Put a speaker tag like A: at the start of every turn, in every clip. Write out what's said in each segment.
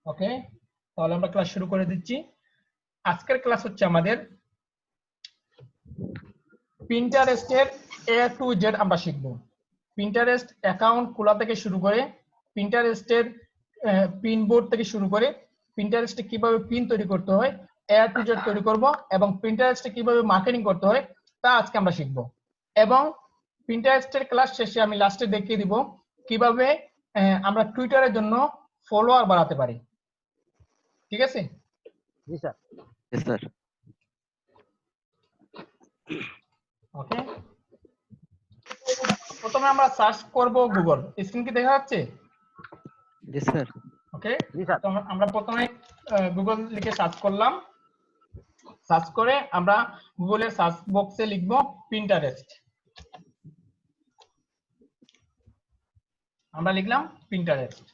A: ওকে, তাহলে আমরা ক্লাস শুরু করে দিচ্ছি। আজকের ক্লাস হচ্ছে আমাদের পিন্টারেস্টের এ টু জেড আমরা শিখব। পিন্টারেস্ট অ্যাকাউন্ট খোলা থেকে শুরু করে, পিন্টারেস্টের পিন বোর্ড থেকে শুরু করে, পিন্টারেস্টে কিভাবে পিন তৈরি করতে হয়, এ টু জেড তৈরি করব, এবং পিন্টারেস্টে কিভাবে মার্কেটিং করতে হয় তা আজকে আমরা শিখব। এবং পিন্টারেস্টের ক্লাস শেষে আমি লাস্টে দেখিয়ে দিব কিভাবে আমরা টুইটারের জন্য ফলোয়ার বাড়াতে পারি। ঠিক আছে?
B: জি স্যার।
C: Yes, sir.
A: ওকে, প্রথমে আমরা সার্চ করব গুগল। স্ক্রিন কি দেখা যাচ্ছে?
C: Yes, sir.
A: ওকে,
B: জি স্যার।
A: তো আমরা প্রথমে গুগল লিখে সার্চ করলাম। সার্চ করে আমরা গুগলের সার্চ বক্সে লিখব পিন্টারেস্ট। আমরা লিখলাম পিন্টারেস্ট।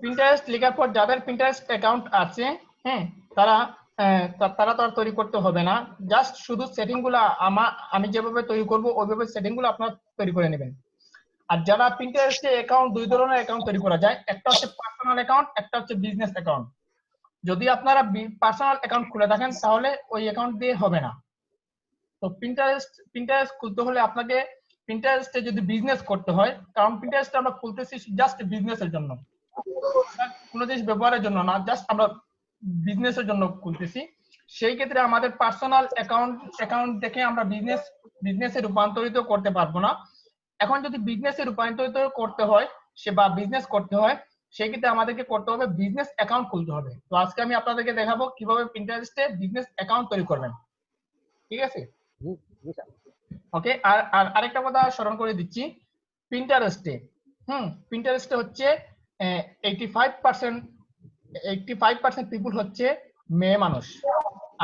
A: পিন্টারেস্ট লেখার পর যাদের পিন্টারেস্ট অ্যাকাউন্ট আছে, হ্যাঁ, তারা তারা তো আর তৈরি করতে হবে না। জাস্ট শুধু সেটিং গুলো আমি যেভাবে তৈরি করব ওইভাবে সেটিং গুলো আপনারা তৈরি করে নেবেন। আর যারা পিন্টারেস্টে অ্যাকাউন্ট, দুই ধরনের অ্যাকাউন্ট তৈরি করা যায়, একটা হচ্ছে পার্সোনাল অ্যাকাউন্ট, একটা হচ্ছে বিজনেস অ্যাকাউন্ট। যদি আপনারা পার্সোনাল অ্যাকাউন্ট খুলে থাকেন তাহলে ওই অ্যাকাউন্ট দিয়ে হবে না। তো পিন্টারেস্ট খুলতে হলে আপনাকে পিন্টারেস্টে যদি বিজনেস করতে হয়, কারণ পিন্টারেস্ট আমরা খুলতেছি জাস্ট বিজনেসের জন্য, কোনো জিনিস ব্যবহারের জন্য না, জাস্ট আমরা বিজনেসের জন্য খুলতেছি। সেই ক্ষেত্রে আমাদের পার্সোনাল অ্যাকাউন্ট দেখে আমরা বিজনেসে রূপান্তরিত করতে পারবো না। এখন যদি বিজনেসে রূপান্তরিত করতে হয় বা বিজনেস করতে হয়, সেই ক্ষেত্রে আমাদেরকে করতে হবে বিজনেস অ্যাকাউন্ট খুলতে হবে। তো আজকে আমি আপনাদেরকে দেখাবো কিভাবে পিন্টারেস্টে বিজনেস অ্যাকাউন্ট তৈরি করবেন। ঠিক আছে?
B: জি স্যার।
A: ওকে, আর আরেকটা কথা স্মরণ করে দিচ্ছি, পিন্টারেস্টে পিন্টারেস্টে হচ্ছে 85% পিপল হচ্ছে মেয়ে মানুষ,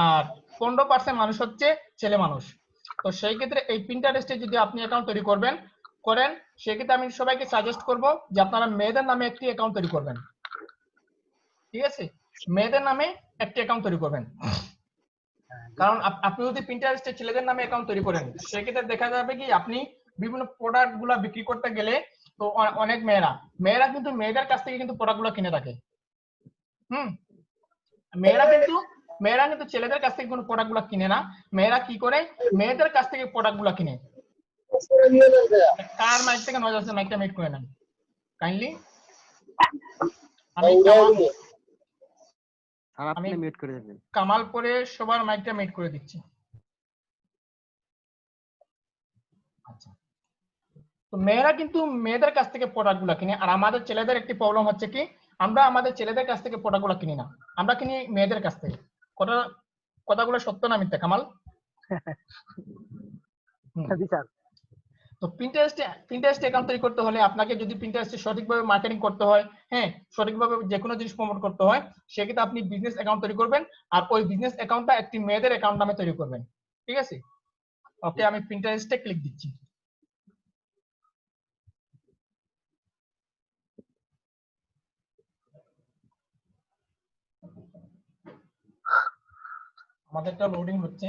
A: আর 15% মানুষ হচ্ছে ছেলে মানুষ। তো সেই ক্ষেত্রে এই পিন্টারেস্টে যদি আপনি অ্যাকাউন্ট তৈরি করেন, সেক্ষেত্রে আমি সবাইকে সাজেস্ট করব যে আপনারা মেয়েদের নামে একটি অ্যাকাউন্ট তৈরি করবেন। ঠিক আছে? মেয়েদের নামে একটি অ্যাকাউন্ট তৈরি করবেন। কারণ আপনি যদি পিন্টারেস্টে ছেলেদের নামে অ্যাকাউন্ট তৈরি করেন, সেক্ষেত্রে দেখা যাবে কি আপনি বিভিন্ন প্রোডাক্ট গুলা বিক্রি করতে গেলে তো অনেক মেয়েরা কিন্তু মেয়েদের কাছ থেকে কিন্তু প্রোডাক্ট গুলা কিনে থাকে। মেয়েরা কিন্তু ছেলেদের কাছ থেকে কোনো প্রোডাক্ট গুলা কিনে না। মেয়েরা কি করে, মেয়েদের কাছ থেকে প্রোডাক্ট গুলা কিনে। কার মাইক থেকে নয়েজ আসছে? মাইকটা মিউট করে নেন কাইন্ডলি।
C: আপনি মিউট করে দেবেন।
A: কামাল পরে সবার মাইকটা মিউট করে দিচ্ছি। আচ্ছা, তো মেয়েরা কিন্তু মেয়েদের কাছ থেকে প্রোডাক্ট গুলা কিনে। আর আমাদের ছেলেদের একটি প্রবলেম হচ্ছে কি, আমরা আমাদের ছেলেদের কাছ থেকে প্রোডাক্ট গুলা কিনি না, আমরা কিনি মেয়েদের কাছ থেকে। কথাগুলো সত্য না মিথ্যা কামাল? তো পিন্টারেস্ট অ্যাকাউন্ট তৈরি করতে হলে আপনাকে যদি পিন্টারেস্টে সঠিকভাবে মার্কেটিং করতে হয়, হ্যাঁ, সঠিকভাবে যে কোনো জিনিস প্রমোট করতে হয়, সেক্ষেত্রে আপনি বিজনেস অ্যাকাউন্ট তৈরি করবেন। আর ওই বিজনেস অ্যাকাউন্টটা একটি মেয়েদের অ্যাকাউন্ট নামে তৈরি করবেন। ঠিক আছে? ওকে, আমি পিন্টারেস্টে ক্লিক দিচ্ছি। আমাদেরটা লোডিং হচ্ছে।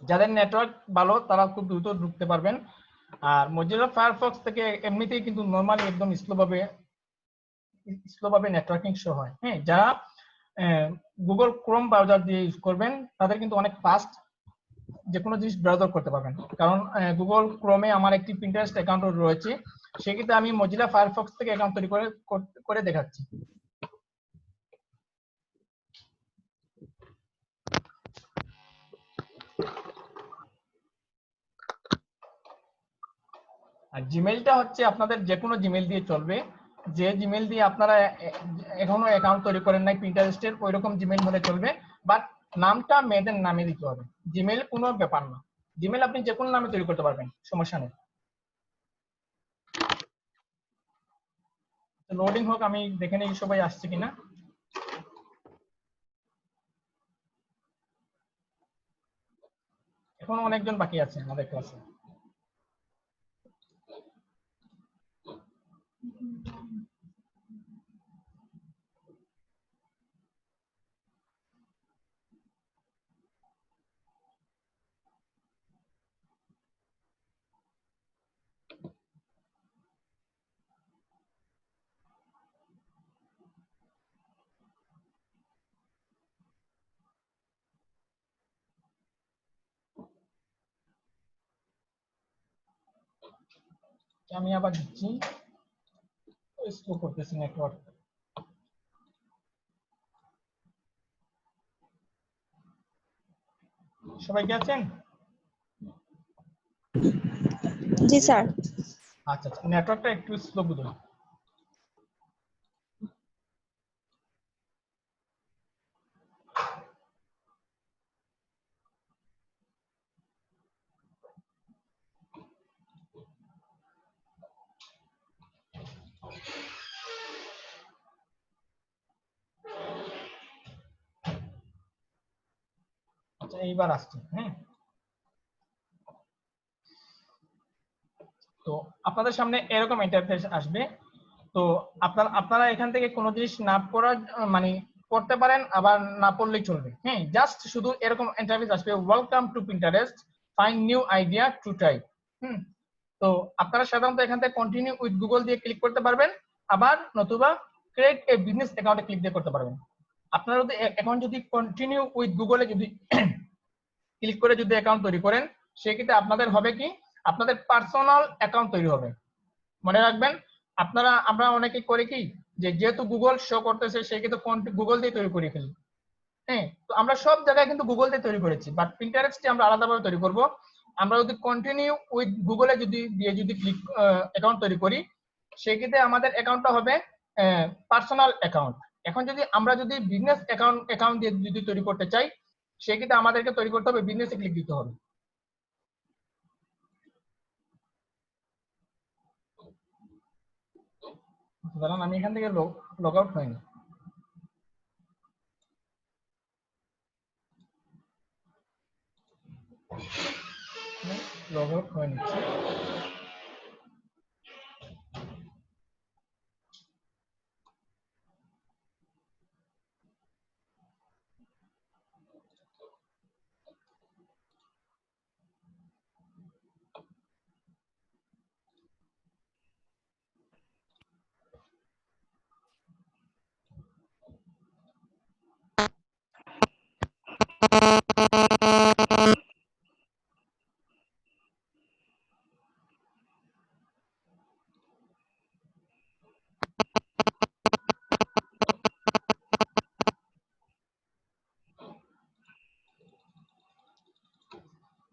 A: যাদের নেটওয়ার্ক ভালো তারা খুব দ্রুত ঢুকতে পারবেন। আর মজিলা ফায়ারফক্স থেকে এমনিতেই কিন্তু নরমালি একদম স্লোভাবে নেটওয়ার্কিং শো হয়। হ্যাঁ, যারা গুগল ক্রোম ব্রাউজার দিয়ে ইউজ করবেন তাদের কিন্তু অনেক ফাস্ট যে কোনো জিনিস ব্রাউজার করতে পারবেন। কারণ গুগল ক্রোমে আমার একটি পিন্টারেস্ট অ্যাকাউন্ট রয়েছে, সেক্ষেত্রে আমি মজিলা ফায়ারফক্স থেকে অ্যাকাউন্ট তৈরি করে দেখাচ্ছি। আর জিমেইলটা হচ্ছে আপনাদের যে কোনো জিমেইল দিয়ে চলবে। যে জিমেইল দিয়ে আপনারা এখনো অ্যাকাউন্ট তৈরি করেন নাই পিন্টারেস্টের, ওই রকম জিমেইল হলে চলবে। বাট নামটা মেয়েদের নামে দিতে হবে, জিমেইল কোনো ব্যাপার না, জিমেইল আপনি যে কোনো নামে তৈরি করতে পারবেন, সমস্যা নেই। লোডিং হোক, আমি দেখে নিই সবাই আসছে কিনা। এখন অনেকজন বাকি আছে আমাদের ক্লাসে। আমি আবার দিচ্ছি, স্লো করতেছি নেটওয়ার্ক। সবাই কি আছেন?
D: জি স্যার।
A: আচ্ছা, নেটওয়ার্কটা একটু স্লো বুঝুন। আচ্ছা, এইবার আসছে। হ্যাঁ, তো আপনাদের সামনে এরকম ইন্টারফেস আসবে। তো আপনারা এখান থেকে কোনো জিনিস না পড়া মানে পড়তে পারেন, আবার না পড়লেই চলবে। হ্যাঁ, জাস্ট শুধু এরকম ইন্টারফেস আসবে, welcome to Pinterest, find new idea to try. তো আপনারা সাধারণত এখান থেকে কন্টিনিউ উইথ গুগল দিয়ে ক্লিক করতে পারবেন, আবার নতুবা ক্রিয়েট এ বিজনেস অ্যাকাউন্টে ক্লিক দিয়ে করতে পারবেন। আপনারা যদি এখন যদি কন্টিনিউ উইথ গুগলে যদি ক্লিক করে যদি অ্যাকাউন্ট তৈরি করেন, সেক্ষেত্রে আপনাদের হবে কি, আপনাদের পার্সোনাল অ্যাকাউন্ট তৈরি হবে। মনে রাখবেন, আমরা অনেকে করে কি, যেহেতু গুগল শো করতেছে সেক্ষেত্রে গুগল দিয়ে তৈরি করে ফেলি। হ্যাঁ, তো আমরা সব জায়গায় কিন্তু গুগল দিয়ে তৈরি করেছি, বাট পিন্টারেস্টে আমরা আলাদাভাবে তৈরি করব। আমরা যদি কন্টিনিউ উইথ গুগলে যদি ক্লিক অ্যাকাউন্ট তৈরি করি, সেক্ষেত্রে আমাদের অ্যাকাউন্টটা হবে পার্সোনাল অ্যাকাউন্ট। এখন আমরা যদি বিজনেস অ্যাকাউন্ট দিয়ে যদি তৈরি করতে চাই, সেক্ষেত্রে আমাদেরকে তৈরি করতে হবে, বিজনেসে ক্লিক দিতে হবে। ধরেন আমি এখান থেকে লগ আউট হয়নি, লগ আউট হয়নি।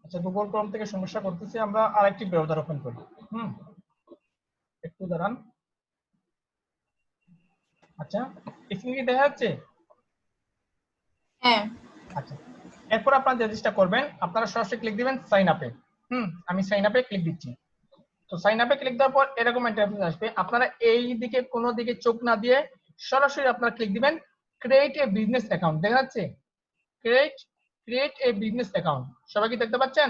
A: আচ্ছা, গুগল ক্রোম থেকে সমস্যা করতেছি, আমরা আরেকটি ব্রাউজার ওপেন করি। একটু দাঁড়ান। আচ্ছা, স্ক্রিনে দেখা যাচ্ছে?
D: হ্যাঁ।
A: আচ্ছা, এরপর আপনারা যে জিনিসটা করবেন, আপনারা সরাসরি ক্লিক দিবেন সাইন আপে। আমি সাইন আপে ক্লিক দিচ্ছি। তো সাইন আপে ক্লিক দেওয়ার পর এরকম ইন্টারফেস আসবে। আপনারা এই দিকে কোনো দিকে চোখ না দিয়ে সরাসরি আপনারা ক্লিক দিবেন ক্রিয়েট এ বিজনেস অ্যাকাউন্ট। দেখা যাচ্ছে? Create a business account. সবাই কি দেখতে পাচ্ছেন?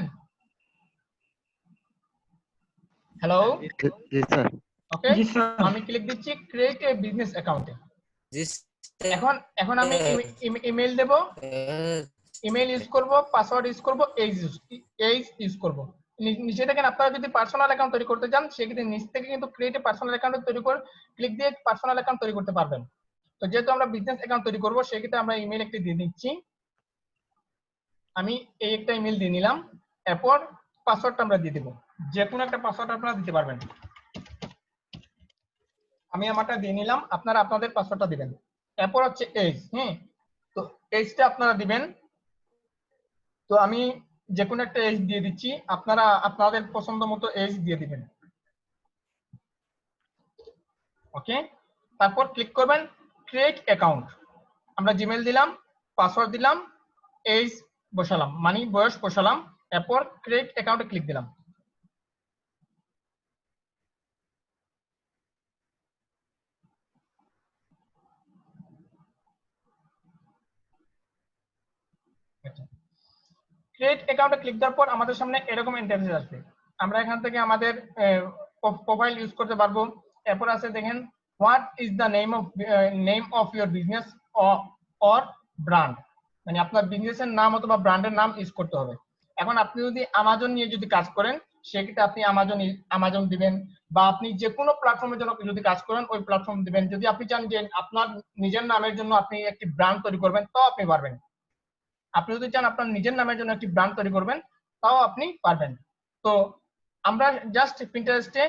A: হ্যালো?
C: জি স্যার।
A: ওকে, আমি ক্লিক দিচ্ছি ক্রিয়েট এ বিজনেস অ্যাকাউন্টে। এখন আমি ইমেল দেব, ইমেল ইউজ করব, পাসওয়ার্ড ইউজ করব, এইজ ইউজ করব। নিচে দেখেন, আপনারা যদি পার্সোনাল অ্যাকাউন্ট তৈরি করতে চান, সেক্ষেত্রে নিচ থেকে কিন্তু ক্রিয়েট এ পার্সোনাল অ্যাকাউন্ট তৈরি করে ক্লিক দিয়ে পার্সোনাল অ্যাকাউন্ট তৈরি করতে পারবেন। তো যেহেতু আমরা বিজনেস অ্যাকাউন্ট তৈরি করব, সেক্ষেত্রে আমরা ইমেল একটি দিয়ে দিচ্ছি। আমি এই একটা ইমেল দিয়ে নিলাম। এরপর পাসওয়ার্ডটা আমরা দিয়ে দেব, যে কোনো একটা পাসওয়ার্ড আপনারা দিতে পারবেন। আমি আমারটা দিয়ে নিলাম, আপনারা আপনাদের পাসওয়ার্ডটা দিবেন। এরপর হচ্ছে এজ। তো এজটা আপনারা দিবেন। তো আমি যে কোনো একটা এজ দিয়ে দিচ্ছি, আপনারা আপনাদের পছন্দ মতো এজ দিয়ে দিবেন। ওকে, তারপর ক্লিক করবেন ক্রিয়েট অ্যাকাউন্ট। আমরা জিমেল দিলাম, পাসওয়ার্ড দিলাম, এজ বসালাম, মানে বয়স বসালাম, এরপর ক্রিয়েট অ্যাকাউন্টে ক্লিক দিলাম। ক্রিয়েট অ্যাকাউন্টে ক্লিক দেওয়ার পর আমাদের সামনে এরকম ইন্টারফেস আসবে। আমরা এখান থেকে আমাদের প্রোফাইল ইউজ করতে পারবো। এরপর আছে দেখেন what is the name of your business or brand, মানে আপনার বিজনেসের নাম অথবা ব্র্যান্ডের নাম ইউজ করতে হবে। এখন আপনি যদি আমাজন নিয়ে যদি কাজ করেন সেক্ষেত্রে আপনি আমাজন দিবেন, বা আপনি যে কোনো প্ল্যাটফর্মের জন্য যদি কাজ করেন ওই প্ল্যাটফর্ম দিবেন। যদি আপনি চান যে আপনার নিজের নামের জন্য আপনি একটি ব্র্যান্ড তৈরি করবেন তাও আপনি পারবেন। আপনি যদি চান আপনার নিজের নামের জন্য একটি ব্র্যান্ড তৈরি করবেন তাও আপনি পারবেন। তো আমরা জাস্ট পিন্টারেস্টে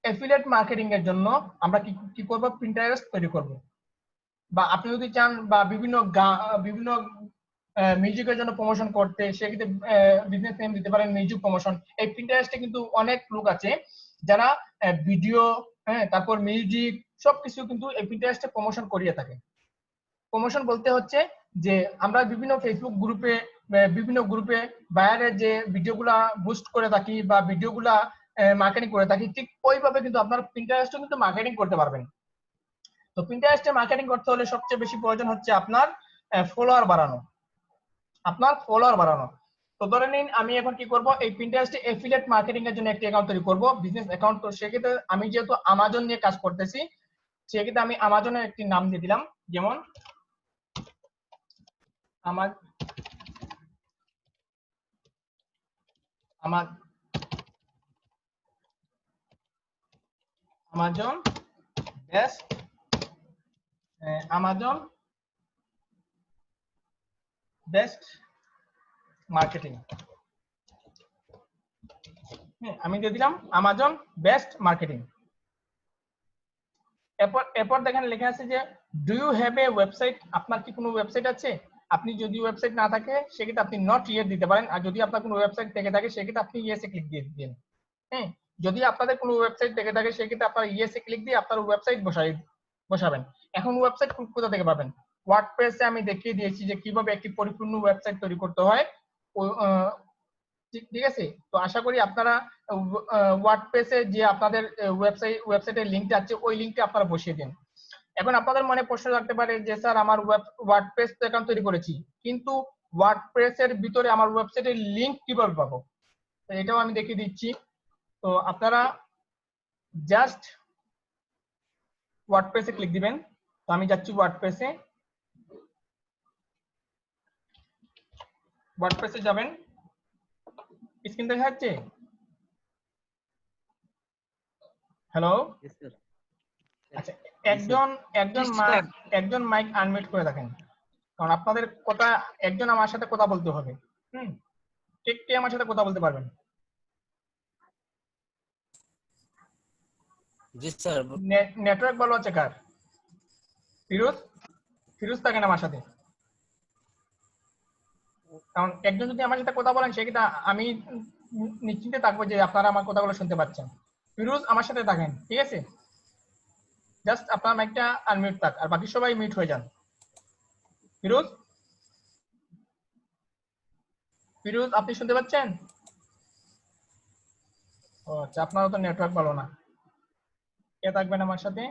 A: অ্যাফিলিয়েট মার্কেটিং এর জন্য আমরা কি করব, পিন্টারেস্ট তৈরি করব। বা আপনি যদি চান বা বিভিন্ন মিউজিকের জন্য প্রমোশন করতে সেক্ষেত্রে বিজনেস নেম দিতে পারেন মিউজিক প্রমোশন। এই পিন্টারেস্টে কিন্তু অনেক লোক আছে যারা ভিডিও, হ্যাঁ, তারপর মিউজিক সবকিছু কিন্তু এই পিন্টারেস্টে প্রমোশন করিয়ে থাকে। প্রমোশন বলতে হচ্ছে যে আমরা বিভিন্ন ফেসবুক গ্রুপে বিভিন্ন গ্রুপে বাইরের যে ভিডিওগুলা বুস্ট করে থাকি বা ভিডিওগুলা মার্কেটিং করে থাকি, ঠিক ওইভাবে কিন্তু আপনার পিন্টারেস্টে কিন্তু মার্কেটিং করতে পারবেন। তো পিন্টারেস্টে মার্কেটিং করতে হলে সবচেয়ে বেশি প্রয়োজন হচ্ছে আপনার ফলোয়ার বাড়ানো, আপনার ফলোয়ার বাড়ানো। তো ধরে নিন আমি এখন কি করব, এই পিন্টারেস্টে এফিলিয়েট মার্কেটিং এর জন্য একটি অ্যাকাউন্ট তৈরি করব, বিজনেস অ্যাকাউন্ট। তো সেক্ষেত্রে আমি যেহেতু আমাজন নিয়ে কাজ করতেছি সেক্ষেত্রে আমি আমাজনের একটি নাম দিয়ে দিলাম, যেমন আমাজন বেস্ট মার্কেটিং। আমি দিয়ে দিলাম আমাজন বেস্ট মার্কেটিং। এরপর দেখেন লেখা আছে যে do you have a website, আপনার কি কোনো ওয়েবসাইট আছে? আপনি যদি ওয়েবসাইট না থাকে সেক্ষেত্রে আপনি নট ইয়েট দিতে পারেন, আর যদি আপনার কোনো ওয়েবসাইট থেকে থাকে সেক্ষেত্রে আপনি ইয়েসে ক্লিক দিয়ে দিন। হ্যাঁ, যদি আপনাদের কোনো ওয়েবসাইট থেকে থাকে সেক্ষেত্রে আপনার ইয়েসে ক্লিক দিয়ে আপনার ওয়েবসাইট বসাবেন। এখন ওয়েবসাইট কোথা থেকে পাবেন? ওয়ার্ডপ্রেসে আমি দেখিয়ে দিয়েছি যে কিভাবে একটি পরিপূর্ণ ওয়েবসাইট তৈরি করতে হয়। ঠিক আছে, তো আশা করি আপনারা ওয়ার্ডপ্রেসে যে আপনাদের ওয়েবসাইটের লিংকটা আছে ওই লিংকটা আপনারা বসিয়ে দিন। এখন আপনাদের মনে প্রশ্ন থাকতে পারে যে স্যার আমার ওয়ার্ডপ্রেস অ্যাকাউন্ট তৈরি করেছি কিন্তু ওয়ার্ডপ্রেসের ভিতরে আমার ওয়েবসাইটের লিংক কিভাবে পাবো? তো এটাও আমি দেখিয়ে দিচ্ছি। তো আপনারা জাস্ট ওয়ার্ডপ্রেসে ক্লিক দিবেন। তো আমি যাচ্ছি ওয়ার্ডপ্রেসে যাবেন। স্ক্রিন দেখা যাচ্ছে? হ্যালো, আচ্ছা, একজন মাইক আনমিউট করে রাখেন, কারণ আপনাদের কথা একজন আমার সাথে কথা বলতে হবে। কে আমার সাথে কথা বলতে পারবেন?
E: জি স্যার।
A: নেটওয়ার্ক ভালো আছে কার? ফিরোজ থাকেন আমার সাথে, কারণ একজন যদি আমার সাথে কথা বলেন সেক্ষেত্রে আমি নিশ্চিন্তে থাকবো যে আপনারা আমার কথাগুলো শুনতে পাচ্ছেন। ফিরোজ আমার সাথে থাকেন, ঠিক আছে? জাস্ট আপনার মাইকটা আনমিউট থাক আর বাকি সবাই মিউট হয়ে যান। ফিরোজ আপনি শুনতে পাচ্ছেন? ও আচ্ছা, আপনারও তো নেটওয়ার্ক ভালো না। কে থাকবেন আমার সাথে?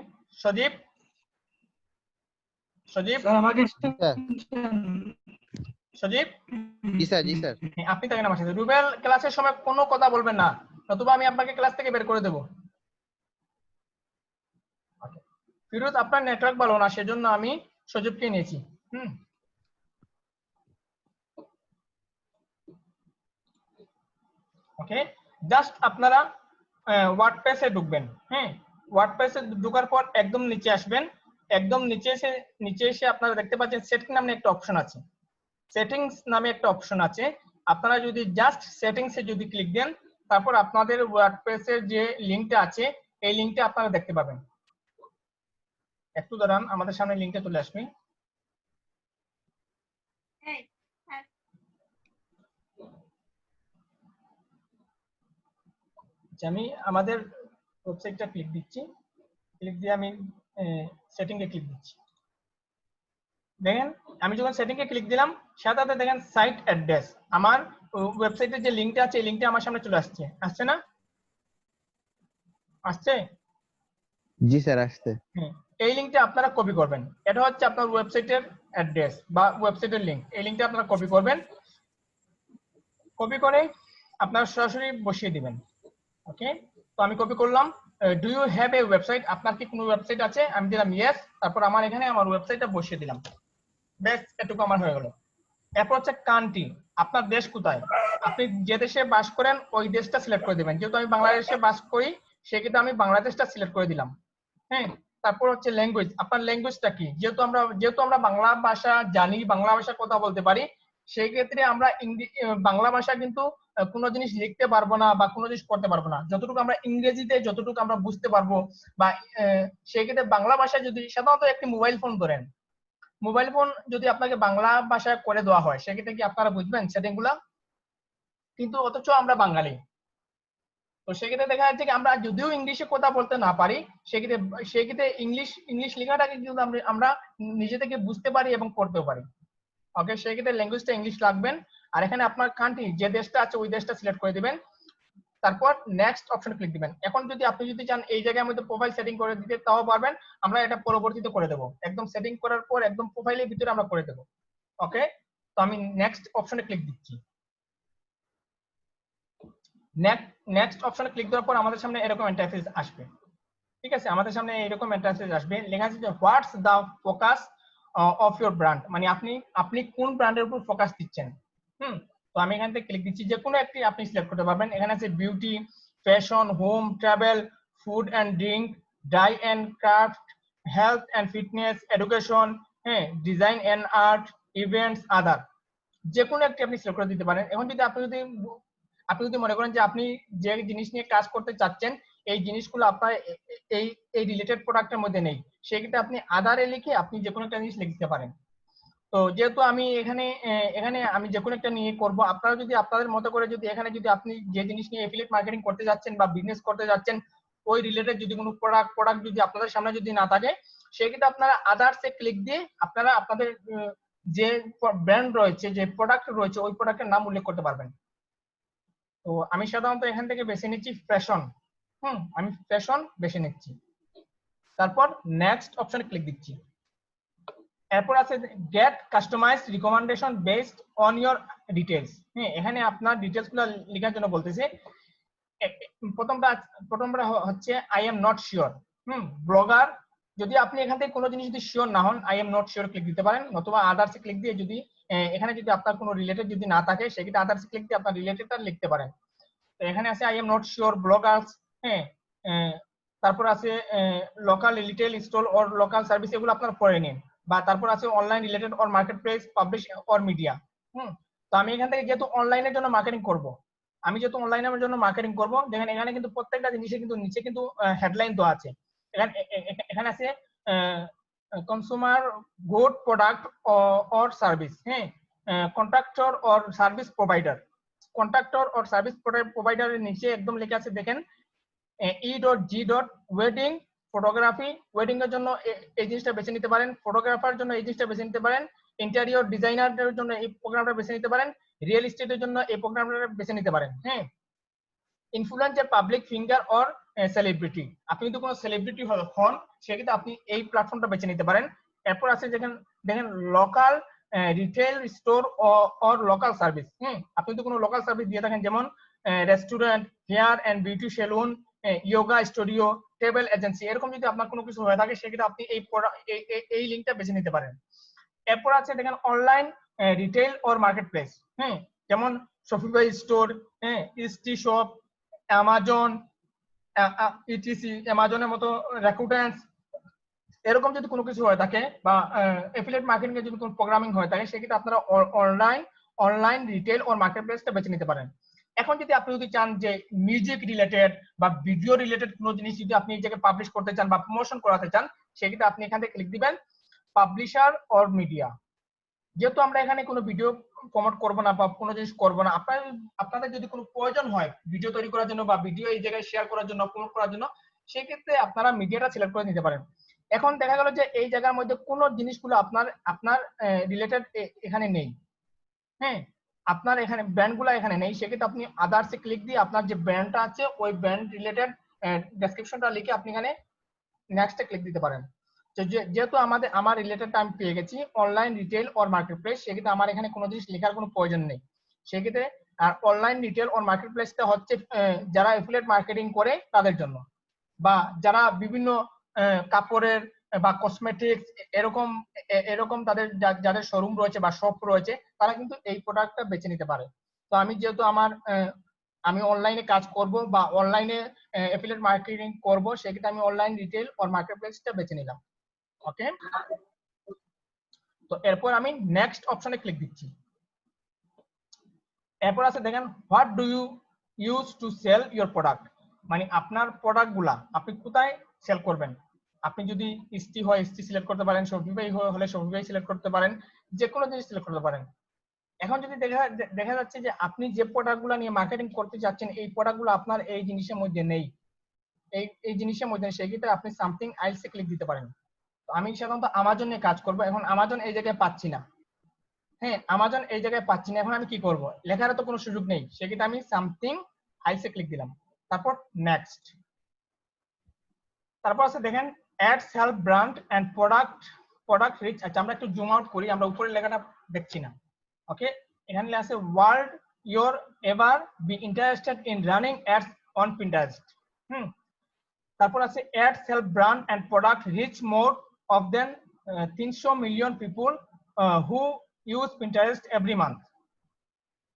A: সজীব
B: স্যার
A: সজীব
B: জি স্যার জি স্যার
A: আপনি থাকেন আমার সাথে। রুবেল ক্লাসের সময় কোনো কথা বলবেন না, নতুবা আমি আপনাকে ক্লাস থেকে বের করে দেবো। ফিরোজ আপনার নেটওয়ার্ক ভালো না সেজন্য আমি সজীবকে নিয়েছি। ওকে, জাস্ট আপনারা ওয়ার্ডপ্রেসে ঢুকবেন। হ্যাঁ, ওয়ার্ডপ্রেসে ঢোকার পর একদম নিচে আসবেন। একদম নিচে এসে আপনারা দেখতে পাচ্ছেন সেটিং নামে একটা অপশন আছে। সেটিংস নামে একটা অপশন আছে, আপনারা যদি জাস্ট সেটিংসে যদি ক্লিক দেন তারপর আপনাদের ওয়ার্ডপ্রেসের যে লিংকটা আছে এই লিংকটা আপনারা দেখতে পাবেন। একটু দাঁড়ান, আমাদের সামনে লিংকটা চলে আসবে। আমি আমাদের ওয়েবসাইটটা ক্লিক দিচ্ছি, ক্লিক দিয়ে আমি সেটিংয়ে ক্লিক দিচ্ছি। দেখেন আমি যখন সেটিং এ ক্লিক দিলাম সাথে সাথে দেখেন সাইট অ্যাড্রেস, আমার ওয়েবসাইটের যে লিংকটা আছে এই লিংকটা আমার সামনে চলে আসছে না? আসছে?
E: জি স্যার আসছে।
A: হ্যাঁ, এই লিংকটা আপনারা কপি করবেন। এটা হচ্ছে আপনার ওয়েবসাইটের অ্যাড্রেস বা ওয়েবসাইটের লিংক। এই লিংকটা আপনারা কপি করবেন, কপি করে আপনারা সরাসরি বসিয়ে দিবেন। ওকে, তো আমি কপি করলাম। Do you have a website, আপনার কি কোনো ওয়েবসাইট আছে? আমি দিলাম ইয়েস, তারপর আমার এখানে আমার ওয়েবসাইটটা বসিয়ে দিলাম। ব্যাস, এটুকু আমার হয়ে গেল। এরপর হচ্ছে কান্ট্রি, আপনার দেশ কোথায়, আপনি যে দেশে বাস করেন ওই দেশটা সিলেক্ট করে দিবেন। যেহেতু আমি বাংলাদেশে বাস করি সেক্ষেত্রে আমি বাংলাদেশটা সিলেক্ট করে দিলাম। হ্যাঁ, তারপর হচ্ছে ল্যাঙ্গুয়েজ, আপনার ল্যাঙ্গুয়েজটা কি? যেহেতু আমরা বাংলা ভাষা জানি, বাংলা ভাষা কথা বলতে পারি, সেই ক্ষেত্রে আমরা বাংলা ভাষা কিন্তু কোনো জিনিস লিখতে পারবো না বা কোনো জিনিস করতে পারবো না। যতটুকু আমরা ইংরেজিতে যতটুকু আমরা বুঝতে পারবো বা সেই ক্ষেত্রে বাংলা ভাষা যদি সাধারণত একটি মোবাইল ফোন ধরেন, মোবাইল ফোন যদি আপনাকে বাংলা ভাষায় করে দেওয়া হয় সেক্ষেত্রে কি আপনারা বুঝবেন সেটিং গুলা? কিন্তু অথচ আমরা বাঙালি, তো সেক্ষেত্রে দেখা যাচ্ছে কি আমরা যদিও ইংলিশে কথা বলতে না পারি সেক্ষেত্রে ইংলিশ লেখাটাকে কিন্তু আমরা নিজে থেকে বুঝতে পারি এবং পড়তেও পারি। ওকে, সেক্ষেত্রে ল্যাঙ্গুয়েজটা ইংলিশ রাখবেন। আর এখানে আপনার কান্ট্রি যে দেশটা আছে ওই দেশটা সিলেক্ট করে দিবেন, তারপর নেক্সট অপশন ক্লিক দিবেন। এখন আপনি যদি চান এই জায়গার মধ্যে প্রোফাইল সেটিং করে দিতে তাও পারবেন, আমরা এটা পরবর্তীতে করে দেবো। একদম সেটিং করার পর একদম প্রোফাইলের ভিতরে আমরা করে দেবো। ওকে, তো আমি নেক্সট অপশনে ক্লিক দিচ্ছি। নেক্সট অপশনে ক্লিক দেওয়ার পর আমাদের সামনে এরকম ইন্টারফেস আসবে। ঠিক আছে, আমাদের সামনে এরকম ইন্টারফেস আসবে, লেখা আছে যে হোয়াটস দা ফোকাস অফ ইওর ব্র্যান্ড, মানে আপনি কোন ব্র্যান্ডের উপর ফোকাস দিচ্ছেন। তো আমি এখান থেকে ক্লিক দিচ্ছি, যে কোনো একটি আপনি সিলেক্ট করতে পারবেন। এখানে আছে beauty, fashion, home, travel, food and drink, DIY and craft, health and fitness, education, হ্যাঁ, design and art, events, other. যে কোনো একটি আপনি সিলেক্ট করে দিতে পারেন। এখন যদি আপনি যদি মনে করেন যে আপনি যে জিনিস নিয়ে কাজ করতে চাচ্ছেন এই জিনিসগুলো আপনার এই রিলেটেড প্রোডাক্টের মধ্যে নেই, সেক্ষেত্রে আপনি আদারে লিখে আপনি যে কোনো একটা জিনিস লিখতে পারেন। তো যেহেতু আমি এখানে আমি যে কোনো একটা নিয়ে করব, আপনারা যদি আপনাদের মতো করে যদি এখানে যদি আপনি যে জিনিস নিয়ে এফিলিয়েট মার্কেটিং করতে যাচ্ছেন বা বিজনেস করতে যাচ্ছেন ওই রিলেটেড যদি কোনো প্রোডাক্ট যদি আপনাদের সামনে যদি না থাকে সেক্ষেত্রে আপনারা আদার্সে ক্লিক দিয়ে আপনারা আপনাদের যে ব্র্যান্ড রয়েছে, যে প্রোডাক্ট রয়েছে ওই প্রোডাক্টের নাম উল্লেখ করতে পারবেন। তো আমি সাধারণত এখান থেকে বেছে নিচ্ছি ফ্যাশন। আমি ফ্যাশন বেছে নিচ্ছি, তারপর নেক্সট অপশনে ক্লিক দিচ্ছি। এরপর আছে get customized recommendation based on your details. এখানে আপনার ডিটেইলস গুলো লেখার জন্য বলতেছে। প্রথমটা হচ্ছে I am not sure. Blogger, যদি আপনি এখান থেকে কোনো জিনিস যদি শিওর না হন I am not sure click দিতে পারেন, অথবা আদার্স ক্লিক দিয়ে যদি এখানে যদি আপনার কোনো রিলেটেড যদি না থাকে সেক্ষেত্রে আদার্স ক্লিক দিয়ে আপনার রিলেটেডটা লিখতে পারেন। তো এখানে আছে I am not sure Bloggers, তারপর আছে local retail store or local service, এগুলো আপনারা পড়ে নিন। বা তারপর আছে online related or market place, publish or media. তো আমি এখান থেকে যেহেতু অনলাইনের জন্য মার্কেটিং করব, দেখেন এখানে কিন্তু প্রত্যেকটা জিনিসের কিন্তু নিচে কিন্তু হেডলাইন দেওয়া আছে। এখানে আছে consumer good product or service, contractor or service provider. Contractor or service প্রোভাইডারের নিচে একদম লেখা আছে দেখেন E.G. ফটোগ্রাফি, ওয়েডিং এর জন্য এই জিনিসটা বেছে নিতে পারেন, ফটোগ্রাফার জন্য এই জিনিসটা বেছে নিতে পারেন, ইন্টেরিয়র ডিজাইনারদের জন্য এই প্রোগ্রামটা বেছে নিতে পারেন, রিয়েল এস্টেটের জন্য এই প্রোগ্রামটা বেছে নিতে পারেন। Influencer, public finger or celebrity, আপনি যদি কোনো সেলিব্রিটি হন সেক্ষেত্রে আপনি এই প্ল্যাটফর্মটা বেছে নিতে পারেন। এরপর আছে দেখেন local retail store or local service. আপনি যদি কোনো লোকাল সার্ভিস দিয়ে থাকেন, যেমন restaurant, hair and beauty salon, yoga studio, travel agency, এরকম যদি আপনার কোনো কিছু হয়ে থাকে সেক্ষেত্রে আপনি এই লিঙ্কটা বেছে নিতে পারেন। এরপর আছে দেখেন online retail or marketplace, যেমন শপিফাই স্টোর, ইস্টি শপ, অ্যামাজন, ইটিসি, অ্যামাজনের মতো রেকুটেন্স, এরকম যদি কোনো কিছু হয়ে থাকে বা এফিলিয়েট মার্কেটিং এর যদি কোনো প্রোগ্রামিং হয়ে থাকে সেক্ষেত্রে আপনারা অনলাইন রিটেল অর মার্কেট প্লেসটা বেছে নিতে পারেন। এখন যদি আপনি যদি চান যে মিউজিক রিলেটেড বা ভিডিও রিলেটেড কোনো জিনিস যদি আপনি এই জায়গায় পাবলিশ করতে চান বা প্রমোশন করাতে চান সেক্ষেত্রে আপনি এখান থেকে ক্লিক দিবেন পাবলিশার অর মিডিয়া। যেহেতু আমরা এখানে কোনো ভিডিও প্রমোট করব না বা কোনো জিনিস করব না, আপনাদের যদি কোনো প্রয়োজন হয় ভিডিও তৈরি করার জন্য বা ভিডিও এই জায়গায় শেয়ার করার জন্য, প্রমোট করার জন্য, সেক্ষেত্রে আপনারা মিডিয়াটা সিলেক্ট করে নিতে পারেন। এখন দেখা গেল যে এই জায়গার মধ্যে কোনো জিনিসগুলো আপনার আপনার রিলেটেড এখানে নেই। হ্যাঁ, আপনার এখানে ব্র্যান্ডগুলো এখানে নেই, সেক্ষেত্রে আপনি আদার্সে ক্লিক দিয়ে আপনার যে ব্র্যান্ডটা আছে ওই ব্র্যান্ড রিলেটেড ডেসক্রিপশনটা লিখে আপনি এখানে নেক্সটে ক্লিক দিতে পারেন। যেহেতু আমার রিলেটেড আমি পেয়ে গেছি online retail or market place, সেক্ষেত্রে আমার এখানে কোনো জিনিস লেখার কোনো প্রয়োজন নেই। সেক্ষেত্রে আর অনলাইন রিটেল অর মার্কেট প্লেসটা হচ্ছে যারা এফিলিয়েট মার্কেটিং করে তাদের জন্য, বা যারা বিভিন্ন কাপড়ের বা কসমেটিক্স এরকম এরকম তাদের যাদের শোরুম রয়েছে বা শপ রয়েছে তারা কিন্তু এই প্রোডাক্টটা বেছে নিতে পারে। তো আমি যেহেতু আমি অনলাইনে কাজ করব বা অনলাইনে এফিলিয়েট মার্কেটিং করব, সেক্ষেত্রে আমি অনলাইন রিটেল অর মার্কেট প্লেসটা বেছে নিলাম। ওকে, তো এরপর আমি নেক্সট অপশনে ক্লিক দিচ্ছি। এরপর আছে দেখেন what do you use to sell your product, মানে আপনার প্রোডাক্টগুলা আপনি কোথায় সেল করবেন। আপনি যদি ইস্তি হয় ইস্তি সিলেক্ট করতে পারেন, শপিফাই হলে শপিফাই সিলেক্ট করতে পারেন, যে কোনো জিনিস সিলেক্ট করতে পারেন। এখন যদি দেখা যাচ্ছে যে আপনি যে প্রোডাক্টগুলো নিয়ে মার্কেটিং করতে যাচ্ছেন এই প্রোডাক্টগুলো আপনার এই জিনিসের মধ্যে নেই, এই জিনিসের মধ্যে নেই, সেক্ষেত্রে আপনি সামথিং আইলসে ক্লিক দিতে পারেন। তো আমি সাধারণত আমাজন নিয়ে কাজ করব, এখন আমাজন এই জায়গায় পাচ্ছি না। হ্যাঁ, আমাজন এই জায়গায় পাচ্ছি না, এখন আমি কি করব, লেখার তো কোনো সুযোগ নেই, সেক্ষেত্রে আমি সামথিং আইলসে ক্লিক দিলাম, তারপর নেক্সট। তারপর আছে দেখেন ads help brand and product reach. আচ্ছা, আমরা একটু জুম আউট করি, আমরা উপরের লেখাটা দেখছি না। ওকে, এখানে আছে would you ever be interested in running ads on Pinterest. তারপর আছে ads help brand and product reach more of than 300 million people who use Pinterest every month.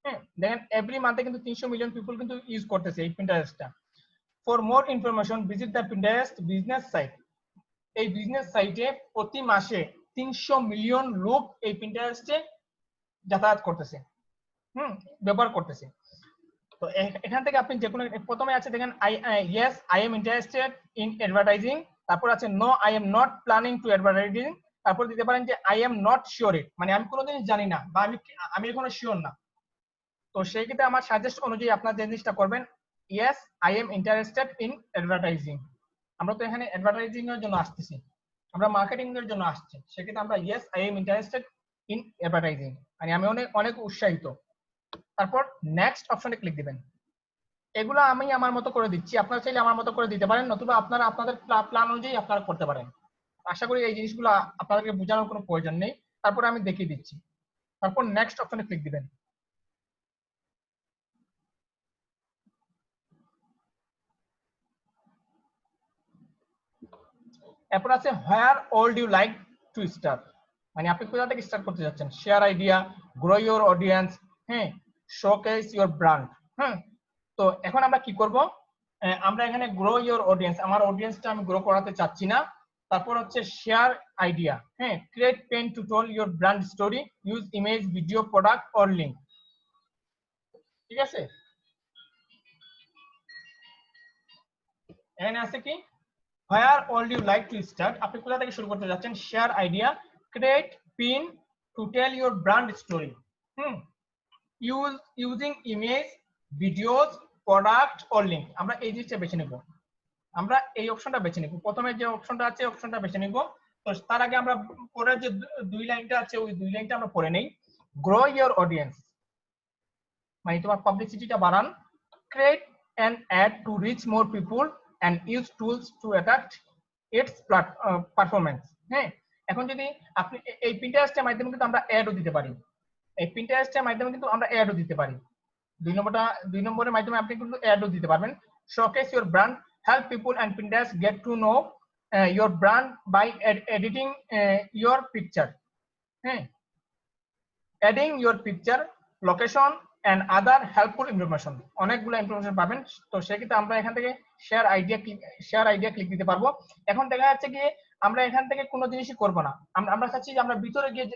A: হ্যাঁ, দেখেন এভরি মান্থে কিন্তু 300 মিলিয়ন পিপল কিন্তু ইউজ করতেছে এই পিন্টারেস্টটা। For more information visit the Pinterest business site. এই বিজনেস সাইটে প্রতি মাসে 300 মিলিয়ন লোক এই পিন্টারেস্টে যাতায়াত করতেছে, ব্যবহার করতেছে। তো এখান থেকে আপনি যে কোনো, প্রথমে আছে দেখেন yes I am interested in advertising, তারপর আছে no I am not planning to advertising, তারপর দিতে পারেন যে I am not sure it, মানে আমি কোনোদিন জানি না বা আমি এখনো শিওর না। তো সেই ক্ষেত্রে আমার সাজেস্ট অনুযায়ী আপনার যে জিনিসটা করবেন, yes I am interested in advertising. আমরা তো এখানে অ্যাডভার্টাইজিং এর জন্য আসতেছি, আমরা মার্কেটিং এর জন্য আসছি, সেক্ষেত্রে আমরা yes I am interested in advertising, মানে আমি অনেক উৎসাহিত। তারপর নেক্সট অপশনে ক্লিক দিবেন। এগুলো আমি আমার মতো করে দিচ্ছি, আপনারা চাইলে আমার মতো করে দিতে পারেন, নতুবা আপনারা আপনাদের প্ল্যান অনুযায়ী আপনারা করতে পারেন। আশা করি এই জিনিসগুলো আপনাদেরকে বোঝানোর কোনো প্রয়োজন নেই। তারপর আমি দেখিয়ে দিচ্ছি। তারপর নেক্সট অপশনে ক্লিক দিবেন। এরপর আছে where would you like to start, মানে আপনি কোথা থেকে স্টার্ট করতে যাচ্ছেন। Share idea, grow your audience, showcase your brand. তো এখন আমরা কি করব, আমরা এখানে গ্রো ইউর অডিয়েন্স, আমার অডিয়েন্সটা আমি গ্রো করাতে চাচ্ছি না। তারপর হচ্ছে share idea, create pin to tell your brand story, use image, video, product or link. ঠিক আছে, এখানে আছে কি where all you like to start, আপনি কোথা থেকে শুরু করতে যাচ্ছেন। Share idea, create pin to tell your brand story, using image, videos, product or link. আমরা এই জিনিসটা বেছে নেব, আমরা এই অপশনটা বেছে নিব, প্রথমে যে অপশনটা আছে অপশনটা বেছে নিব। তো তার আগে আমরা পরের যে 2 লাইনটা আছে ওই 2 লাইনটা আমরা পড়ে নেই। গ্রো ইউর অডিয়েন্স, মানে তোমার পাবলিসিটিটা বাড়ান। Create an ad to reach more people and use tools to attract its performance। এখন যদি আপনি এই পিন্টারেস্টের মাধ্যমে কিন্তু আমরা অ্যাডও দিতে পারি, এই পিন্টারেস্টের মাধ্যমে কিন্তু আমরা অ্যাডও দিতে পারি। 2 নম্বরের মাধ্যমে আপনি কিন্তু অ্যাডও দিতে পারবেন। Showcase your brand, help people and Pinterest get to know your brand by editing your picture, adding your picture, location and other helpful information, অনেকগুলো ইনফরমেশন পাবেন। তো সেক্ষেত্রে আমরা এখান থেকে শেয়ার আইডিয়া ক্লিক দিতে পারবো। এখন দেখা যাচ্ছে কি আমরা এখান থেকে কোনো জিনিসই করব না, আমরা চাচ্ছি যে আমরা ভিতরে গিয়ে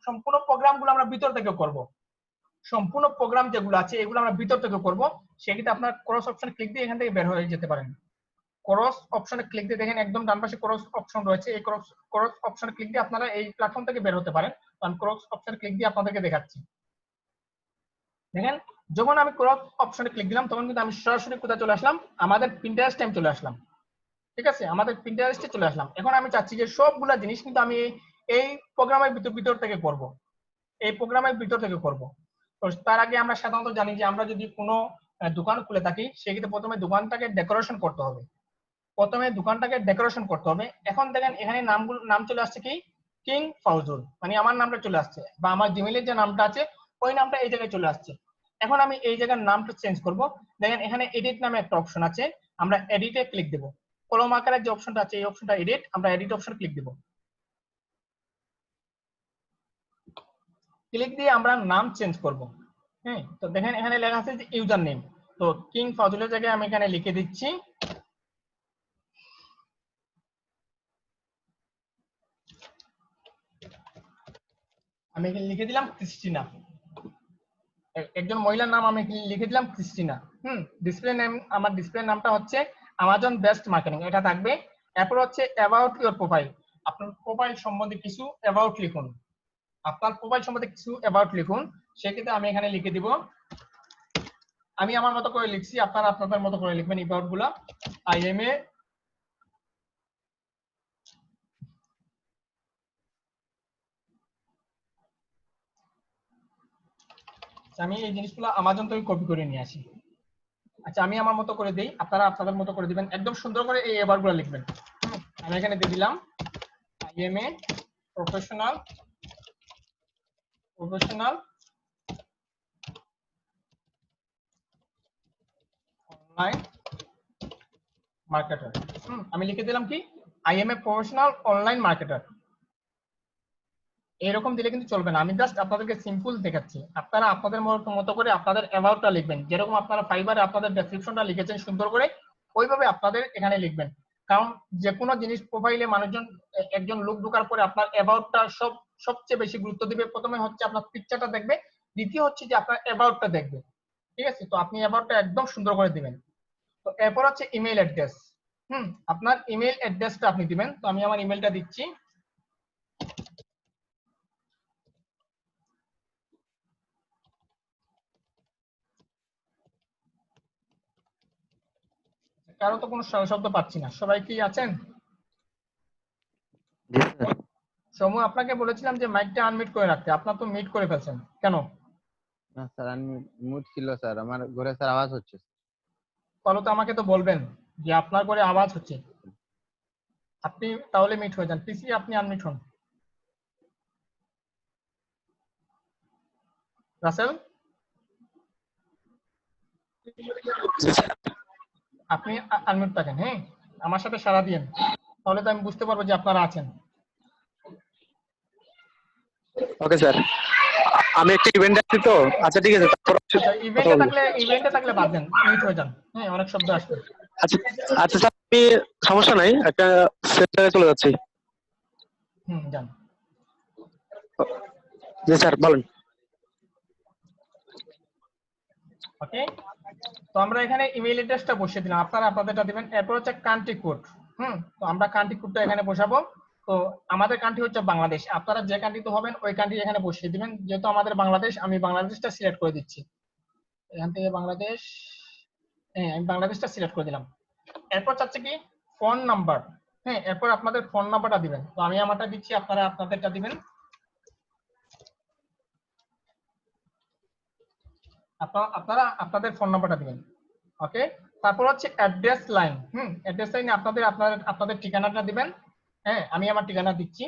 A: সম্পূর্ণ প্রোগ্রামগুলো আমরা ভিতর থেকে করব, সম্পূর্ণ প্রোগ্রাম যেগুলো আছে এগুলো আমরা ভিতর থেকে করব। সেক্ষেত্রে আপনার ক্রস অপশন ক্লিক দিয়ে এখান থেকে বের হয়ে যেতে পারেন। ক্রস অপশনে ক্লিক দিয়ে দেখেন একদম ডান পাশে ক্রস অপশন রয়েছে, এই ক্রস অপশনে ক্লিক দিয়ে আপনারা এই প্ল্যাটফর্ম থেকে বের হতে পারেন। আমি ক্রস অপশনে ক্লিক দিয়ে আপনাদেরকে দেখাচ্ছি। দেখেন যখন আমি ক্রস অপশনে ক্লিক দিলাম তখন কিন্তু আমি সরাসরি কোথায় চলে আসলাম, আমাদের পিন্টারেস্টে আমি চলে আসলাম। ঠিক আছে, আমাদের প্রিন্টারেস্টে চলে আসলাম। এখন আমি চাচ্ছি যে সবগুলা জিনিস কিন্তু আমি এই প্রোগ্রামের ভিতর থেকে করব, এই প্রোগ্রামের ভিতর থেকে করব। তো তার আগে আমরা সাধারণত জানি যে আমরা যদি কোনো দোকান খুলে থাকি সেক্ষেত্রে প্রথমে দোকানটাকে ডেকোরেশন করতে হবে, এখন দেখেন এখানে নাম চলে আসছে কি কিং ফাউজুল, মানে আমার নামটা চলে আসছে বা আমার জিমেইলের যে নামটা আছে ওই নামটা এই জায়গায় চলে আসছে। এখন আমি এই জায়গার নামটা চেঞ্জ করব। দেখেন এখানে এডিট নামে একটা অপশন আছে, আমরা এডিটে ক্লিক দেব। কলম আকারের যে অপশনটা আছে এই অপশনটা এডিট, আমরা এডিট অপশন ক্লিক দেব। ক্লিক দিয়ে আমরা নাম চেঞ্জ করব। হ্যাঁ, তো দেখেন এখানে লেখা আছে যে ইউজার নেম, তো কিং ফাজুলের জায়গায় আমি এখানে লিখে দিচ্ছি আমি এখানে লিখে দিলাম ক্রিস্টিনা, একজন মহিলার নাম আমি লিখে দিলাম ক্রিস্টিনা। ডিসপ্লে নেম, আমার ডিসপ্লে নামটা হচ্ছে অ্যামাজন বেস্ট মার্কেটিং, এটা থাকবে। এরপর হচ্ছে অ্যাবাউট ইওর প্রোফাইল, আপনার প্রোফাইল সম্বন্ধে কিছু অ্যাবাউট লিখুন, সেক্ষেত্রে আমি এখানে লিখে দিব, আমি আমার মতো করে লিখছি, আপনারা আপনাদের মতো করে লিখবেন অ্যাবাউট গুলা। আমি এই জিনিসগুলো অ্যামাজন থেকে কপি করে নিয়ে আসি। আচ্ছা, আমি আমার মতো করে দেই, আপনারা আপনাদের মতো করে দিবেন, একদম সুন্দর করে এই এবারগুলো লিখবেন। আমি এখানে দিয়ে দিলাম I M a professional online marketer. আমি লিখে দিলাম কি I M a professional online marketer. এরকম দিলে কিন্তু চলবে না, আমি জাস্ট আপনাদেরকে সিম্পল দেখাচ্ছি, আপনারা আপনাদের মতো করে আপনাদের অ্যাবাউটটা লিখবেন, যেরকম আপনারা ফাইবারে আপনাদের ডেসক্রিপশনটা লিখেছেন সুন্দর করে ওইভাবে আপনাদের এখানে লিখবেন। কারণ যে কোনো জিনিস প্রোফাইলে মানুষজন একজন লোক ঢোকার পরে আপনার অ্যাবাউটটা সবচেয়ে বেশি গুরুত্ব দিবে। প্রথমে হচ্ছে আপনার পিকচারটা দেখবে, দ্বিতীয় হচ্ছে যে আপনার অ্যাবাউটটা দেখবে। ঠিক আছে, তো আপনি অ্যাবাউটটা একদম সুন্দর করে দিবেন। তো এরপর হচ্ছে ইমেল অ্যাড্রেস, আপনার ইমেল অ্যাড্রেসটা আপনি দিবেন। তো আমি আমার ইমেলটা দিচ্ছি, কারো তো কোনো শব্দ পাচ্ছি না, সবাই কি আছেন?
C: জি স্যার।
A: সমু, আপনাকে বলেছিলাম যে মাইকটা আনমিউট করে রাখতে, আপনার তো মিউট করে ফেলছেন কেন?
E: না স্যার, আমি মুড ছিল স্যার, আমার ঘরে স্যার আওয়াজ হচ্ছে।
A: তাহলে তো আমাকে তো বলবেন যে আপনার করে আওয়াজ হচ্ছে, আপনি তাহলে মিউট হয়ে যান। পিসি আপনি আনমিউট হন। রাসেল, আপনি আনমিউট থাকেন, হ্যাঁ আমার সাথে সাড়া দিয়েন, তাহলে তো আমি বুঝতে পারবো যে আপনারা আছেন।
F: ওকে স্যার, আমি একটা ইভেন্ট আছি তো। আচ্ছা ঠিক আছে, তারপর
A: আচ্ছা, ইভেন্টে থাকলে বাদ দেন, মিউট হয়ে যান, হ্যাঁ অনেক শব্দ আসবে।
F: আচ্ছা আচ্ছা স্যার, আমি সমস্যা নাই, একটা সেন্টারে চলে যাচ্ছি।
A: যান।
F: জি স্যার বলেন।
A: ওকে, তো আমরা এখানে ইমেল অ্যাড্রেসটা বসিয়ে দিলাম, আপনারা আপনাদেরটা দিবেন। এরপর হচ্ছে কান্ট্রি কোড, তো আমরা কান্ট্রি কোডটা এখানে বসাবো। তো আমাদের কান্ট্রি হচ্ছে বাংলাদেশ, আপনারা যে কান্ট্রিতে হবেন ওই কান্ট্রি এখানে বসিয়ে দিবেন। যেহেতু আমাদের বাংলাদেশ, আমি বাংলাদেশটা সিলেক্ট করে দিচ্ছি, এখান থেকে বাংলাদেশ, হ্যাঁ আমি বাংলাদেশটা সিলেক্ট করে দিলাম। এরপর চাচ্ছে কি ফোন নাম্বার, এরপর আপনাদের ফোন নাম্বারটা দিবেন। তো আমি আমারটা দিচ্ছি, আপনারা আপনাদেরটা দিবেন। আপনারা আপনাদের ফোন নাম্বারটা দিবেন। ওকে, তারপর হচ্ছে অ্যাড্রেস লাইন, অ্যাড্রেস লাইনে আপনাদের ঠিকানাটা দিবেন। হ্যাঁ, আমি আমার ঠিকানা দিচ্ছি।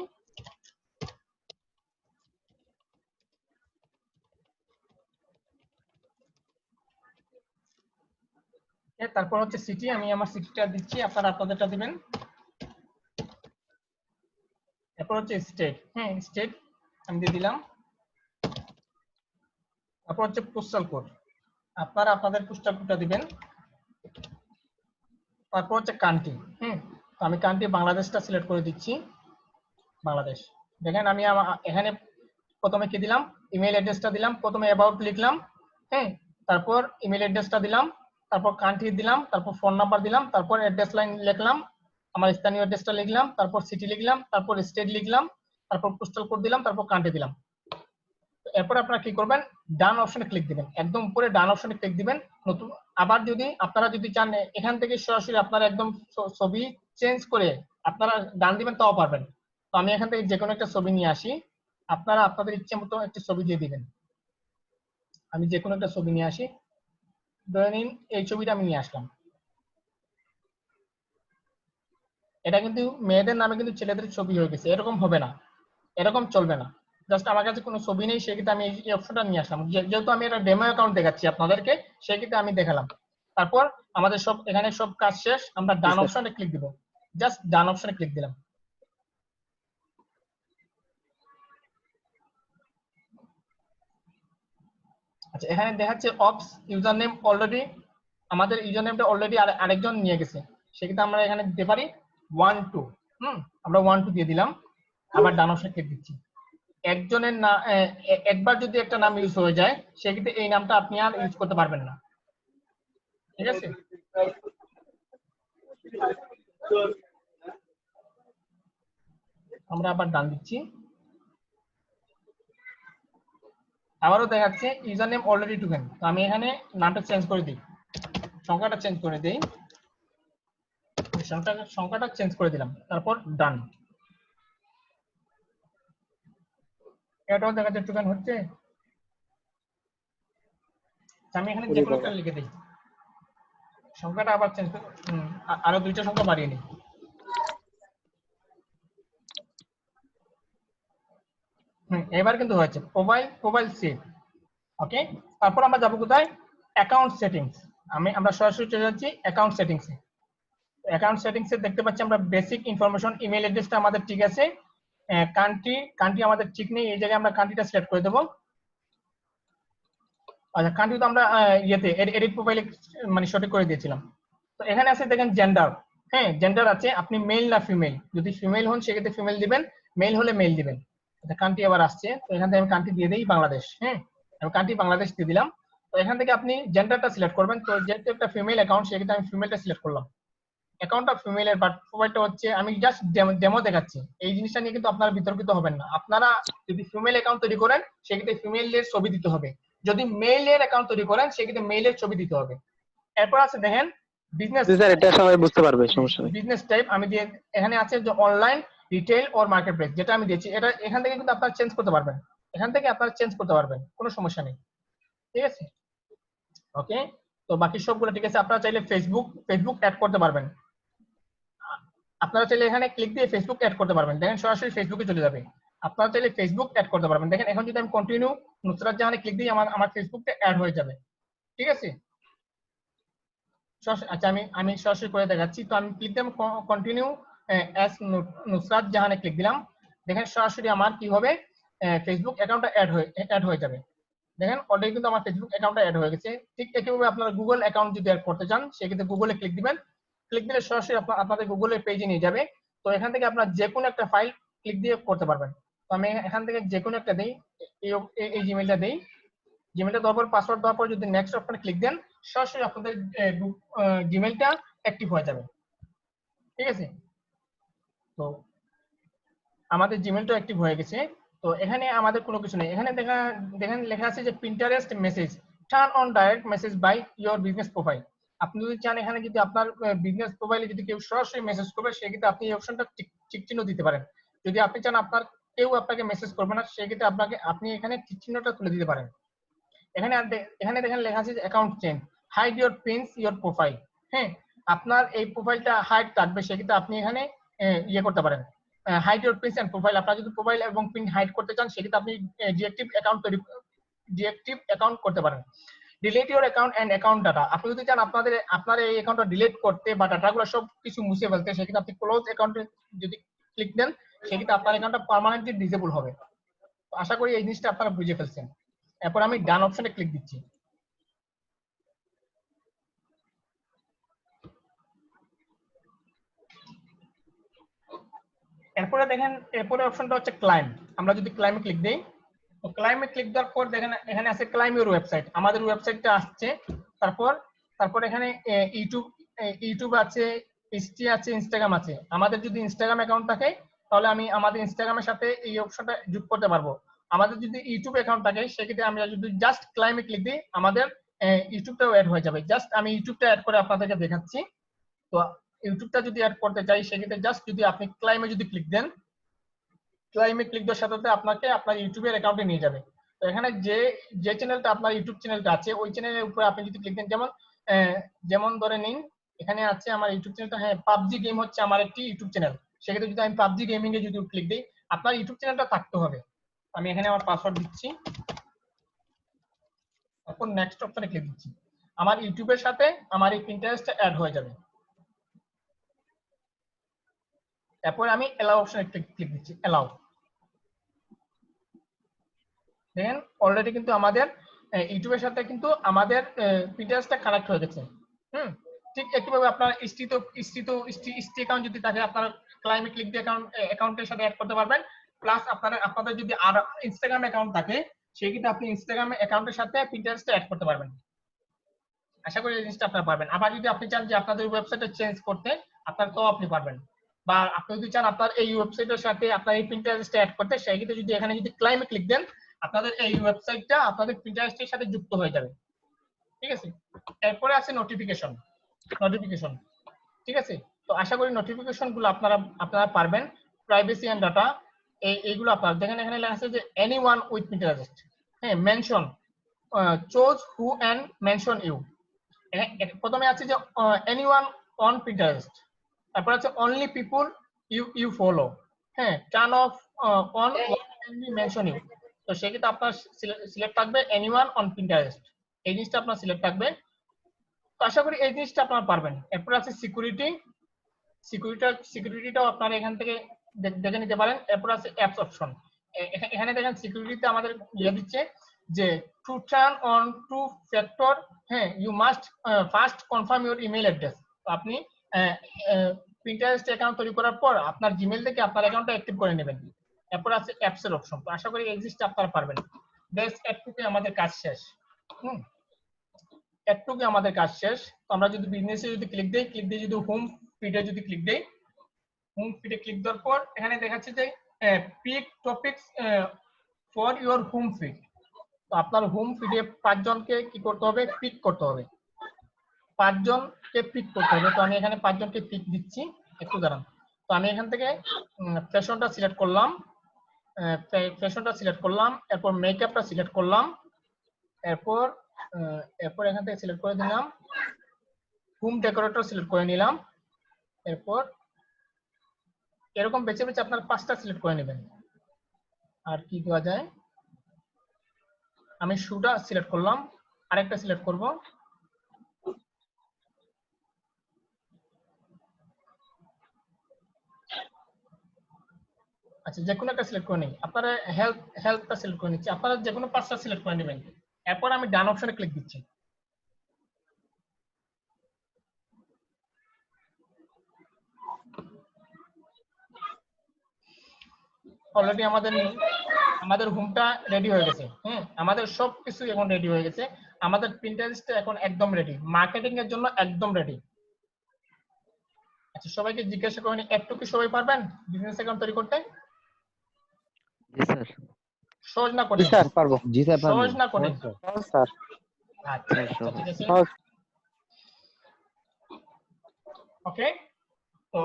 A: তারপর হচ্ছে সিটি, আমি আমার সিটিটা দিচ্ছি, আপনারা আপনাদেরটা দিবেন। এরপর হচ্ছে স্টেট, স্টেট আমি দিয়ে দিলাম। তারপর হচ্ছে পোস্টাল কোড, আপনারা আপনাদের পোস্টাল কোডটা দিবেন। তারপর হচ্ছে কান্ট্রি, তো আমি কান্ট্রি বাংলাদেশটা সিলেক্ট করে দিচ্ছি, বাংলাদেশ। দেখেন আমি এখানে প্রথমে কি দিলাম, ইমেল অ্যাড্রেসটা দিলাম, প্রথমে অ্যাবাউট লিখলাম, তারপর ইমেল অ্যাড্রেসটা দিলাম, তারপর কান্ট্রি দিলাম, তারপর ফোন নাম্বার দিলাম, তারপর অ্যাড্রেস লাইন লিখলাম, আমার স্থানীয় অ্যাড্রেসটা লিখলাম, তারপর সিটি লিখলাম, তারপর স্টেট লিখলাম, তারপর পোস্টাল কোড দিলাম, তারপর কান্ট্রি দিলাম। এরপর আপনারা কি করবেন, ডান অপশনে ক্লিক দিবেন, একদম উপরে ডান অপশনে ক্লিক দিবেন। নতুন আবার যদি আপনারা যদি চান এখান থেকে সরাসরি আপনারা একদম ছবি চেঞ্জ করে আপনারা ডান দিবেন তাও পারবেন। তো আমি এখান থেকে যে কোনো একটা ছবি নিয়ে আসি, আপনারা আপনাদের ইচ্ছে মতো একটা ছবি দিয়ে দিবেন। আমি যে কোনো একটা ছবি নিয়ে আসি, ধরে নিন এই ছবিটা আমি নিয়ে আসলাম। এটা কিন্তু মেয়েদের নামে কিন্তু ছেলেদের ছবি হয়ে গেছে, এরকম হবে না, এরকম চলবে না। জাস্ট আমার কাছে কোনো ছবি নেই, সেক্ষেত্রে আমি এই অপশনটা নিয়ে আসলাম। যেহেতু আমি একটা ডেমো অ্যাকাউন্ট দেখাচ্ছি আপনাদেরকে, সেক্ষেত্রে আমি দেখালাম। তারপর আমাদের সব এখানে সব কাজ শেষ, আমরা ডান
F: স্যার।
A: অপশনে ক্লিক দিব। জাস্ট ডান অপশনে ক্লিক দিলাম। আচ্ছা, এখানে দেখাচ্ছে অপস ইউজার নেম অলরেডি, আমাদের ইউজার নেমটা অলরেডি আরেকজন নিয়ে গেছে, সেক্ষেত্রে আমরা এখানে দিতে পারি 1 2। আমরা 1 2 দিয়ে দিলাম, আবার ডান অপশনে ক্লিক দিচ্ছি। একজনের না একবার যদি একটা নাম ইউজ হয়ে যায়, সেক্ষেত্রে এই নামটা আপনি আর ইউজ করতে পারবেন না, ঠিক আছে? আমরা আবার ডান দিচ্ছি, আবারও দেখাচ্ছে ইউজার নেম অলরেডি টুকেন। তো আমি এখানে নামটা চেঞ্জ করে দিই, সংখ্যাটা চেঞ্জ করে দিই, সংখ্যাটা চেঞ্জ করে দিলাম, তারপর ডান। এটাও দেখাচ্ছে টুকেন হচ্ছে। আমি এখানে যে কোনো একটা লিখে দিই, সংখ্যাটা আবার চেঞ্জ করে আরো দুইটা সংখ্যা বাড়িয়ে নিই। এবার কিন্তু হয়েছে প্রোফাইল সেভ। ওকে, তারপর আমরা যাবো কোথায়? Account settings. আমরা সরাসরি চলে যাচ্ছি অ্যাকাউন্ট সেটিংসে। অ্যাকাউন্ট সেটিংসে দেখতে পাচ্ছি আমরা বেসিক ইনফরমেশন, ইমেল অ্যাড্রেসটা আমাদের ঠিক আছে, কান্ট্রি আমাদের ঠিক নেই, এই জায়গায় আমরা কান্ট্রিটা সিলেক্ট করে দেবো। আচ্ছা, কান্ট্রি তো আমরা ইয়েতে এডিট প্রোফাইলে মানে সঠিক করে দিয়েছিলাম। তো এখানে আছে দেখেন জেন্ডার। হ্যাঁ, জেন্ডার আছে, আপনি মেল না ফিমেল, যদি ফিমেল হন সেক্ষেত্রে ফিমেল দিবেন, মেল হলে মেল দিবেন। আচ্ছা, কান্ট্রি আবার আসছে, তো এখান থেকে আমি কান্ট্রি দিয়ে দিই বাংলাদেশ। হ্যাঁ, আমি কান্ট্রি বাংলাদেশ দিয়ে দিলাম। তো এখান থেকে আপনি জেন্ডারটা সিলেক্ট করবেন। তো যেহেতু একটা ফিমেল অ্যাকাউন্ট, সেক্ষেত্রে আমি ফিমেলটা সিলেক্ট করলাম। অ্যাকাউন্টটা ফিমেলের, বাট প্রোফাইলটা হচ্ছে, আমি জাস্ট ডেমো দেখাচ্ছি, এই জিনিসটা নিয়ে কিন্তু আপনারা বিতর্কিত হবেন না। আপনারা যদি ফিমেল অ্যাকাউন্ট তৈরি করেন, সেক্ষেত্রে ফিমেলের ছবি দিতে হবে, যদি মেলের অ্যাকাউন্ট তৈরি করেন সেক্ষেত্রে মেলের ছবি দিতে হবে। এরপর আছে দেখেন বিজনেস,
F: স্যার এটা সবাই বুঝতে পারবে, সমস্যা নেই।
A: বিজনেস টাইপ আমি দিয়ে, এখানে আছে যে online, retail or market place, যেটা আমি দিয়েছি, এটা এখান থেকে কিন্তু আপনারা চেঞ্জ করতে পারবেন, এখান থেকে আপনারা চেঞ্জ করতে পারবেন, কোনো সমস্যা নেই, ঠিক আছে? ওকে, তো বাকি সবগুলো ঠিক আছে। আপনারা চাইলে ফেসবুক অ্যাড করতে পারবেন, আপনারা চাইলে এখানে ক্লিক দিয়ে ফেসবুক অ্যাড করতে পারবেন। দেখেন সরাসরি ফেসবুকে চলে যাবে। আপনারা চাইলে ফেসবুক অ্যাড করতে পারবেন। দেখেন এখন যদি আমি কন্টিনিউ নুসরাত জাহানে ক্লিক দিই, আমার ফেসবুকটা অ্যাড হয়ে যাবে, ঠিক আছে? আচ্ছা, আমি সরাসরি করে দেখাচ্ছি। তো আমি ক্লিক দিলাম কন্টিনিউ অ্যাজ নুসরাত জাহানে ক্লিক দিলাম। দেখেন সরাসরি আমার কি হবে, ফেসবুক অ্যাকাউন্টটা অ্যাড হয়ে যাবে। দেখেন অলরেডি কিন্তু আমার ফেসবুক অ্যাকাউন্টটা অ্যাড হয়ে গেছে। ঠিক একইভাবে আপনারা গুগল অ্যাকাউন্ট যদি অ্যাড করতে চান, সেক্ষেত্রে গুগলে ক্লিক দিবেন। ক্লিক দিলে সরাসরি আপনাদের গুগলের পেজে নিয়ে যাবে। তো এখান থেকে আপনারা যে কোনো একটা ফাইল ক্লিক দিয়ে করতে পারবেন। তো আমি এখান থেকে যে কোনো একটা দিই, এই জিমেলটা দিই। জিমেলটা দেওয়ার পর পাসওয়ার্ড দেওয়ার পর যদি নেক্সট অপশনে ক্লিক দেন, সরাসরি আপনাদের জিমেলটা অ্যাক্টিভ হয়ে যাবে, ঠিক আছে? তো আমাদের জিমেলটা অ্যাক্টিভ হয়ে গেছে। তো এখানে আমাদের কোনো কিছু নেই, এখানে দেখেন লেখা আছে যে Pinterest message turn on direct message by your business profile. আপনি যদি চান এখানে যদি আপনার বিজনেস প্রোফাইলে যদি কেউ সরাসরি মেসেজ করবে, সেক্ষেত্রে আপনি এই অপশনটা টিক চিহ্ন দিতে পারেন। যদি আপনি চান আপনার কেউ আপনাকে মেসেজ করবে না, সেক্ষেত্রে আপনি এখানে টিক চিহ্নটা তুলে দিতে পারেন। এখানে দেখেন লেখা আছে যে account change, hide your pins your profile. হ্যাঁ, আপনার এই প্রোফাইলটা হাইড থাকবে, সেক্ষেত্রে আপনি এখানে ইয়ে করতে পারেন, hide your pins and profile. আপনার যদি প্রোফাইল এবং পিন হাইড করতে চান, সেক্ষেত্রে আপনি ডিএক্টিভ অ্যাকাউন্ট করতে পারেন। Delete your account and account data, আপনি যদি চান আপনার এই অ্যাকাউন্টটা ডিলিট করতে বা ডাটাগুলো সব কিছু মুছে ফেলতে, সেক্ষেত্রে আপনি ক্লোজ অ্যাকাউন্টে যদি ক্লিক দেন, সেক্ষেত্রে আপনার অ্যাকাউন্টটা পার্মানেন্টলি ডিসেবল হবে। তো আশা করি এই জিনিসটা আপনারা বুঝে ফেলছেন। এরপর আমি ডান অপশনে ক্লিক দিচ্ছি। এরপরে দেখেন এরপরে অপশনটা হচ্ছে ক্লাইম। আমরা যদি ক্লাইমে ক্লিক দেই, তো ক্লাইমে ক্লিক দেওয়ার পর দেখেন এখানে আছে ক্লাইম ইউর ওয়েবসাইট, আমাদের ওয়েবসাইটটা আসছে। তারপর এখানে ইউটিউব আছে, ইনস্টি আছে, ইনস্টাগ্রাম আছে। আমাদের যদি ইনস্টাগ্রাম অ্যাকাউন্ট থাকে, তাহলে আমি আমাদের ইনস্টাগ্রামের সাথে এই অপশনটা যোগ করতে পারবো। আমাদের যদি ইউটিউব অ্যাকাউন্ট থাকে, সেক্ষেত্রে আমরা যদি জাস্ট ক্লাইমে ক্লিক দিই, আমাদের ইউটিউবটাও অ্যাড হয়ে যাবে। জাস্ট আমি ইউটিউবটা অ্যাড করে আপনাদেরকে দেখাচ্ছি। তো ইউটিউবটা যদি অ্যাড করতে চাই সেক্ষেত্রে জাস্ট যদি আপনি ক্লাইমে যদি ক্লিক দেন, ক্লাইমে ক্লিক দেওয়ার সাথে সাথে আপনাকে আপনার ইউটিউবের অ্যাকাউন্টে নিয়ে যাবে। তো এখানে যে চ্যানেলটা আপনার ইউটিউব চ্যানেলটা আছে ওই চ্যানেলের উপরে আপনি যদি ক্লিক দেন, যেমন ধরে নিন এখানে আছে আমার ইউটিউব চ্যানেলটা, হ্যাঁ পাবজি গেম হচ্ছে আমার একটি ইউটিউব চ্যানেল। সেক্ষেত্রে যদি আমি পাবজি গেমিং এ যদি ক্লিক দিই, আপনার ইউটিউব চ্যানেলটা থাকতে হবে। আমি এখানে আমার পাসওয়ার্ড দিচ্ছি, তারপর নেক্সট অপশনে ক্লিক দিচ্ছি। আমার ইউটিউবের সাথে আমার এই পিন্টারেস্টটা অ্যাড হয়ে যাবে। তারপর আমি এলাও অপশনে ক্লিক দিচ্ছি, এলাও। দেখেন অলরেডি কিন্তু আমাদের ইউটিউবের সাথে কিন্তু আমাদের পিন্টারেস্টটা কানেক্ট হয়ে গেছে। ঠিক একইভাবে আপনার স্টি অ্যাকাউন্ট যদি থাকে আপনার ক্লাইমে ক্লিক দিয়ে অ্যাকাউন্টের সাথে অ্যাড করতে পারবেন। প্লাস আপনাদের যদি আর ইনস্টাগ্রাম অ্যাকাউন্ট থাকে সেক্ষেত্রে আপনি ইনস্টাগ্রাম অ্যাকাউন্টের সাথে পিন্টারেস্টটা অ্যাড করতে পারবেন। আশা করি এই জিনিসটা আপনারা পারবেন। আবার যদি আপনি চান যে আপনাদের ওয়েবসাইটে চেঞ্জ করতে, আপনার তো আপনি পারবেন। বা আপনি যদি চান আপনার এই ওয়েবসাইটের সাথে আপনার এই পিন্টারেস্টটা অ্যাড করতে, সেক্ষেত্রে যদি এখানে যদি ক্লাইমে ক্লিক দেন আপনাদের এই ওয়েবসাইটটা আপনাদের পিন্টারেস্টের সাথে যুক্ত হয়ে যাবে। ঠিক আছে, এরপরে আছে নোটিফিকেশন। ঠিক আছে, তো আশা করি নোটিফিকেশন গুলো আপনারা পারবেন। প্রাইভেসি এন্ড ডাটা এইগুলো আপনারা দেখেন, এখানে লেখা আছে যে এনিওয়ান উইথ পিন্টারেস্ট, হ্যাঁ mention, choose who and mention you. প্রথমে আছে যে এনিওয়ান অন পিন্টারেস্ট, তারপর আছে অনলি পিপল ইউ ফলো, হ্যাঁ turn off on mention you. তো সেক্ষেত্রে আপনার সিলেক্ট থাকবে এনিওয়ান অন পিন্টারেস্ট, এই জিনিসটা আপনার সিলেক্ট থাকবে। তো আশা করি এই জিনিসটা আপনারা পারবেন। এরপর আছে সিকিউরিটিটাও আপনারা এখান থেকে দেখে নিতে পারেন। এরপর আছে অ্যাপস অপশন। এখানে দেখেন সিকিউরিটিতে আমাদের দিচ্ছে যে to turn on two factor, হ্যাঁ you must first confirm your email address. তো আপনি পিন্টারেস্ট অ্যাকাউন্ট তৈরি করার পর আপনার জিমেল থেকে আপনার অ্যাকাউন্টটা অ্যাক্টিভ করে নেবেন। এরপর আছে অ্যাপস এর অপশন। তো আশা করি এই জিনিসটা আপনারা পারবেন। বেশ এটুকুই আমাদের কাজ শেষ। এটুকুই আমাদের কাজ শেষ। তো আমরা যদি বিজনেসে যদি ক্লিক দিয়ে যদি হোম ফিডে যদি ক্লিক দেই, হোম ফিডে ক্লিক দেওয়ার পর এখানে দেখাচ্ছে যে pick topics for your home feed. তো আপনার হোম ফিডে 5 জনকে কি করতে হবে, পিক করতে হবে। 5 জনকে পিক করতে হবে। তো আমি এখানে 5 জনকে পিক দিচ্ছি, একটু দাঁড়ান। তো আমি এখান থেকে ফ্যাশনটা সিলেক্ট করলাম, এরপর মেকআপটা সিলেক্ট করলাম, এরপর এখান থেকে সিলেক্ট করে দিলাম হোম ডেকোরেটর সিলেক্ট করে নিলাম। এরপর এরকম বেছে বেছে আপনার 5টা সিলেক্ট করে নেবেন। আর কি দেওয়া যায়, আমি শুটা সিলেক্ট করলাম, আরেকটা সিলেক্ট করব। আচ্ছা যে কোনো একটা সিলেক্ট করে নিই। আপনারা হেলথটা সিলেক্ট করে নিচ্ছি, আপনারা যে কোনো 5টা সিলেক্ট করে নেবেন। এরপর আমি ডান অপশনে ক্লিক দিচ্ছি। অলরেডি আমাদের হোমটা রেডি হয়ে গেছে। আমাদের সবকিছু এখন রেডি হয়ে গেছে। আমাদের পিন্টারেস্টটা এখন একদম রেডি, মার্কেটিং এর জন্য একদম রেডি। আচ্ছা সবাইকে জিজ্ঞাসা করেন, একটু কি সবাই পারবেন বিজনেস অ্যাকাউন্ট তৈরি করতে?
C: জি স্যার।
A: সহজ না করে?
F: স্যার পারবো।
E: জি স্যার পারবো।
A: সহজ না করে?
F: স্যার
A: আচ্ছা ঠিক আছে, ওকে। তো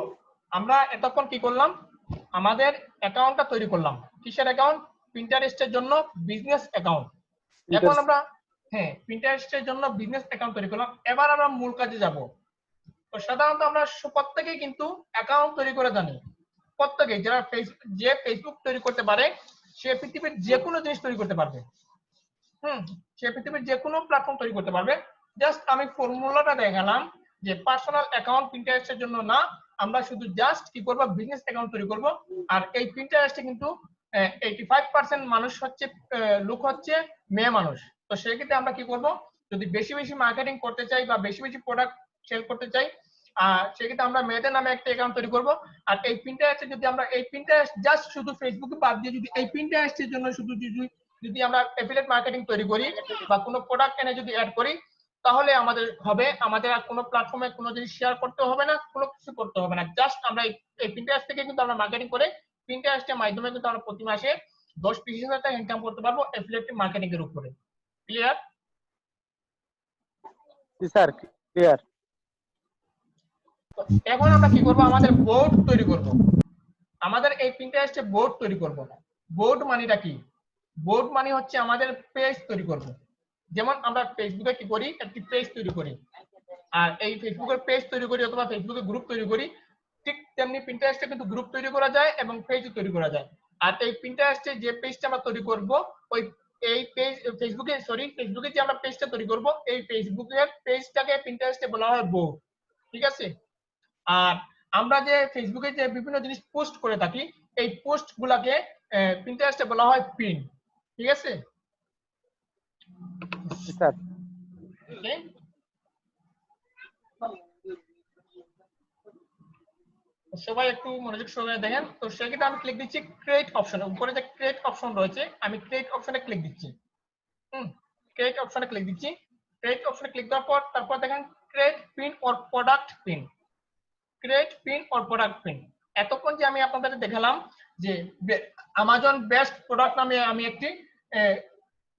A: আমরা এতক্ষণ কি করলাম, আমাদের অ্যাকাউন্টটা তৈরি করলাম। কিসের অ্যাকাউন্ট? পিন্টারেস্টের জন্য বিজনেস অ্যাকাউন্ট। এখন আমরা পিন্টারেস্টের জন্য বিজনেস অ্যাকাউন্ট তৈরি করলাম। এবার আমরা মূল কাজে যাব। তো সাধারণত আমরা প্রত্যেকেই কিন্তু অ্যাকাউন্ট তৈরি করে জানি, প্রত্যেকেই। যে ফেসবুক তৈরি করতে পারে সে পৃথিবীর যে কোনো জিনিস তৈরি করতে পারবে। সে পৃথিবীর যে কোনো প্ল্যাটফর্ম তৈরি করতে পারবে। জাস্ট আমি ফর্মুলাটা দেখালাম যে পার্সোনাল অ্যাকাউন্ট পিন্টারেস্টের জন্য না, আমরা শুধু জাস্ট কি করব, বিজনেস অ্যাকাউন্ট তৈরি করব। আর এই পিন্টারেস্টে কিন্তু 85% মানুষ হচ্ছে লোক হচ্ছে মেয়ে মানুষ। তো সেক্ষেত্রে আমরা কি করব, যদি বেশি বেশি মার্কেটিং করতে চাই বা বেশি বেশি প্রোডাক্ট সেল করতে চাই, সেক্ষেত্রে আমরা মেয়েদের নামে একটা অ্যাকাউন্ট তৈরি করব। আর এই পিন্টারেস্টে যদি আমরা এই পিন্টারেস্ট জাস্ট শুধু ফেসবুকে বাদ দিয়ে যদি এই পিন্টারেস্টের জন্য শুধু যদি আমরা অ্যাফিলিয়েট মার্কেটিং তৈরি করি বা কোনো প্রোডাক্ট এনে যদি অ্যাড করি, তাহলে আমাদের হবে, আমাদের আর কোনো প্ল্যাটফর্মে কোনো জিনিস শেয়ার করতে হবে না, কোনো কিছু করতে হবে না। জাস্ট আমরা এই পিন্টারেস্ট থেকে কিন্তু আমরা মার্কেটিং করে পিন্টারেস্টের মাধ্যমে কিন্তু আমরা প্রতি মাসে 10-20 হাজার টাকা ইনকাম করতে পারবো অ্যাফিলিয়েট মার্কেটিং এর উপরে। ক্লিয়ার?
F: Sir clear.
A: তো এখন আমরা কি করব, আমাদের বোর্ড তৈরি করব। আমাদের এই পিন্টারেস্টে বোর্ড তৈরি করব। বোর্ড মানেটা কি? বোর্ড মানে হচ্ছে আমাদের পেজ তৈরি করব। যেমন আমরা ফেসবুকে কি করি, একটি পেজ তৈরি করি, আর এই ফেসবুকের পেজ তৈরি করি অথবা ফেসবুকে গ্রুপ তৈরি করি, ঠিক তেমনি পিন্টারেস্টে কিন্তু গ্রুপ তৈরি করা যায় এবং পেজও তৈরি করা যায়। আর এই পিন্টারেস্টে যে পেজটা আমরা তৈরি করব, ওই এই পেজ ফেসবুকে যে আমরা পেজটা তৈরি করব, এই ফেসবুকের পেজটাকে পিন্টারেস্টে বলা হয় বোর্ড। ঠিক আছে? আর আমরা যে ফেসবুকে যে বিভিন্ন জিনিস পোস্ট করে থাকি, এই পোস্ট গুলাকে পিন্টারেস্টে বলা হয় পিন। ঠিক আছে?
B: জি স্যার।
A: ওকে, সবাই একটু মনোযোগ সহকারে দেখেন। তো সেক্ষেত্রে আমি ক্লিক দিচ্ছি ক্রিয়েট অপশনে, উপরে যে ক্রিয়েট অপশন রয়েছে, আমি ক্রিয়েট অপশনে ক্লিক দিচ্ছি। ক্রিয়েট অপশনে ক্লিক দিচ্ছি। ক্রিয়েট অপশনে ক্লিক দেওয়ার পর তারপর দেখেন create pin or product pin. Create pin or product pin. এতক্ষণ যে আমি আপনাদের দেখালাম যে আমাজন বেস্ট প্রোডাক্ট নামে আমি একটি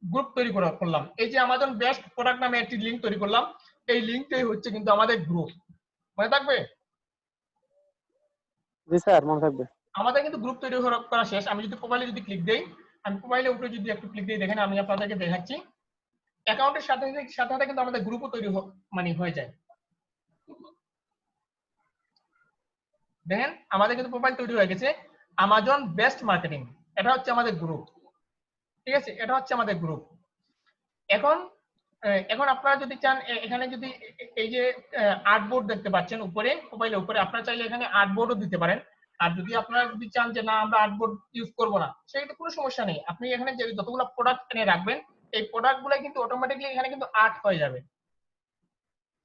A: গ্রুপ তৈরি করলাম, এই যে আমাজন বেস্ট প্রোডাক্ট নামে একটি লিংক তৈরি করলাম, এই লিংকটাই হচ্ছে কিন্তু আমাদের গ্রুপ। মনে থাকবে?
B: জি স্যার, মনে থাকবে।
A: আমাদের কিন্তু গ্রুপ তৈরি করা শেষ। আমি যদি প্রোফাইলে যদি ক্লিক দেই, আমি প্রোফাইলের উপরে যদি একটু ক্লিক দিই, দেখেন আমি আপনাদেরকে দেখাচ্ছি অ্যাকাউন্টের সাথে সাথে কিন্তু আমাদের গ্রুপও তৈরি মানে হয়ে যায়। দেখেন আমাদের কিন্তু প্রোফাইল তৈরি হয়ে গেছে, আমাজন বেস্ট মার্কেটিং। এটা হচ্ছে আমাদের গ্রুপ। ঠিক আছে? এটা হচ্ছে আমাদের গ্রুপ। এখন এখন আপনারা যদি চান, এখানে যদি এই যে আর্টবোর্ড দেখতে পাচ্ছেন উপরে, প্রোফাইলের উপরে, আপনারা চাইলে এখানে আর্টবোর্ডও দিতে পারেন। আর যদি আপনারা যদি চান যে না আমরা আর্টবোর্ড ইউজ করবো না, সেক্ষেত্রে কোনো সমস্যা নেই। আপনি এখানে যে যতগুলো প্রোডাক্ট এনে রাখবেন, এই প্রোডাক্ট গুলো কিন্তু অটোমেটিকলি এখানে কিন্তু আর্ট হয়ে যাবে।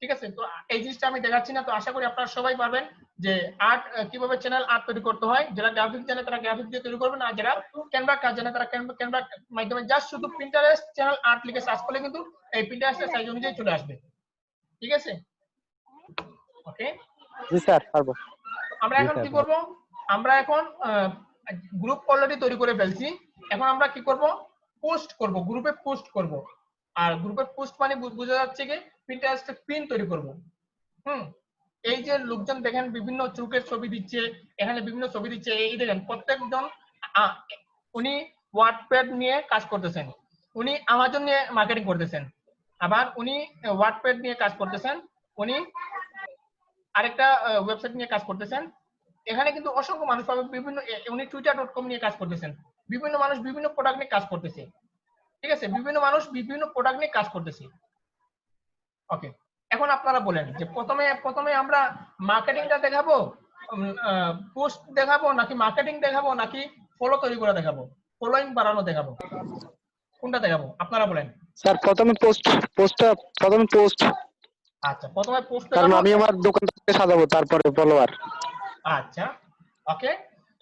A: ঠিক আছে? তো এই জিনিসটা আমি দেখাচ্ছি না, তো আশা করি আপনারা সবাই পারবেন যে আর্ট কিভাবে চ্যানেল আর্ট তৈরি করতে হয়। যারা গ্রাফিক জানে তারা গ্রাফিক দিয়ে তৈরি করবেন, আর যারা ক্যানভা কাজ জানে তারা ক্যানভা মাধ্যমে জাস্ট শুধু পিন্টারেস্ট চ্যানেল আর্ট লিখে সার্চ করলে কিন্তু এই পিন্টারেস্টের সাইজ অনুযায়ী চলে আসবে। ঠিক আছে? ওকে,
B: জি স্যার, পারবো।
A: আমরা এখন কি করব, আমরা এখন গ্রুপ অলরেডি তৈরি করে ফেলছি। এখন আমরা কি করব, পোস্ট করব, গ্রুপে পোস্ট করব। আর গ্রুপে পোস্ট মানে বোঝা যাচ্ছে কি পিন্টারেস্টে পিন তৈরি করব। এই যে লোকজন দেখেন বিভিন্ন চুকের ছবি দিচ্ছে, এখানে বিভিন্ন ছবি দিচ্ছে, এই দেখেন প্রত্যেকজন উনি ওয়ার্ডপ্যাড নিয়ে কাজ করতেছেন, উনি আমাজন নিয়ে মার্কেটিং করতেছেন, আবার উনি ওয়ার্ডপ্যাড নিয়ে কাজ করতেছেন, উনি আরেকটা ওয়েবসাইট নিয়ে কাজ করতেছেন। এখানে কিন্তু অসংখ্য মানুষ পাবে, বিভিন্ন উনি twitter.com নিয়ে কাজ করতেছেন, বিভিন্ন মানুষ বিভিন্ন প্রোডাক্ট নিয়ে কাজ করতেছে। ঠিক আছে? বিভিন্ন মানুষ বিভিন্ন প্রোডাক্ট নিয়ে কাজ করতেছে। ওকে, এখন আপনারা বলেন যে প্রথমে আমরা মার্কেটিংটা দেখাবো, পোস্ট দেখাবো, নাকি মার্কেটিং দেখাবো, নাকি ফলো তৈরি করে দেখাবো, ফলোইং বাড়ানো দেখাবো, কোনটা দেখাবো আপনারা বলেন?
F: স্যার প্রথমে পোস্ট।
A: আচ্ছা, প্রথমে পোস্ট
F: কারণ
A: দেখাবো।
F: আমি আমার দোকানটাকে সাজাবো, তারপরে ফলোয়ার।
A: আচ্ছা, ওকে,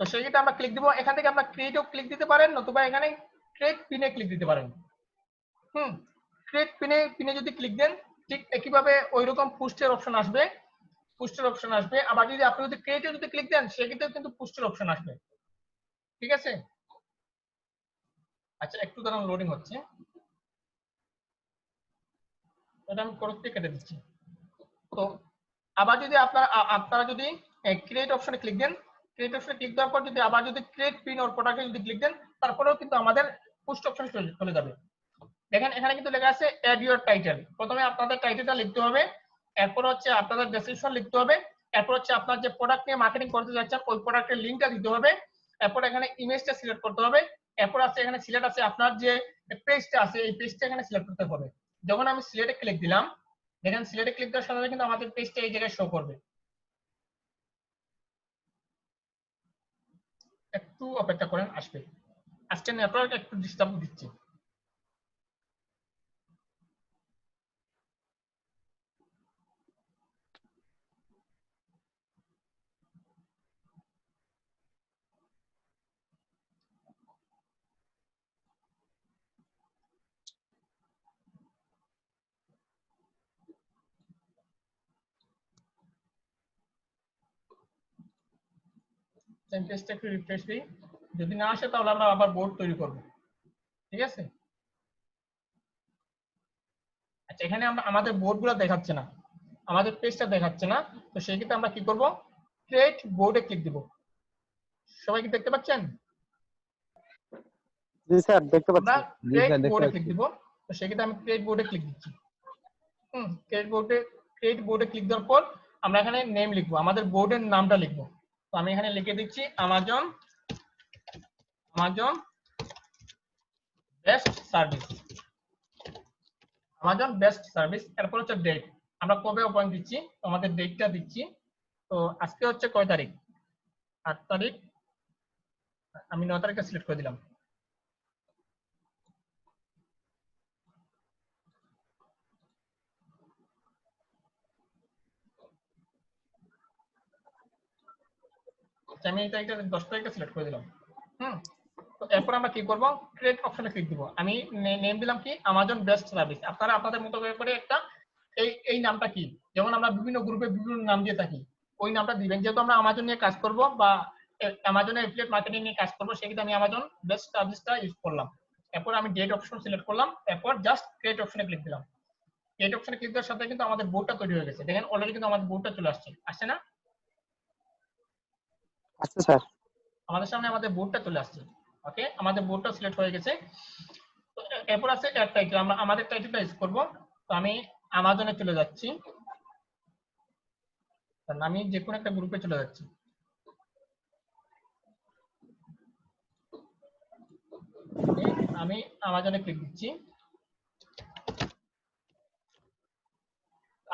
A: তো সেক্ষেত্রে আমরা ক্লিক দিব। এখান থেকে আমরা ক্রিয়েটও ক্লিক দিতে পারেন, নতুবা এখানে ক্রিয়েট পিনে ক্লিক দিতে পারেন। ক্রিয়েট পিনে যদি ক্লিক দেন, ঠিক একইভাবে ওইরকম পোস্টের অপশন আসবে, আবার যদি আপনি যদি ক্রিয়েটে যদি ক্লিক দেন, সেক্ষেত্রে কিন্তু পোস্টের অপশন আসবে। ঠিক আছে? আচ্ছা, একটু দাঁড়ান, লোডিং হচ্ছে, এটা আমি করতে কেটে দিচ্ছি। তো আবার যদি আপনারা যদি ক্রিয়েট অপশনে ক্লিক দেন, ক্রিয়েট অপশনে ক্লিক দেওয়ার পর যদি আবার যদি ক্রিয়েট পিন অর প্রোডাক্টে যদি ক্লিক দেন, তারপরেও কিন্তু আমাদের পোস্ট অপশনে চলে যাবে। দেখেন এখানে কিন্তু লেখা আছে অ্যাড ইউর টাইটেল। প্রথমে আপনাদের টাইটেলটা লিখতে হবে, এরপর হচ্ছে আপনাদের ডেসক্রিপশন লিখতে হবে, এরপর হচ্ছে আপনার যে প্রোডাক্ট নিয়ে মার্কেটিং করতে যাচ্ছেন ওই প্রোডাক্টের লিংকটা দিতে হবে, এরপর এখানে ইমেজটা সিলেক্ট করতে হবে, এরপর আছে এখানে সিলেক্ট আছে আপনার যে পেজটা আছে, এই পেজটা এখানে সিলেক্ট করতে হবে। যখন আমি সিলেক্টে ক্লিক দিলাম, দেখেন সিলেক্টে ক্লিক দেওয়ার সাথে সাথে কিন্তু আমাদের পেজটা এই জায়গায় শো করবে। একটু অপেক্ষা করেন, আসবে। আজকে নেটওয়ার্ক একটু ডিস্টার্ব দিচ্ছে। পেজটা একটু রিফ্রেশ দিই, যদি না আসে তাহলে আমরা আবার বোর্ড তৈরি করব। ঠিক আছে? আচ্ছা, এখানে আমরা আমাদের বোর্ডগুলো দেখাচ্ছে না, আমাদের পেজটা দেখাচ্ছে না। তো সেই ক্ষেত্রে আমরা কি করব, ক্রিয়েট বোর্ডে ক্লিক দিব। সবাই কি দেখতে পাচ্ছেন?
B: জি স্যার দেখতে
A: আমরা
B: পাচ্ছি।
E: জি
A: ক্রিয়েট
E: স্যার দেখতে
A: বোর্ডে ক্লিক
E: পাচ্ছি।
A: দিব। তো সেই ক্ষেত্রে আমি ক্রিয়েট বোর্ডে ক্লিক দিচ্ছি। ক্রিয়েট বোর্ডে ক্লিক দেওয়ার পর আমরা এখানে নেম লিখবো, আমাদের বোর্ডের নামটা লিখবো। তো আমি এখানে লিখে দিচ্ছি Amazon best service. Amazon best service. এরপর হচ্ছে ডেট, আমরা কবে ওপেন দিচ্ছি, তো আমাদের ডেটটা দিচ্ছি। তো আজকে হচ্ছে কয় তারিখ? 8 তারিখ। আমি 9 তারিখে সিলেক্ট করে দিলাম। আচ্ছা, আমি এই তারিখটা 10 তারিখে সিলেক্ট করে দিলাম। তো এরপর আমরা কি করব, ক্রিয়েট অপশনে ক্লিক দিব। আমি নেম দিলাম কি, আমাজন বেস্ট সার্ভিস। আপনারা আপনাদের মতো করে একটা এই নামটা কি, যেমন আমরা বিভিন্ন গ্রুপে বিভিন্ন নাম দিয়ে থাকি, ওই নামটা দিবেন। যেহেতু আমরা আমাজন নিয়ে কাজ করব বা আমাজনের এফিলিয়েট মার্কেটিং নিয়ে কাজ করব, সেক্ষেত্রে আমি আমাজন বেস্ট সার্ভিসটা ইউজ করলাম। এরপর আমি ডেট অপশন সিলেক্ট করলাম, এরপর জাস্ট ক্রিয়েট অপশনে ক্লিক দিলাম। ক্রিয়েট অপশনে ক্লিক দেওয়ার সাথে কিন্তু আমাদের বোর্ডটা তৈরি হয়ে গেছে। দেখেন অলরেডি কিন্তু আমাদের বোর্ডটা চলে আসছে না?
B: আচ্ছা স্যার।
A: আমাদের সামনে আমাদের বোর্ডটা চলে আসছে। ওকে, আমাদের বোর্ডটা সিলেক্ট হয়ে গেছে। তো এরপর আছে অ্যাড টাইটেল, আমরা আমাদের টাইটেলটা ইউজ করব। তো আমি আমাজনে চলে যাচ্ছি, কারণ আমি যে কোনো একটা গ্রুপে চলে যাচ্ছি। আমি আমাজনে ক্লিক দিচ্ছি।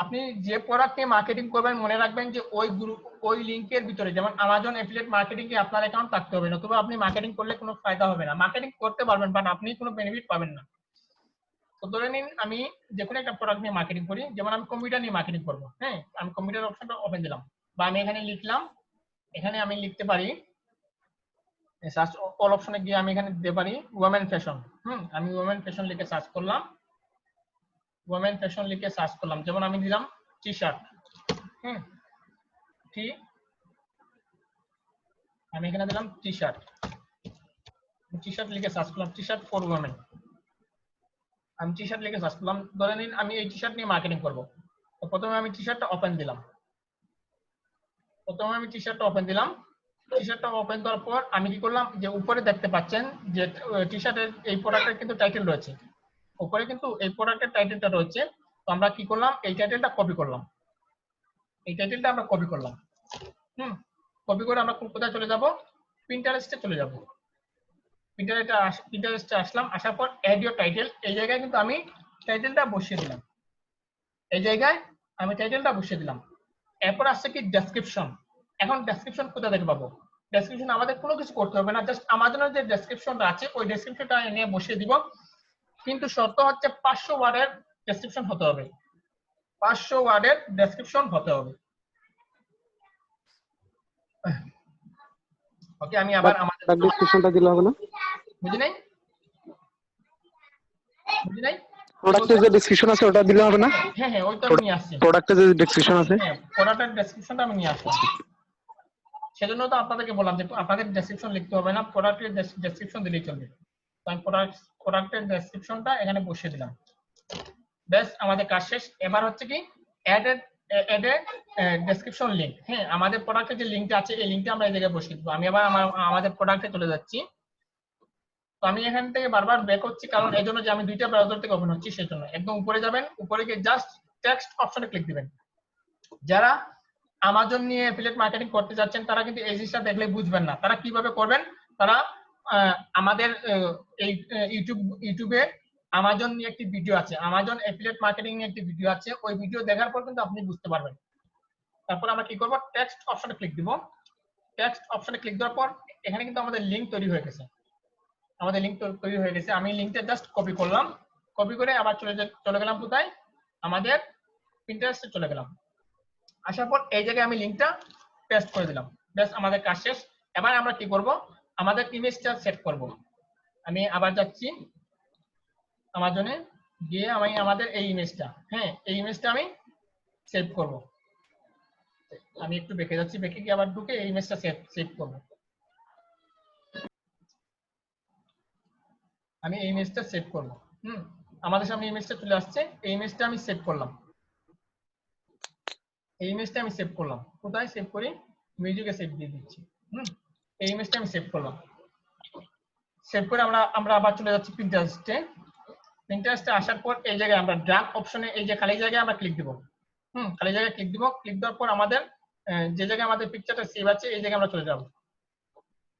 A: আপনি যে প্রোডাক্ট নিয়ে মার্কেটিং করবেন, মনে রাখবেন যে ওই গ্রুপ ওই লিংকের ভিতরে, যেমন আমাজন এফিলিয়েট মার্কেটিং এ আপনার অ্যাকাউন্ট থাকতে হবে, নতুবা আপনি মার্কেটিং করলে কোনো ফায়দা হবে না। মার্কেটিং করতে পারবেন বাট আপনি কোনো বেনিফিট পাবেন না। তো ধরে নিন আমি যে কোনো একটা প্রোডাক্ট নিয়ে মার্কেটিং করি, যেমন আমি কম্পিউটার নিয়ে মার্কেটিং করব। হ্যাঁ, আমি কম্পিউটার অপশনটা ওপেন দিলাম, বা আমি এখানে লিখলাম, এখানে আমি লিখতে পারি সার্চ অল অপশনে গিয়ে আমি এখানে দিতে পারি ওমেন ফ্যাশন। আমি ওমেন ফ্যাশন লিখে সার্চ করলাম, ওমেন ফ্যাশন লিখে সার্চ করলাম, যেমন আমি দিলাম টি শার্ট। আমি এখানে দিলাম টি শার্ট, টি শার্ট লিখে সার্চ করলাম, টি শার্ট ফর ওমেন। আমি টি শার্ট লিখে সার্চ করলাম, ধরে নিন আমি এই টি শার্ট নিয়ে মার্কেটিং করব। তো প্রথমে আমি টি শার্টটা ওপেন দিলাম, টি শার্টটা ওপেন করার পর আমি কি করলাম, যে উপরে দেখতে পাচ্ছেন যে টি শার্টের এই প্রোডাক্টের কিন্তু টাইটেল রয়েছে, উপরে কিন্তু এই প্রোডাক্টের টাইটেলটা রয়েছে। তো আমরা কি করলাম, এই টাইটেলটা কপি করলাম, কপি করে আমরা কোথায় চলে যাব, পিন্টারেস্টে চলে যাব। পিন্টারেস্টে আসলাম, আসার পর অ্যাড ইওর টাইটেল, এই জায়গায় কিন্তু আমি টাইটেলটা বসিয়ে দিলাম, এরপর আসছে কি ডেসক্রিপশন। এখন ডেসক্রিপশন কোথা থেকে পাবো? ডেসক্রিপশন আমাদের কোনো কিছু করতে হবে না, জাস্ট আমাজনের যে ডেসক্রিপশনটা আছে ওই ডেসক্রিপশনটা এনে বসিয়ে দিব। কিন্তু শর্ত হচ্ছে 500 ওয়ার্ডের ডেসক্রিপশন হতে হবে, 500 ওয়ার্ডের ডেসক্রিপশন হতে হবে। ওকে, আমি আবার আমাদের
B: ডেসক্রিপশনটা দিলে হবে না?
A: বুঝি নাই?
F: প্রোডাক্টের যে ডেসক্রিপশন আছে ওটা দিলে হবে না?
A: হ্যাঁ, ওই তো আমি নিয়ে আসছি।
F: প্রোডাক্টের যে ডেসক্রিপশন আছে,
A: হ্যাঁ, প্রোডাক্টের ডেসক্রিপশনটা আমি নিয়ে আসলাম। সেজন্য তো আপনাদেরকে বললাম যে আপনাদের ডেসক্রিপশন লিখতে হবে না, প্রোডাক্টের ডেসক্রিপশন দিলেই চলবে। তো আমি প্রোডাক্টের ডেসক্রিপশনটা এখানে বসিয়ে দিলাম। ব্যাস, আমাদের কাজ শেষ। এবার হচ্ছে কি অ্যাড ডেসক্রিপশন লিংক। হ্যাঁ, আমাদের প্রোডাক্টের যে লিংকটা আছে এই লিংকটা আমরা এই জায়গায় বসিয়ে দেবো। আমি আবার আমাদের প্রোডাক্টে চলে যাচ্ছি। তো আমি এখান থেকে বারবার ব্যাক হচ্ছি, কারণ এই জন্য যে আমি দুইটা ব্রাউজার থেকে ওপেন হচ্ছি, সেই জন্য। একদম উপরে যাবেন, উপরে গিয়ে জাস্ট টেক্সট অপশনে ক্লিক দিবেন। যারা আমাজন নিয়ে এফিলিয়েট মার্কেটিং করতে যাচ্ছেন তারা কিন্তু এই জিনিসটা দেখলে বুঝবেন না, তারা কিভাবে করবেন। তারা আমাদের এই ইউটিউবে আমাজন নিয়ে একটি ভিডিও আছে, আমাজন এফিলিয়েট মার্কেটিং নিয়ে একটি ভিডিও আছে, ওই ভিডিও দেখার পর কিন্তু আপনি বুঝতে পারবেন। তারপর আমরা কি করব, টেক্সট অপশনে ক্লিক দিব। টেক্সট অপশনে ক্লিক দেওয়ার পর এখানে কিন্তু আমাদের লিংক তৈরি হয়ে গেছে, আমি লিংকটা জাস্ট কপি করলাম, কপি করে আবার চলে গেলাম কোথায়, আমাদের পিন্টারেস্টে চলে গেলাম। আসার পর এই জায়গায় আমি লিংকটা পেস্ট করে দিলাম। ব্যাস, আমাদের কাজ শেষ। এবার আমরা কি করব, আমাদের ইমেজটা সেট করব। আমি আবার যাচ্ছি আমাজনে, গিয়ে আমি আমাদের এই ইমেজটা, এই ইমেজটা আমি সেভ করব। আমি একটু বেঁকে যাচ্ছি, বেঁকে গিয়ে আবার ঢুকে এই ইমেজটা সেভ করব। আমি এই ইমেজটা সেভ করব। আমাদের সামনে ইমেজটা চলে আসছে, এই ইমেজটা আমি সেভ করলাম। এই ইমেজটা আমি সেভ করলাম, কোথায় সেভ করি, মিউজিকে সেভ দিয়ে দিচ্ছি। এই ইমেজটা আমি সেভ করলাম, সেভ করে আমরা আমরা আবার চলে যাচ্ছি প্রিন্টারেস্টে। প্রিন্টারেস্টে আসার পর এই জায়গায় আমরা ড্রাগ অপশনে এই যে খালি জায়গায় আমরা ক্লিক দিব। খালি জায়গায় ক্লিক দিব, ক্লিক দেওয়ার পর আমাদের যে জায়গায় আমাদের পিকচারটা সেভ আছে এই জায়গায় আমরা চলে যাব।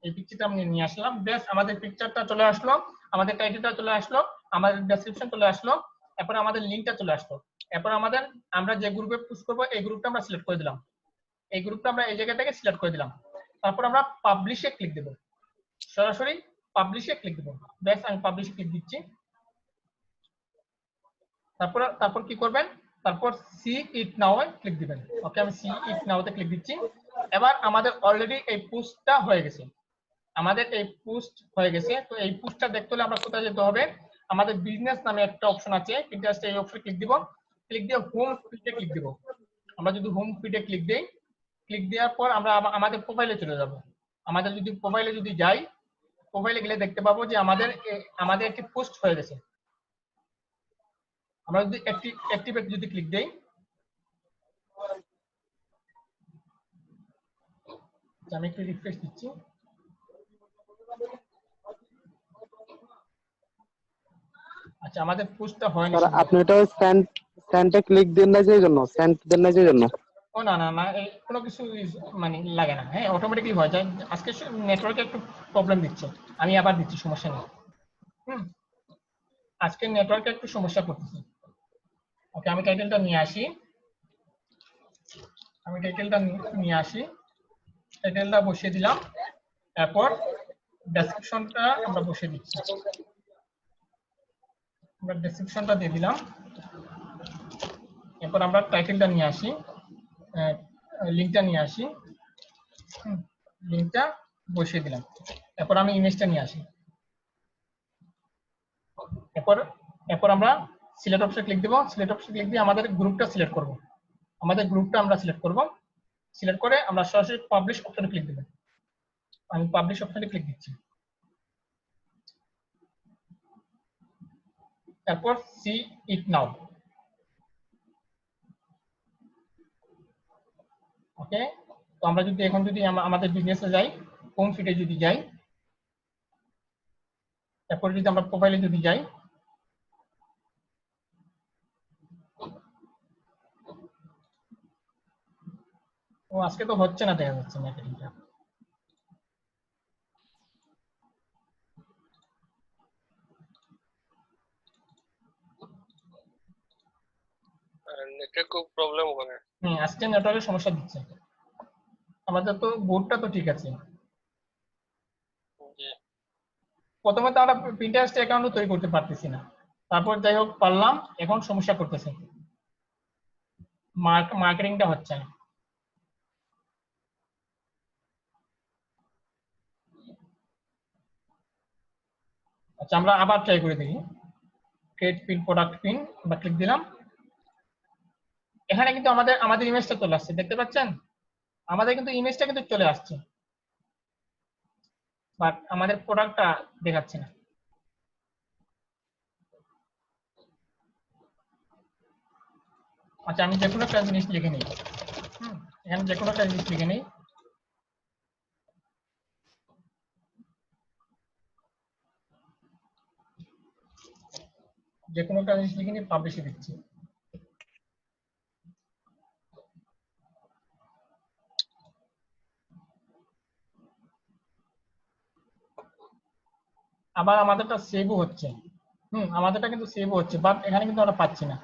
A: এই পিকচারটা আমি নিয়ে আসলাম, বেশ আমাদের পিকচারটা চলে আসলো, আমাদের টাইটেলটা চলে আসলো, আমাদের ডেসক্রিপশন চলে আসলো, এরপর আমাদের লিঙ্কটা চলে আসলো। এরপর আমাদের আমরা যে গ্রুপে পুশ করব এই গ্রুপটা আমরা সিলেক্ট করে দিলাম, এই গ্রুপটা আমরা এই জায়গা থেকে সিলেক্ট করে দিলাম। তারপর আমরা পাবলিশে ক্লিক দেব, সরাসরি পাবলিশে ক্লিক দেব। বেশ আমি পাবলিশে ক্লিক দিচ্ছি। তারপর তারপর কি করবেন, তারপর সি ইট নাও এ ক্লিক দিবেন। ওকে, আমি সি ইট নাও তে ক্লিক দিচ্ছি। এবার আমাদের অলরেডি এই পোস্টটা হয়ে গেছে, আমাদের এই পোস্ট হয়ে গেছে। তো এই পোস্টটা দেখতে হলে আমরা কোথায় যেতে হবে, আমাদের বিজনেস নামে একটা অপশন আছে পিন্টারেস্টে, এই অপশনে ক্লিক দিব, ক্লিক দিয়ে হোম ফিডে ক্লিক দিব। আমরা যদি হোম ফিডে ক্লিক দেই, ক্লিক দেওয়ার পর আমরা আমাদের প্রোফাইলে চলে যাব। আমাদের যদি প্রোফাইলে যদি যাই, প্রোফাইলে গেলে দেখতে পাবো যে আমাদের একটি পোস্ট হয়ে গেছে। আমরা যদি অ্যাক্টিভেট যদি ক্লিক দেই, আমি একটু রিফ্রেশ দিচ্ছি। আচ্ছা, আমাদের পোস্টটা হয়নি।
B: স্যার আপনি তো সেন্টে ক্লিক দেন না যে জন্য, সেন্ট দেন না যে জন্য।
A: ও না না না, এই কোনো কিছু মানে লাগে না, হ্যাঁ অটোমেটিকলি হয়ে যায়। আজকে নেটওয়ার্কে একটু প্রবলেম দিচ্ছে, আমি আবার দিচ্ছি, সমস্যা নেই। আজকে নেটওয়ার্কে একটু সমস্যা করতেছে। ওকে, আমি টাইটেলটা নিয়ে আসি, টাইটেলটা বসিয়ে দিলাম। এরপর ডেসক্রিপশনটা আমরা বসিয়ে দিচ্ছি, আমরা ডেসক্রিপশনটা দিয়ে দিলাম। এরপর আমরা টাইটেলটা নিয়ে আসি, লিঙ্কটা নিয়ে আসি, লিঙ্কটা বসিয়ে দিলাম। এরপর আমি ইমেজটা নিয়ে আসি। এরপর এরপর আমরা সিলেক্ট অপশনে ক্লিক দেব, সিলেক্ট অপশনে ক্লিক দিয়ে আমাদের গ্রুপটা সিলেক্ট করব, আমাদের গ্রুপটা আমরা সিলেক্ট করব। সিলেক্ট করে আমরা সরাসরি পাবলিশ অপশনে ক্লিক দেব। আমি পাবলিশ অপশনে ক্লিক দিচ্ছি। তারপর সি ইট নাও। ওকে, তো আমরা যদি এখন যদি আমাদের বিজনেসে যাই, হোম ফিডে যদি যাই, তারপর যদি আমরা প্রোফাইলে যদি যাই, ও আজকে তো হচ্ছে না, দেখা যাচ্ছে মার্কেটিংটা।
G: নেটে খুব প্রবলেম ওখানে।
A: আজকে নেটওয়ার্কের সমস্যা দিচ্ছে। আমাদের তো বোর্ডটা তো ঠিক আছে।
G: জি
A: প্রথমে তো আমরা প্রিন্টারেস্ট অ্যাকাউন্ট তৈরি করতে পারতেছি না, তারপর যাই হোক পারলাম, এখন সমস্যা করতেছে, মার্কেটিংটা হচ্ছে না। আচ্ছা, আমরা আবার ট্রাই করে দেখি। ক্রিয়েট পিন, প্রোডাক্ট পিন, আমরা ক্লিক দিলাম। এখানে কিন্তু আমাদের ইমেজটা চলে আসছে, দেখতে পাচ্ছেন? আমাদের কিন্তু ইমেজটা কিন্তু চলে আসছে, বাট আমাদের প্রোডাক্টটা দেখাচ্ছে না। আচ্ছা, আমি যে কোনো একটা জিনিস লিখে নিই। এখানে যে কোনো একটা জিনিস লিখে নিই। যে কোনো একটা জিনিস লিখে নিই, পাবলিশে দিচ্ছি। আবার আমাদেরটা সেভও হচ্ছে। আমাদেরটা কিন্তু সেভও হচ্ছে, বাট এখানে কিন্তু আমরা পাচ্ছি না।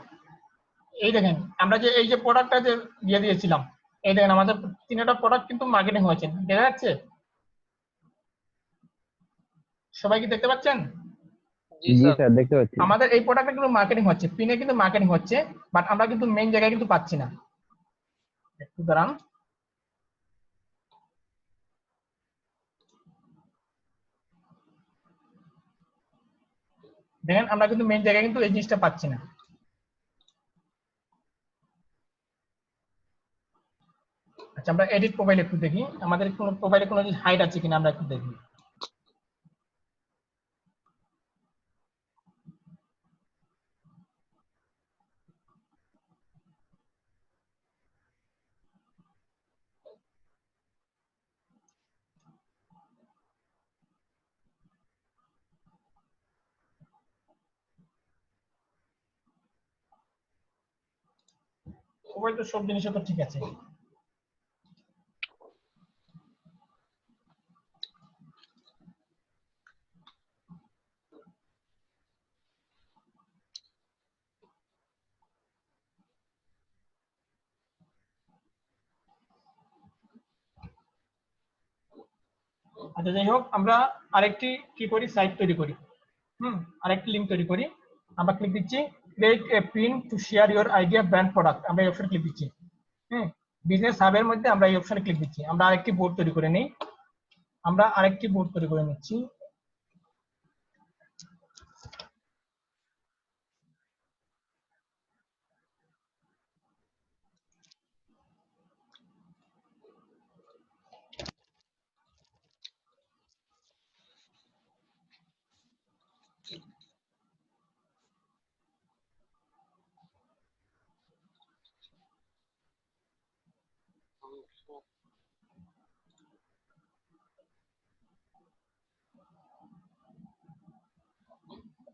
A: এই দেখেন, আমরা যে এই যে প্রোডাক্টটা যে দিয়ে দিয়েছিলাম, এই দেখেন আমাদের 3টা প্রোডাক্ট কিন্তু মার্কেটিং হয়েছে, দেখা যাচ্ছে? সবাই কি দেখতে পাচ্ছেন?
G: জি
E: জি
G: স্যার।
E: স্যার, দেখতে পাচ্ছি।
A: আমাদের এই প্রোডাক্টটা কিন্তু মার্কেটিং হচ্ছে, পিনে কিন্তু মার্কেটিং হচ্ছে, বাট আমরা কিন্তু মেইন জায়গায় কিন্তু পাচ্ছি না। একটু দাঁড়ান। দেখেন, আমরা কিন্তু মেইন জায়গায় কিন্তু এই জিনিসটা পাচ্ছি না। আচ্ছা, আমরা এডিট প্রোফাইল একটু দেখি, আমাদের কোনো প্রোফাইলে কোনো হাইড আছে কিনা আমরা একটু দেখি। মোবাইল তো সব জিনিসও তো ঠিক আছে। আচ্ছা যাই হোক, আমরা আরেকটি কি করি, সাইট তৈরি করি। আরেকটি লিংক তৈরি করি। আমরা ক্লিক দিচ্ছি create a pin to share your idea brand product, আমরা এই অপশনে ক্লিক দিচ্ছি। বিজনেস হাবের মধ্যে আমরা এই অপশনে ক্লিক দিচ্ছি। আমরা আরেকটি বোর্ড তৈরি করে নেই, আমরা আরেকটি বোর্ড তৈরি করে নিচ্ছি।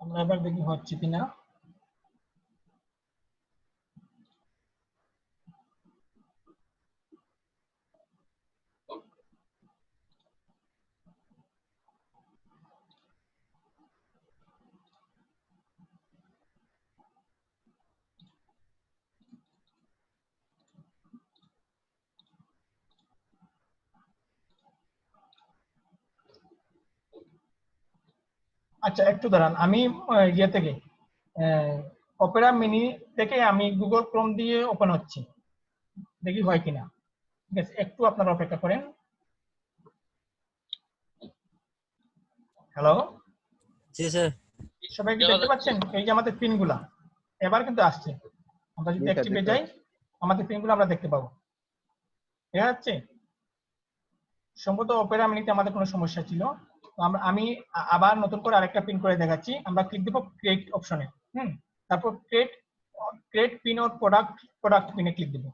A: আমরা এবার দেখি হচ্ছে কিনা। আচ্ছা একটু দাঁড়ান, আমি ইয়ে থেকে অপেরা মিনি থেকে আমি গুগল ক্রোম দিয়ে ওপেন হচ্ছি, দেখি হয় কিনা। ঠিক আছে, একটু আপনারা অপেক্ষা করেন। হ্যালো,
H: জি স্যার।
A: সবাই কি দেখতে পাচ্ছেন? এই যে আমাদের পিনগুলা এবার কিন্তু আসছে। আমরা যদি
E: জি স্যার,
A: অ্যাক্টিভে
E: দেখতে
A: যাই আমাদের পিনগুলো আমরা দেখতে পাবো। ঠিক আছে, সম্ভবত অপেরা মিনিতে আমাদের কোনো সমস্যা ছিল। তো আমি আবার নতুন করে আরেকটা পিন করে দেখাচ্ছি। আমরা ক্লিক দেবো ক্রিয়েট অপশনে। তারপর ক্রিয়েট পিন অর প্রোডাক্ট পিনে ক্লিক দেবো।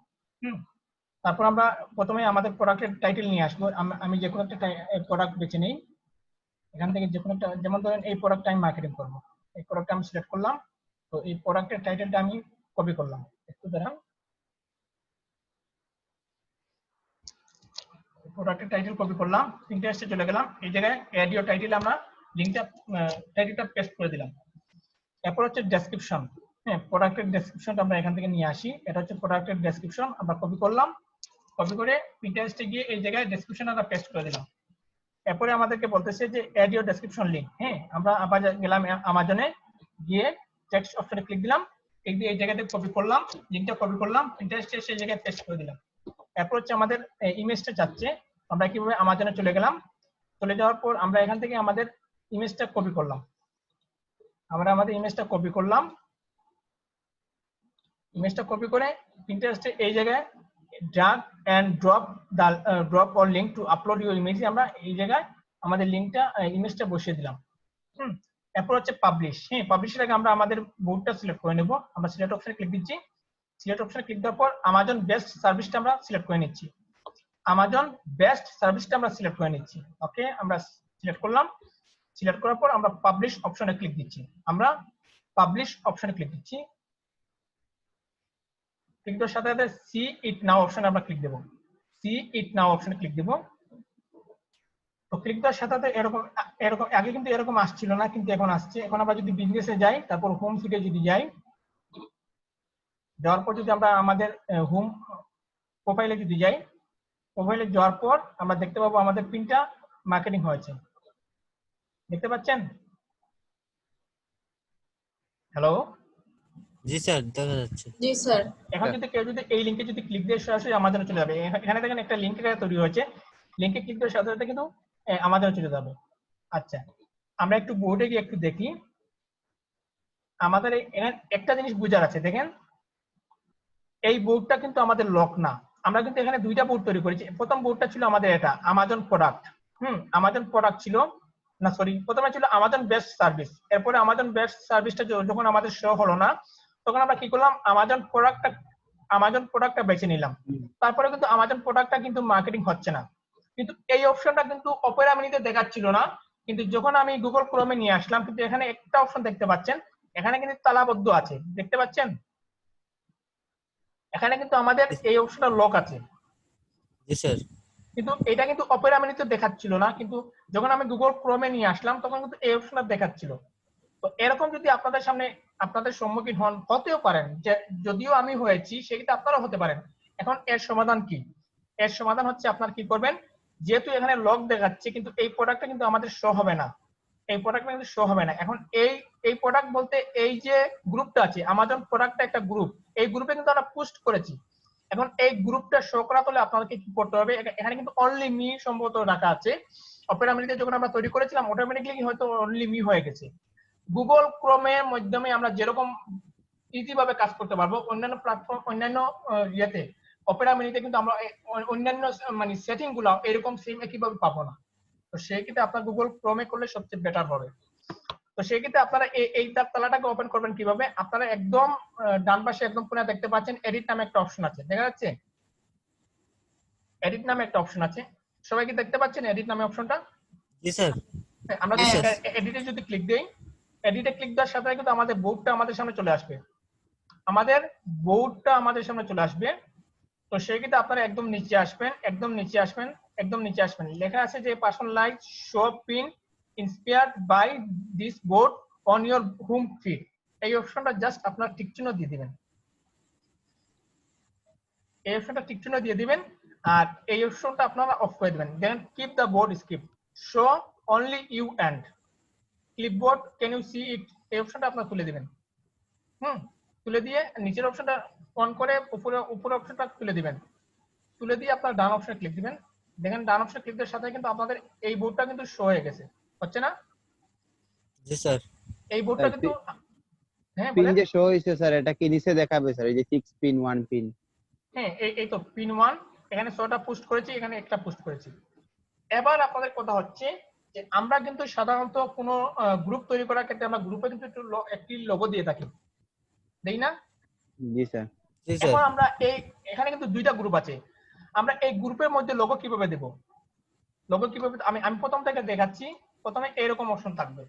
A: তারপর আমরা প্রথমে আমাদের প্রোডাক্টের টাইটেল নিয়ে আসবো। আমি যে কোনো একটা প্রোডাক্ট বেছে নেই এখান থেকে, যে কোনো একটা, যেমন ধরেন এই প্রোডাক্টটা আমি মার্কেটিং করবো, এই প্রোডাক্টটা আমি সিলেক্ট করলাম। তো এই প্রোডাক্টের টাইটেলটা আমি কপি করলাম, একটু দাঁড়ান। প্রোডাক্টের টাইটেল কপি করলাম, পিন্টারেস্টে চলে গেলাম। এই জায়গায় অ্যাড ইওর টাইটেল আমরা টাইটেলটা পেস্ট করে দিলাম। এরপর হচ্ছে ডেসক্রিপশন। প্রোডাক্টের ডেসক্রিপশনটা আমরা এখান থেকে নিয়ে আসি। এটা হচ্ছে প্রোডাক্টের ডেসক্রিপশন, আমরা কপি করলাম। কপি করে পিন্টারেস্টে গিয়ে এই জায়গায় ডেসক্রিপশন আমরা পেস্ট করে দিলাম। এরপরে আমাদেরকে বলতেছে যে অ্যাড ইওর ডেসক্রিপশন লিংক। আমরা আবার গেলাম আমাজনে, গিয়ে টেক্সট অপশনে ক্লিক দিলাম। এই জায়গাতে কপি করলাম, লিংকটা কপি করলাম, পিন্টারেস্টে সেই জায়গায় পেস্ট করে দিলাম। এরপর হচ্ছে আমাদের ইমেজটা যাচ্ছে, আমরা কিভাবে আমাজনে চলে গেলাম। চলে যাওয়ার পর আমরা এখান থেকে আমাদের ইমেজটা কপি করলাম। আমরা আমাদের ইমেজটা কপি করলাম। ইমেজটা কপি করে পিন্টারেস্টে এই জায়গায় drag and drop or link to upload your image, আমরা এই জায়গায় আমাদের লিংকটা ইমেজটা বসিয়ে দিলাম। এরপর হচ্ছে পাবলিশ। পাবলিশের আগে আমরা আমাদের বোর্ডটা সিলেক্ট করে নেব। আমরা সিলেক্ট অপশনে ক্লিক দিচ্ছি। সিলেক্ট অপশনে ক্লিক দেওয়ার পর আমাজন বেস্ট সার্ভিসটা আমরা সিলেক্ট করে নিচ্ছি। আমাজন বেস্ট সার্ভিসটা আমরা সিলেক্ট করে নিচ্ছি। ওকে, আমরা সিলেক্ট করলাম। সিলেক্ট করার পর আমরা পাবলিশ অপশনে ক্লিক দিচ্ছি। আমরা পাবলিশ অপশনে ক্লিক দিচ্ছি। ক্লিক দেওয়ার সাথে সাথে সি ইট নাও অপশনে আমরা ক্লিক দেব। সি ইট নাও অপশনে ক্লিক দেব। তো ক্লিক দেওয়ার সাথে সাথে এরকম আগে কিন্তু এরকম আসছিল না, কিন্তু এখন আসছে। এখন আমরা যদি বিজনেসে যাই, তারপর হোম ফিডে যদি যাই, যাওয়ার পর যদি আমরা আমাদের হোম প্রোফাইলে যদি যাই, প্রোফাইলে যাওয়ার পর আমরা দেখতে পাবো আমাদের পিনটা মার্কেটিং হয়েছে। দেখতে পাচ্ছেন? হ্যালো,
H: জি স্যার, দেখা যাচ্ছে।
D: জি স্যার।
A: এখন যদি কেউ যদি এই লিংকে যদি ক্লিক দিয়ে সরাসরি আমাজনে চলে যাবে। এখানে দেখেন একটা লিংক তৈরি হয়েছে, লিংকে ক্লিক দেওয়ার সাথে সাথে কিন্তু আমাজনে চলে যাবে। আচ্ছা, আমরা একটু বোর্ডে গিয়ে একটু দেখি। আমাদের এখানে একটা জিনিস বোঝার আছে, দেখেন এই বোর্ডটা কিন্তু আমাদের লক না। আমরা কিন্তু এখানে দুইটা বোর্ড তৈরি করেছি। প্রথম বোর্ডটা ছিল আমাদের এটা আমাজন প্রোডাক্ট। আমাজন প্রোডাক্ট ছিল না, সরি, প্রথমে ছিল আমাজন বেস্ট সার্ভিস। এরপরে আমাজন বেস্ট সার্ভিসটা যখন আমাদের শো হলো না, তখন আমরা কি করলাম, আমাজন প্রোডাক্টটা বেছে নিলাম। তারপরে কিন্তু আমাজন প্রোডাক্টটা কিন্তু মার্কেটিং হচ্ছে না। কিন্তু এই অপশনটা কিন্তু অপেরা মিনিতে দেখাচ্ছিল না, কিন্তু যখন আমি গুগল ক্রোমে নিয়ে আসলাম, কিন্তু এখানে একটা অপশন দেখতে পাচ্ছেন, এখানে কিন্তু তালাবদ্ধ আছে, দেখতে পাচ্ছেন? এখানে কিন্তু আমাদের এই অপশনটা লক আছে,
H: জি স্যার।
A: কিন্তু এটা কিন্তু অপেরা মিনিতে দেখাচ্ছিল না, কিন্তু যখন আমি গুগল ক্রোমে নিয়ে আসলাম তখন কিন্তু এই অপশনটা দেখাচ্ছিল। তো এরকম যদি আপনাদের সামনে আপনাদের সম্মুখীন হন, হতেও পারেন, যে যদিও আমি হয়েছি সেক্ষেত্রে আপনারাও হতে পারেন। এখন এর সমাধান কি? এর সমাধান হচ্ছে আপনার কি করবেন, যেহেতু এখানে লক দেখাচ্ছে কিন্তু এই প্রোডাক্টটা কিন্তু আমাদের শো হবে না, এই প্রোডাক্টটা কিন্তু শো হবে না। এখন এই প্রোডাক্ট বলতে এই যে গ্রুপটা আছে, আমাজন প্রোডাক্টটা একটা গ্রুপ, এই গ্রুপে কিন্তু আমরা পোস্ট করেছি। এখন এই গ্রুপটা শো করাতে হলে আপনাদেরকে কি করতে হবে, এখানে কিন্তু অনলি মি সম্ভবত রাখা আছে। অপেরা মিনিতে যখন আমরা তৈরি করেছিলাম অটোমেটিক্যালি হয়তো অনলি মি হয়ে গেছে। গুগল ক্রোমের মাধ্যমে আমরা যেরকম ইজি ভাবে কাজ করতে পারবো, অন্যান্য প্ল্যাটফর্ম অন্যান্য ইয়েতে অপেরা মিনিতে কিন্তু আমরা অন্যান্য মানে সেটিং গুলো এরকম সেম একইভাবে পাবো না। তো সেই ক্ষেত্রে আপনার গুগল ক্রোমে করলে সবচেয়ে বেটার হবে। তো সেই ক্ষেত্রে আপনারা এই তালাটাকে ওপেন করবেন কিভাবে, আপনারা একদম ডান পাশে একদম কোণে দেখতে পাচ্ছেন এডিট নামে একটা অপশন আছে, দেখা যাচ্ছে এডিট নামে একটা অপশন আছে, সবাই কি দেখতে পাচ্ছেন এডিট নামে অপশনটা?
H: জি স্যার।
A: আমরা
H: জি
A: যদি
H: স্যার।
A: এডিটে যদি ক্লিক দেই, এডিটে ক্লিক দেওয়ার সাথে কিন্তু আমাদের বোর্ডটা আমাদের সামনে চলে আসবে, আমাদের বোর্ডটা আমাদের সামনে চলে আসবে। তো সেই ক্ষেত্রে আপনারা একদম নিচে আসবেন, একদম নিচে আসবেন, একদম নিচে আসবেন, লেখা আছে যে personalize show pin inspired by this board on your home feed, এই অপশনটা জাস্ট আপনারা টিক চিহ্ন দিয়ে দিবেন, এই অপশনটা টিক চিহ্ন দিয়ে দিবেন, আর এই অপশনটা আপনারা অফ করে দিবেন। Then keep the board skip, show only you and clipboard can you see it, এই অপশনটা আপনারা তুলে দিবেন। তুলে দিয়ে নিচের অপশনটা অন করে উপরে অপশনটা তুলে দিবেন, তুলে দিয়ে আপনার ডান অপশনে ক্লিক দিবেন। দেখেন ডান অপশনে ক্লিক দেওয়ার সাথে কিন্তু আপনাদের এই বোর্ডটা কিন্তু শো হয়ে গেছে, হচ্ছে না?
H: জি স্যার।
A: এই বোর্ডটা কিন্তু হ্যাঁ
E: পিন
A: বলেন।
E: যে শো হইছে স্যার, এটা কি নিচে দেখাবে স্যার? এই যে 6 পিন 1 পিন।
A: হ্যাঁ এই তো পিন 1, এখানে 6টা পোস্ট করেছি, এখানে একটা পোস্ট করেছি। এবার আপনাদের কথা হচ্ছে যে আমরা কিন্তু সাধারণত কোনো গ্রুপ তৈরি করার ক্ষেত্রে আমরা গ্রুপে কিন্তু একটি লোগো দিয়ে থাকি, দেই না?
E: জি স্যার।
H: জি স্যার।
A: এখন আমরা এখানে কিন্তু দুইটা গ্রুপ আছে, আমরা এই গ্রুপের মধ্যে লোগো কিভাবে দেব, লোগো কিভাবে আমি প্রথম থেকে দেখাচ্ছি। প্রথমে এরকম অপশন থাকবে,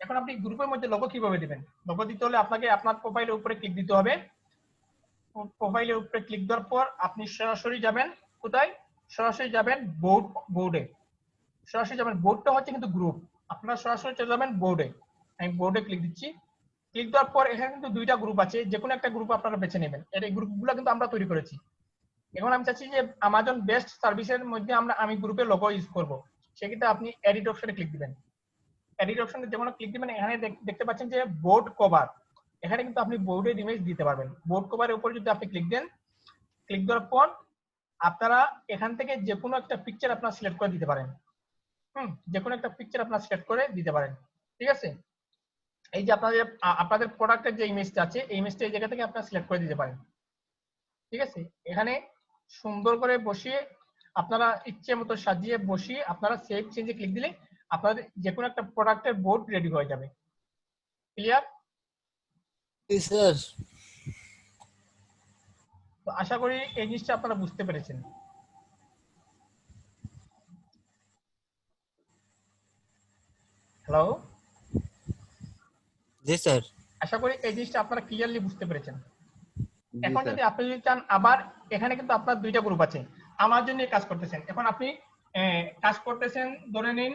A: এখন আপনি গ্রুপের মধ্যে লোগো কিভাবে দিবেন, লোগো দিতে হলে আপনাকে আপনার প্রোফাইলের উপরে ক্লিক দিতে হবে। প্রোফাইলের উপরে ক্লিক দেওয়ার পর আপনি সরাসরি যাবেন কোথায়, সরাসরি যাবেন বোর্ডে, সরাসরি যাবেন, বোর্ডটা হচ্ছে কিন্তু গ্রুপ, আপনারা সরাসরি চলে যাবেন বোর্ডে। আমি বোর্ডে ক্লিক দিচ্ছি, ক্লিক দেওয়ার পর এখানে কিন্তু দুইটা গ্রুপ আছে, যে কোনো একটা গ্রুপ আপনারা বেছে নেবেন, এই গ্রুপগুলো কিন্তু আমরা তৈরি করেছি। এখন আমি চাচ্ছি যে আমাজন বেস্ট সার্ভিসের মধ্যে আমি গ্রুপে লোগো ইউজ করব, সেক্ষেত্রে আপনি এডিট অপশনে ক্লিক দিবেন, এডিট অপশনে যেমন ক্লিক দিবেন এখানে দেখতে পাচ্ছেন যে বোর্ড কভার, এখানে কিন্তু আপনি বোর্ডের ইমেজ দিতে পারবেন। বোর্ড কভারের উপরে যদি আপনি ক্লিক দেন, ক্লিক দেওয়ার পর আপনারা এখান থেকে যে কোনো একটা পিকচার আপনারা সিলেক্ট করে দিতে পারেন। যে কোনো একটা পিকচার আপনারা সিলেক্ট করে দিতে পারেন, ঠিক আছে? এই যে আপনাদের প্রোডাক্টের যে ইমেজটা আছে, এই ইমেজটা এই জায়গা থেকে আপনারা সিলেক্ট করে দিতে পারেন, ঠিক আছে? এখানে সুন্দর করে বসিয়ে আপনারা ইচ্ছে মতো সাজিয়ে বসিয়ে আপনারা সেভ চেঞ্জে ক্লিক দিলে আপনাদের যে কোনো একটা প্রোডাক্টের বোর্ড রেডি হয়ে যাবে। ক্লিয়ার?
H: জি স্যার।
A: তো আশা করি এই জিনিসটা আপনারা বুঝতে পেরেছেন। হ্যালো,
H: জি স্যার।
A: আশা করি এই জিনিসটা আপনারা ক্লিয়ারলি বুঝতে পেরেছেন।
E: জি
A: এখন
E: স্যার।
A: যদি আপনি যদি চান, আবার এখানে কিন্তু আপনার দুইটা গ্রুপ আছে, আমার জন্য কাজ করতেছেন, এখন আপনি কাজ করতেছেন ধরে নিন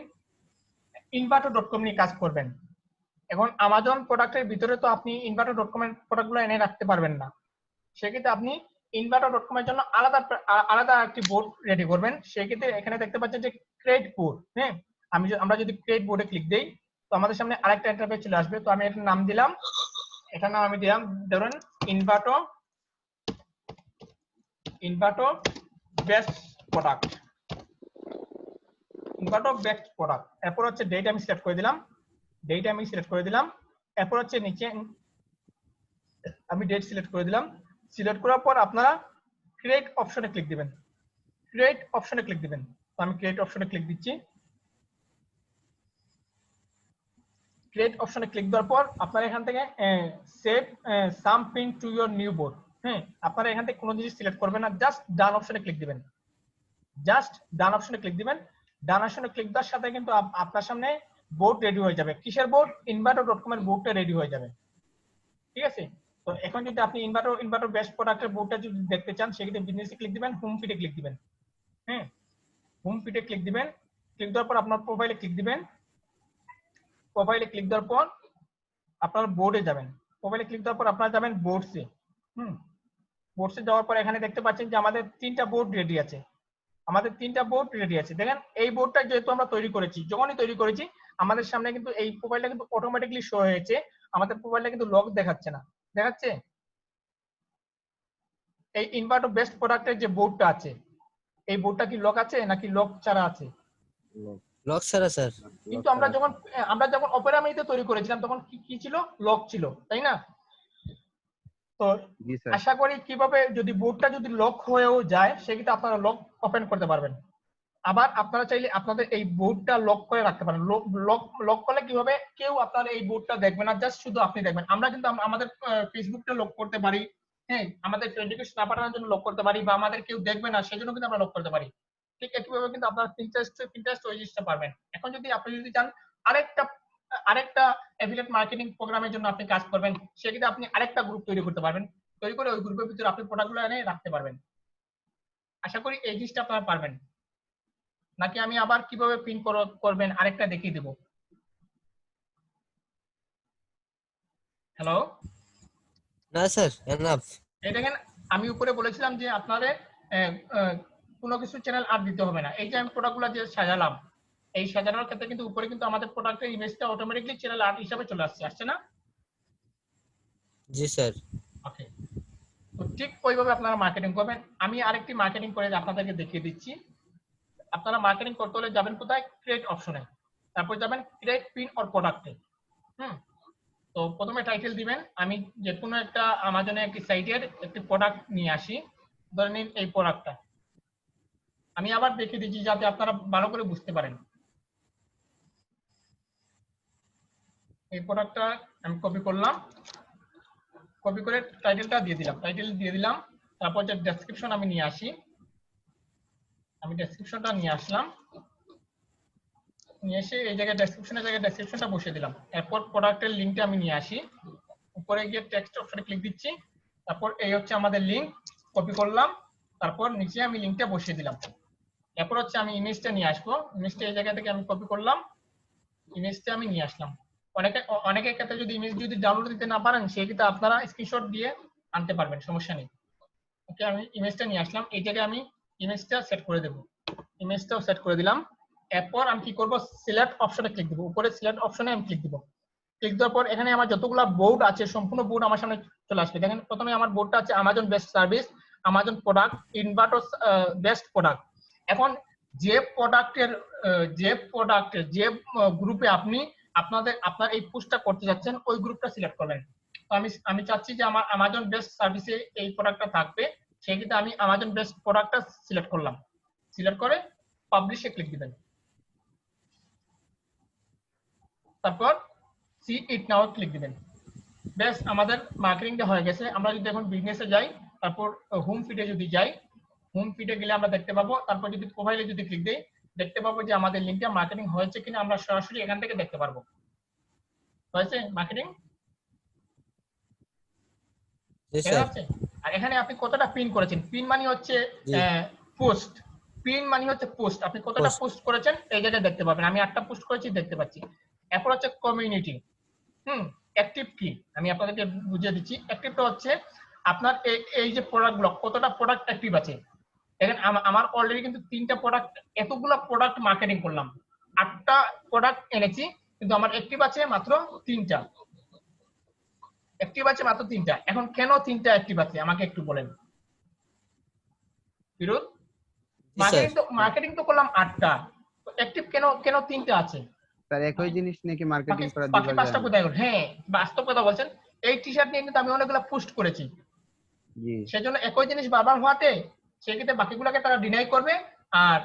A: ইনভার্টার.কম নিয়ে কাজ করবেন। এখন আমাজন প্রোডাক্টের ভিতরে তো আপনি ইনভার্টার.কম এর প্রোডাক্টগুলো এনে রাখতে পারবেন না, সেক্ষেত্রে আপনি ইনভার্টার.কম এর জন্য আলাদা একটি বোর্ড রেডি করবেন। সেক্ষেত্রে এখানে দেখতে পাচ্ছেন যে ক্রিয়েট বোর্ড, হ্যাঁ, আমরা যদি ক্রিয়েট বোর্ডে ক্লিক দেই তো আমাদের সামনে আরেকটা ইন্টারফেস চলে আসবে। তো আমি এটার নাম দিলাম, এটার নাম আমি দিলাম ধরুন inverter best product, inverter best product. এরপর হচ্ছে ডেট আমি সিলেক্ট করে দিলাম, এরপর হচ্ছে নিচে আমি ডেট সিলেক্ট করে দিলাম। সিলেক্ট করার পর আপনারা ক্রিয়েট অপশনে ক্লিক দিবেন, তো আমি ক্রিয়েট অপশনে ক্লিক দিচ্ছি। ক্রিয়েট অপশনে ক্লিক দেওয়ার পর আপনারা এখান থেকে save some pin to your new board, হ্যাঁ, আপনারা এখান থেকে কোনো জিনিস সিলেক্ট করবেন না, জাস্ট ডান অপশনে ক্লিক দিবেন, ডান অপশনে ক্লিক দেওয়ার সাথে কিন্তু আপনার সামনে বোর্ড রেডি হয়ে যাবে। কিসের বোর্ড? ইনভার্টার.কম এর বোর্ডটা রেডি হয়ে যাবে, ঠিক আছে? তো এখন যদি আপনি ইনভার্টার বেস্ট প্রোডাক্টের বোর্ডটা যদি দেখতে চান, সেক্ষেত্রে বিজনেসে ক্লিক দিবেন, হোম ফিডে ক্লিক দিবেন। হ্যাঁ, হোম ফিডে ক্লিক দিবেন। ক্লিক দেওয়ার পর আপনার প্রোফাইলে ক্লিক দিবেন। প্রোফাইলে ক্লিক দেওয়ার পর আপনার বোর্ডে যাবেন। প্রোফাইলে ক্লিক দেওয়ার পর আপনারা যাবেন বোর্ডসে। বোর্ডসে যাওয়ার পর এখানে দেখতে পাচ্ছেন যে আমাদের 3টা বোর্ড রেডি আছে। দেখেন এই বোর্ডটা যেহেতু আমরা তৈরি করেছি, যখনই তৈরি করেছি আমাদের সামনে কিন্তু এই প্রোফাইলটা কিন্তু অটোমেটিক্যালি শো হয়েছে। আমাদের প্রোফাইলটা কিন্তু লক দেখাচ্ছে না, দেখাচ্ছে? এই ইনভার্টার বেস্ট প্রোডাক্টের যে বোর্ডটা আছে, এই বোর্ডটা কি লক আছে নাকি লক ছাড়া আছে?
H: লক ছাড়া স্যার।
A: কিন্তু আমরা যখন অপেরা মিনিতে তৈরি করেছিলাম তখন কি ছিল? লক ছিল, তাই না? তো
E: জি স্যার।
A: আশা করি কিভাবে যদি বোর্ডটা যদি লক হয়েও যায় সেক্ষেত্রে আপনারা লক ওপেন করতে পারবেন। আবার আপনারা চাইলে আপনাদের এই বোর্ডটা লক করে রাখতে পারেন। লক করলে কিভাবে? কেউ আপনার এই বোর্ডটা দেখবে না, জাস্ট শুধু আপনি দেখবেন। আমরা কিন্তু আমাদের ফেসবুকটা লক করতে পারি, হ্যাঁ, আমাদের ফ্রেন্ড রিকোয়েস্ট না পাঠানোর জন্য লক করতে পারি, বা আমাদের কেউ দেখবে না সেজন্য কিন্তু আমরা লক করতে পারি। ঠিক একইভাবে কিন্তু আপনার পিন্টারেস্ট ওই জিনিসটা পারবেন। এখন যদি আপনি চান আরেকটা অ্যাফিলিয়েট মার্কেটিং প্রোগ্রামের জন্য আপনি কাজ করবেন, সেক্ষেত্রে আপনি আরেকটা গ্রুপ তৈরি করতে পারবেন। তৈরি করে ওই গ্রুপের ভিতরে আপনি প্রোডাক্টগুলো এনে রাখতে পারবেন। আশা করি এই জিনিসটা আপনারা পারবেন। নাকি আমি আবার কিভাবে পিন করবেন আরেকটা দেখিয়ে দেব? হ্যালো,
H: না স্যার, এনাফ।
A: এই দেখেন আমি উপরে বলেছিলাম যে আপনাদের কোনো কিছু চ্যানেল আর দিতে হবে না। এই যে আমি প্রোডাক্টগুলো যে সাজালাম, এই সাজানোর ক্ষেত্রে কিন্তু উপরে কিন্তু আমাদের প্রোডাক্টের ইমেজটা অটোমেটিকলি চ্যানেল আর্ট হিসাবে চলে আসছে না?
H: জি স্যার।
A: ওকে, তো ঠিক ওইভাবে আপনারা মার্কেটিং করবেন। আমি আরেকটি মার্কেটিং করে আপনাদেরকে দেখিয়ে দিচ্ছি। আপনারা মার্কেটিং করতে হলে যাবেন কোথায়? ক্রিয়েট অপশনে, তারপর যাবেন ক্রিয়েট পিন অর প্রোডাক্টে। তো প্রথমে টাইটেল দিবেন। আমি যে কোনো একটা আমাজনে একটি সাইটের একটি প্রোডাক্ট নিয়ে আসি, ধরে নিন এই প্রোডাক্টটা। আমি আবার দেখিয়ে দিচ্ছি যাতে আপনারা ভালো করে বুঝতে পারেন। এই প্রোডাক্টটা আমি কপি করলাম, কপি করে টাইটেল দিয়ে দিলাম। তারপর যে ডেসক্রিপশন আমি নিয়ে আসি, আমি ডেসক্রিপশনটা নিয়ে আসলাম, নিয়ে এসে এই জায়গায় ডেসক্রিপশনটা বসিয়ে দিলাম। এরপর প্রোডাক্টের লিঙ্কটা আমি নিয়ে আসি, উপরে গিয়ে টেক্সট অপশনে ক্লিক দিচ্ছি। তারপর এই হচ্ছে আমাদের লিঙ্ক, কপি করলাম, তারপর নিচে আমি লিঙ্কটা বসিয়ে দিলাম। এরপর হচ্ছে আমি ইমেজটা নিয়ে আসবো, ইমেজটা এই জায়গা থেকে আমি কপি করলাম, ইমেজটা আমি নিয়ে আসলাম। অনেকের ক্ষেত্রে যদি ইমেজ ডাউনলোড দিতে না পারেন সেক্ষেত্রে আপনারা স্ক্রিনশট দিয়ে আনতে পারবেন, সমস্যা নেই। ওকে, আমি ইমেজটা নিয়ে আসলাম, এই জায়গায় আমি ইমেজটা সেট করে দেবো। ইমেজটাও সেট করে দিলাম। এরপর আমি কি করব? সিলেক্ট অপশনে ক্লিক দেবো। উপরে সিলেক্ট অপশনে আমি ক্লিক দেবো। ক্লিক দেওয়ার পর এখানে আমার যতগুলো বোর্ড আছে সম্পূর্ণ বোর্ড আমার সামনে চলে আসবে। দেখেন প্রথমে আমার বোর্ডটা আছে Amazon best service, Amazon product, inverter best product. এখন যে যে গ্রুপে আপনি আপনার এই পোস্টটা করতে যাচ্ছেন ওই গ্রুপটা সিলেক্ট করবেন। তো আমি চাচ্ছি যে আমার আমাজন বেস্ট সার্ভিসে এই প্রোডাক্টটা থাকবে, সেক্ষেত্রে আমি আমাজন বেস্ট প্রোডাক্টটা সিলেক্ট করলাম। সিলেক্ট করে পাবলিশে ক্লিক দিবেন। তারপর সি ইট নাও ক্লিক দিবেন। বেশ, আমাদের মার্কেটিংটা হয়ে গেছে। আমরা যদি এখন বিজনেসে যাই, তারপর হোম ফিডে যদি যাই, হোম ফিডে গেলে আমরা দেখতে পাবো, তারপর যদি প্রোফাইলে যদি ক্লিক দেই দেখতে পাবো যে আমাদের লিঙ্কটা মার্কেটিং হয়েছে কিনা আমরা সরাসরি এখান থেকে দেখতে পারবো। হয়েছে মার্কেটিং?
H: জি স্যার।
A: আর এখানে আপনি কতটা পিন করেছেন, পিন মানে হচ্ছে পোস্ট, পিন মানে হচ্ছে পোস্ট, আপনি কতটা পোস্ট করেছেন এই জায়গায় দেখতে পাবেন। আমি 8টা পোস্ট করেছি, দেখতে পাচ্ছি। এরপর হচ্ছে কমিউনিটি, অ্যাক্টিভ কি আমি আপনাদেরকে বুঝিয়ে দিচ্ছি। অ্যাক্টিভটা হচ্ছে আপনার এই যে প্রোডাক্টগুলো কতটা প্রোডাক্ট অ্যাক্টিভ আছে। দেখেন আমার অলরেডি কিন্তু 3টা প্রোডাক্ট, এতগুলো প্রোডাক্ট মার্কেটিং করলাম, 8টা প্রোডাক্ট এনেছি, কিন্তু আমার অ্যাক্টিভ আছে মাত্র 3টা। অ্যাক্টিভ আছে মাত্র 3টা। এখন কেন 3টা অ্যাক্টিভ আছে আমাকে একটু বলেন বিরোধ। মার্কেটিং তো করলাম 8টা, অ্যাক্টিভ কেন 3টা আছে?
E: স্যার একই জিনিস নাকি মার্কেটিং করা
A: বাকি
E: দিবা
A: 5টা কোথায় গেল? হ্যাঁ, বাস্তব কথা বলছেন। এই টি শার্ট নিয়ে কিন্তু আমি অনেকগুলো পোস্ট করেছি,
E: জি
A: সেজন্য একই জিনিস বারবার হওয়াতে সেক্ষেত্রে বাকিগুলোকে তারা ডিনাই করবে, আর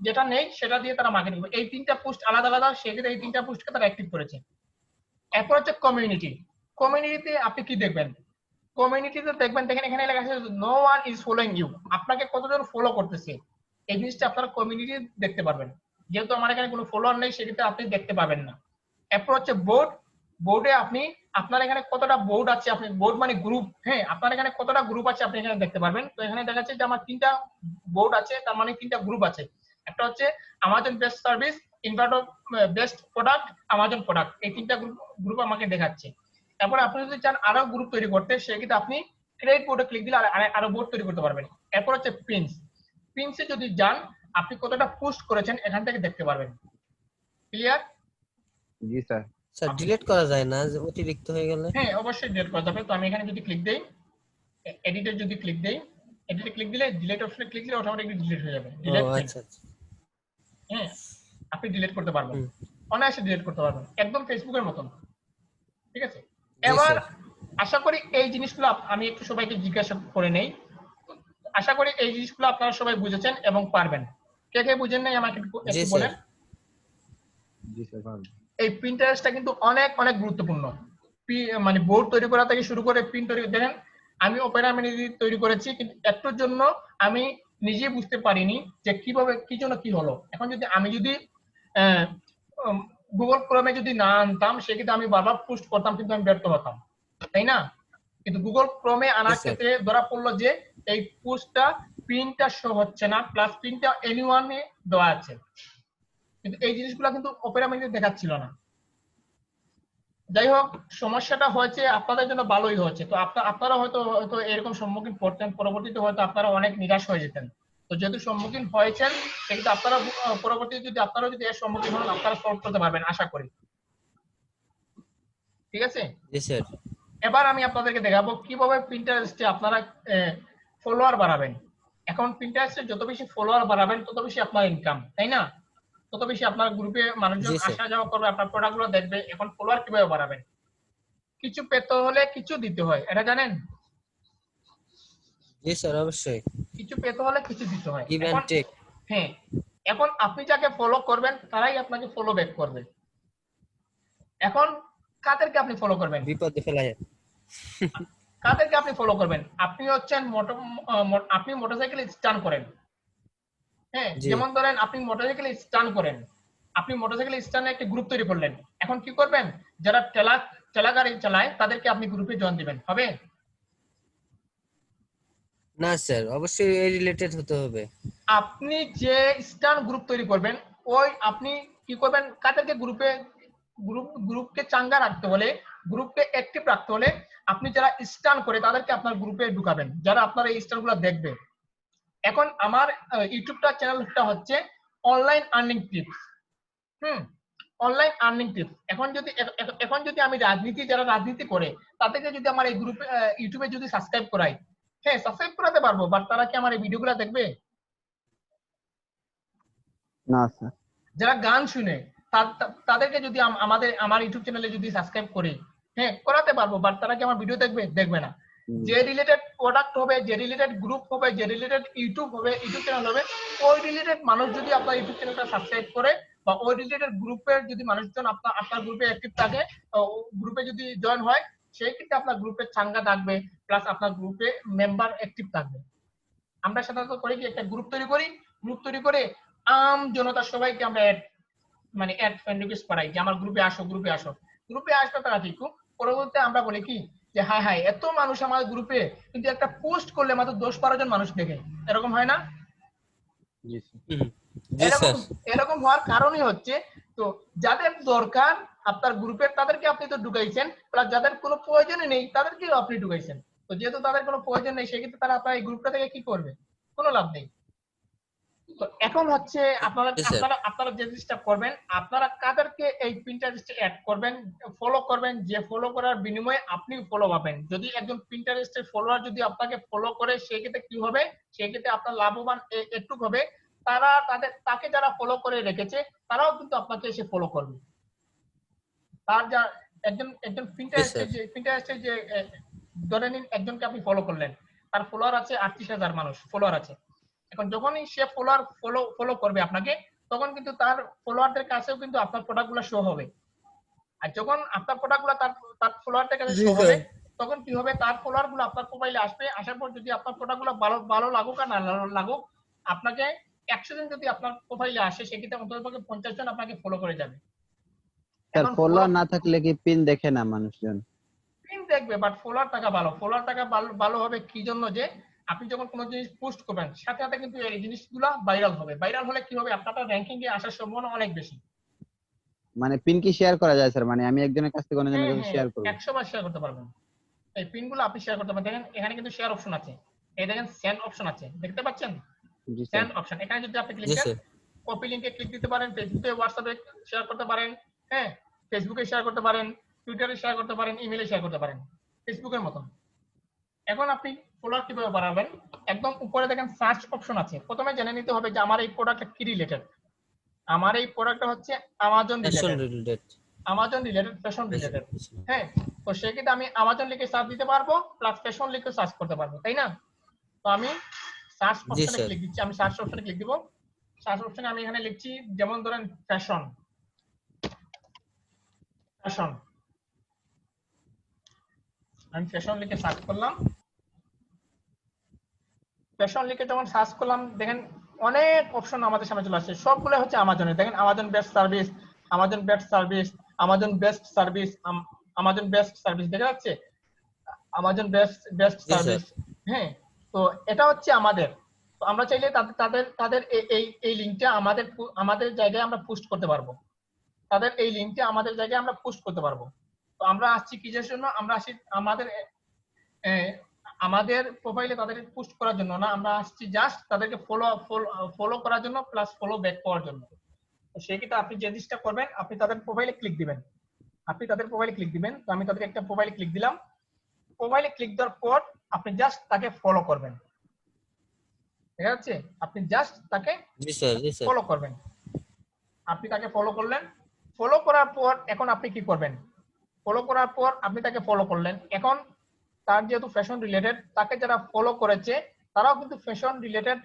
A: যেটা নেই সেটা দিয়ে তারা মার্কেটিং করবে। এই 3টা পোস্ট আলাদা আলাদা, সেক্ষেত্রে এই 3টা পোস্টকে তারা অ্যাক্টিভ করেছে। এরপর হচ্ছে কমিউনিটি। কমিউনিটিতে আপনি কি দেখবেন? কমিউনিটিতে দেখবেন, দেখেন এখানে লেখা আছে no one is following you, আপনাকে কতজন ফলো করতেছে এই জিনিসটা আপনারা কমিউনিটি দেখতে পারবেন। যেহেতু আমার এখানে কোনো ফলোয়ার নেই সেক্ষেত্রে আপনি দেখতে পাবেন না। এরপর হচ্ছে বোর্ড। বোর্ডে আপনি আপনার এখানে কতটা বোর্ড আছে, আপনি বোর্ড মানে গ্রুপ, হ্যাঁ আপনার এখানে কতটা গ্রুপ আছে আপনি এখানে দেখতে পারবেন। তো এখানে দেখা যাচ্ছে যে আমার 3টা বোর্ড আছে, তার মানে 3টা গ্রুপ আছে। একটা হচ্ছে Amazon best service, inverter best product, Amazon product, এই 3টা গ্রুপ আমাকে দেখাচ্ছে। তারপর আপনি যদি চান আরো গ্রুপ তৈরি করতে, সেক্ষেত্রে আপনি ক্রিয়েট বোর্ডে ক্লিক দিলে আরো বোর্ড তৈরি করতে পারবেন। এরপর হচ্ছে পিনসে যদি যান, আপনি কতটা পোস্ট করেছেন এখান থেকে দেখতে পারবেন। ক্লিয়ার?
E: জি স্যার।
H: স্যার ডিলিট করা যায় না যে অতিরিক্ত হয়ে গেলে?
A: হ্যাঁ অবশ্যই ডিলিট করা যাবে। তো আমি এখানে যদি ক্লিক দেই, এডিটে যদি ক্লিক দেই, এডিটে ক্লিক দিলে ডিলিট অপশনে ক্লিক দিলে অটোমেটিক্যালি ডিলিট হয়ে যাবে।
H: ও
A: ডিলিট
H: আচ্ছা আচ্ছা।
A: হ্যাঁ আপনি ডিলিট করতে পারবেন,
H: হুম।
A: অনায়াসে ডিলিট করতে পারবেন, একদম ফেসবুকের মতন। ঠিক আছে,
H: জি
A: এবার
H: স্যার।
A: আশা করি এই জিনিসগুলো আমি একটু সবাইকে জিজ্ঞাসা করে নেই। আশা করি এই জিনিসগুলো আপনারা সবাই বুঝেছেন এবং পারবেন। কে কে বুঝেন নাই আমাকে
H: জি
A: একটু
H: স্যার।
A: বলেন।
E: জি স্যার পারবেন।
A: এই প্রিন্টারেস্টটা কিন্তু অনেক অনেক গুরুত্বপূর্ণ। মানে বোর্ড তৈরি করা থেকে শুরু করে প্রিন্ট তৈরি, দেখেন আমি ওপেরা মিনি তৈরি করেছি, কিন্তু একটুর জন্য আমি নিজেই বুঝতে পারিনি যে কিভাবে কি জন্য কি হলো। এখন যদি আমি যদি গুগল ক্রোমে যদি না আনতাম, সেক্ষেত্রে আমি বারবার পোস্ট করতাম কিন্তু আমি ব্যর্থ হতাম, তাই না? কিন্তু গুগল ক্রোমে আনার
H: Yes, sir.
A: ক্ষেত্রে ধরা পড়লো যে এই পোস্টটা প্রিন্টটা শো হচ্ছে না, প্লাস প্রিন্টটা এনিওয়ানে দেওয়া আছে, কিন্তু এই জিনিসগুলো কিন্তু ওপেরা মিনিতে দেখাচ্ছিল না। যাই হোক, সমস্যাটা হয়েছে আপনাদের জন্য ভালোই হয়েছে। তো আপনারা হয়তো হয়তো এরকম সম্মুখীন পড়তেন, পরবর্তীতে হয়তো আপনারা অনেক নিরাশ হয়ে যেতেন। তো যেহেতু সম্মুখীন হয়েছেন, সেক্ষেত্রে আপনারা পরবর্তীতে যদি আপনারা যদি এর সম্মুখীন হন, আপনারা সলভ করতে পারবেন আশা করি। ঠিক আছে,
H: জি স্যার।
A: এবার আমি আপনাদেরকে দেখাবো কিভাবে প্রিন্টারেস্টে আপনারা ফলোয়ার বাড়াবেন। এখন প্রিন্টারেস্টে যত বেশি ফলোয়ার বাড়াবেন তত বেশি আপনার ইনকাম, তাই না? তত বেশি আপনার গ্রুপে মানুষজন
H: জি, স্যার।
A: আসা যাওয়া করবে, আপনার প্রোডাক্টগুলো দেখবে। এখন ফলোয়ার কিভাবে বাড়াবেন? কিছু পেতে হলে কিছু দিতে হয়, এটা জানেন?
H: জি স্যার অবশ্যই।
A: কিছু পেতে হলে কিছু দিতে হয়।
H: গিভ
A: এখন
H: অ্যান্ড টেক।
A: হ্যাঁ, এখন আপনি যাকে ফলো করবেন তারাই আপনাকে ফলো ব্যাক করবে। এখন কাদেরকে আপনি ফলো করবেন?
H: বিপদে ফেলা যায়।
A: কাদেরকে আপনি ফলো করবেন? আপনি হচ্ছেন আপনি মোটরসাইকেল স্টান করেন, হ্যাঁ
H: জি।
A: যেমন ধরেন আপনি মোটরসাইকেল স্টান করেন, আপনি মোটরসাইকেল স্টানে একটা গ্রুপ তৈরি করলেন। এখন কি করবেন? যারা ঠেলা গাড়ি চালায় তাদেরকে আপনি গ্রুপে জয়েন দিবেন, হবে?
H: না স্যার, অবশ্যই এই রিলেটেড হতে হবে।
A: আপনি যে স্টান গ্রুপ তৈরি করবেন, ওই আপনি কি করবেন? কাদেরকে গ্রুপকে চাঙ্গা রাখতে হলে, গ্রুপকে অ্যাক্টিভ রাখতে হলে আপনি যারা স্টান করে তাদেরকে আপনার গ্রুপে ঢুকাবেন, যারা আপনার এই স্টানগুলো দেখবে। এখন আমার ইউটিউবটা চ্যানেলটা হচ্ছে online earning tips. Online earning tips. এখন যদি আমি যারা রাজনীতি করে তাদেরকে যদি আমার এই গ্রুপে ইউটিউবে যদি সাবস্ক্রাইব করাই, হ্যাঁ সাবস্ক্রাইব করাতে পারবো, বাট তারা কি আমার এই ভিডিওগুলো দেখবে?
E: না স্যার।
A: যারা গান শুনে তাদেরকে যদি আমার ইউটিউব চ্যানেলে যদি সাবস্ক্রাইব করি, হ্যাঁ করাতে পারবো, বাট তারা কি আমার ভিডিও দেখবে? দেখবে না। যে রিলেটেড প্রোডাক্ট হবে, যে রিলেটেড গ্রুপ হবে, যে রিলেটেড ইউটিউব চ্যানেল হবে, ওই রিলেটেড মানুষ যদি আপনার ইউটিউব চ্যানেলটা সাবস্ক্রাইব করে, বা ওই রিলেটেড গ্রুপের যদি মানুষজন আপনার গ্রুপে অ্যাক্টিভ থাকে, গ্রুপে যদি জয়েন হয়, সেই ক্ষেত্রে আপনার গ্রুপে চাঙ্গা থাকবে, প্লাস আপনার গ্রুপে মেম্বার অ্যাক্টিভ থাকবে। আমরা সাধারণত করি কি, একটা গ্রুপ তৈরি করে আম জনতা সবাইকে আমরা অ্যাড ফ্রেন্ড রিকোয়েস্ট পাঠাই যে আমার গ্রুপে আসো। গ্রুপে আসবে তারা ঠিক, পরবর্তীতে আমরা বলি কি যে হাই এত মানুষ আমার গ্রুপে, কিন্তু একটা পোস্ট করলে মাত্র 10-12 জন মানুষ দেখে, এরকম হয় না?
E: জি স্যার।
H: জি স্যার।
A: এরকম হওয়ার কারণই হচ্ছে, তো যাদের দরকার আপনার গ্রুপের তাদেরকে আপনি তো ঢুকাইছেন, প্লাস যাদের কোনো প্রয়োজনই নেই তাদেরকেও আপনি ঢুকাইছেন। তো যেহেতু তাদের কোনো প্রয়োজন নেই, সেক্ষেত্রে তারা আপনার এই গ্রুপটা থেকে কি করবে? কোনো লাভ নেই। তো এখন হচ্ছে
H: Yes, sir.
A: আপনারা যে জিনিসটা করবেন, আপনারা কাদেরকে এই প্রিন্টারেস্টে অ্যাড করবেন, ফলো করবেন, যে ফলো করার বিনিময়ে আপনি ফলো পাবেন। যদি একজন প্রিন্টারেস্টের ফলোয়ার যদি আপনাকে ফলো করে, সেক্ষেত্রে কি হবে? সেক্ষেত্রে আপনার লাভবান একটু হবে। তাকে যারা ফলো করে রেখেছে তারাও কিন্তু আপনাকে এসে ফলো করবে। তার যা একজন প্রিন্টারেস্টের যে ধরে নিন একজনকে আপনি ফলো করলেন, তার ফলোয়ার আছে 38,000 মানুষ ফলোয়ার আছে। এখন যখনই সে ফলো করবে আপনাকে, তখন কিন্তু তার ফলোয়ারদের কাছেও কিন্তু আপনার প্রোডাক্টগুলো শো হবে। আর যখন আপনার প্রোডাক্টগুলো তার ফলোয়ারদের কাছে
H: জি,
A: শো
H: স্যার।
A: হবে, তখন কি হবে? তার ফলোয়ারগুলো আপনার প্রোফাইলে আসবে। আসার পর যদি আপনার প্রোডাক্টগুলো ভালো লাগুক আর না লাগুক, আপনাকে 100 জন যদি আপনার প্রোফাইলে আসে, সেক্ষেত্রে অন্ততপক্ষে 50 জন আপনাকে ফলো করে যাবে।
E: স্যার
A: এখন
E: ফলোয়ার না থাকলে কি পিন দেখে না মানুষজন?
A: পিন দেখবে, বাট ফলোয়ার টাকা ভালো। ফলোয়ার টাকা ভালো হবে কি জন্য, যে আপনি যখন কোনো জিনিস পোস্ট করবেন সাথে সাথে কিন্তু এই জিনিসগুলো ভাইরাল হবে। ভাইরাল হলে কি হবে, আপনার র্যাঙ্কিং এ আসার সম্ভাবনা অনেক বেশি।
E: মানে পিন কি শেয়ার করা যায় স্যার? মানে আমি একজনের কাছ থেকে অন্যজনের কাছে শেয়ার করব?
A: 100 বার শেয়ার করতে পারবেন। এই পিনগুলো আপনি শেয়ার করতে পারেন। দেখেন এখানে কিন্তু শেয়ার অপশন আছে, এই দেখেন সেন্ড অপশন আছে, দেখতে পাচ্ছেন?
E: জি স্যার।
A: সেন্ড অপশন, এখানে যদি আপনি ক্লিক
H: জি
A: দেন
H: স্যার
A: কপি লিংকে ক্লিক দিতে পারেন, ফেসবুকে হোয়াটসঅ্যাপে শেয়ার করতে পারেন, হ্যাঁ ফেসবুকে শেয়ার করতে পারেন, টুইটারে শেয়ার করতে পারেন, ইমেলে শেয়ার করতে পারেন, ফেসবুকের মতন। এখন আপনি ফলোয়ার কিভাবে বাড়াবেন, একদম উপরে দেখেন সার্চ অপশন আছে। প্রথমে জেনে নিতে হবে যে আমার এই প্রোডাক্টটা কি রিলেটেড। আমার এই প্রোডাক্টটা হচ্ছে Amazon
H: fashion
A: related,
H: related
A: Amazon related, fashion related. হ্যাঁ, তো সেক্ষেত্রে আমি আমাজন লিখে সার্চ দিতে পারবো, প্লাস ফ্যাশন লিখে সার্চ করতে পারবো, তাই না? তো আমি সার্চ
H: জি
A: অপশনে
H: স্যার
A: ক্লিক দিচ্ছি, আমি সার্চ অপশনে ক্লিক দিব। সার্চ অপশনে আমি এখানে লিখছি, যেমন ধরেন ফ্যাশন, ফ্যাশন, আমি ফ্যাশন লিখে সার্চ করলাম। ফ্যাশন লিখে যখন সার্চ করলাম দেখেন অনেক অপশন আমাদের সামনে চলে আসছে, সবগুলো হচ্ছে আমাজনের। দেখেন Amazon best service, Amazon best service, Amazon best service, Amazon best service দেখা যাচ্ছে, আমাজন বেস্ট বেস্ট
H: জি স্যার
A: সার্ভিস। হ্যাঁ, তো এটা হচ্ছে আমাদের। তো আমরা চাইলে তাদের তাদের এই এই লিংকটা আমাদের জায়গায় আমরা পোস্ট করতে পারবো। তাদের এই লিংকটা আমাদের জায়গায় আমরা পোস্ট করতে পারবো। তো আমরা আসছি কিসের জন্য, আমরা আসি আমাদের প্রোফাইলে তাদের পোস্ট করার জন্য না, আমরা আসছি জাস্ট তাদেরকে ফলো করার জন্য, প্লাস ফলো ব্যাক করার জন্য। তো সেক্ষেত্রে আপনি যে জিনিসটা করবেন, আপনি তাদের প্রোফাইলে ক্লিক দিবেন, আপনি তাদের প্রোফাইলে ক্লিক দিবেন। তো আমি তাদের একটা প্রোফাইলে ক্লিক দিলাম। প্রোফাইলে ক্লিক দেওয়ার পর আপনি জাস্ট তাকে ফলো করবেন, ঠিক আছে? আপনি জাস্ট তাকে
H: জি স্যার জি স্যার
A: ফলো করবেন। আপনি তাকে ফলো করলেন, ফলো করার পর এখন আপনি কি করবেন, ফলো করার পর আপনি তাকে ফলো করলেন। এখন তার যেহেতু ফ্যাশন রিলেটেড, তাকে যারা ফলো করেছে তারাও কিন্তু ফ্যাশন রিলেটেড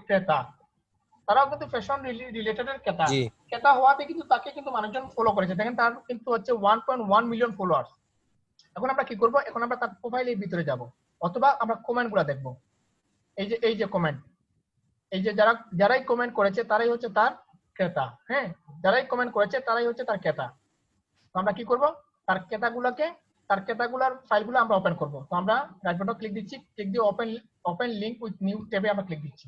A: ক্রেতা, তারাও কিন্তু ফ্যাশন রিলেটেড এর ক্রেতা।
H: জি
A: ক্রেতা হওয়াতে কিন্তু তাকে কিন্তু মানুষজন ফলো করেছে। দেখেন তার কিন্তু হচ্ছে 1.1 মিলিয়ন ফলোয়ার্স। এখন আমরা কি করব, এখন আমরা তার প্রোফাইলের ভিতরে যাব, অথবা আমরা কমেন্টগুলো দেখব। এই যে কমেন্ট, এই যে যারাই কমেন্ট করেছে তারাই হচ্ছে তার ক্রেতা। হ্যাঁ, যারাই কমেন্ট করেছে তারাই হচ্ছে তার ক্রেতা। তো আমরা কি করব, তার ক্রেতাগুলার ফাইলগুলো আমরা ওপেন করব। তো আমরা রাইট বাটন ক্লিক দিচ্ছি, ক্লিক দিয়ে ওপেন লিংক উইথ নিউ ট্যাবে আমরা ক্লিক দিচ্ছি।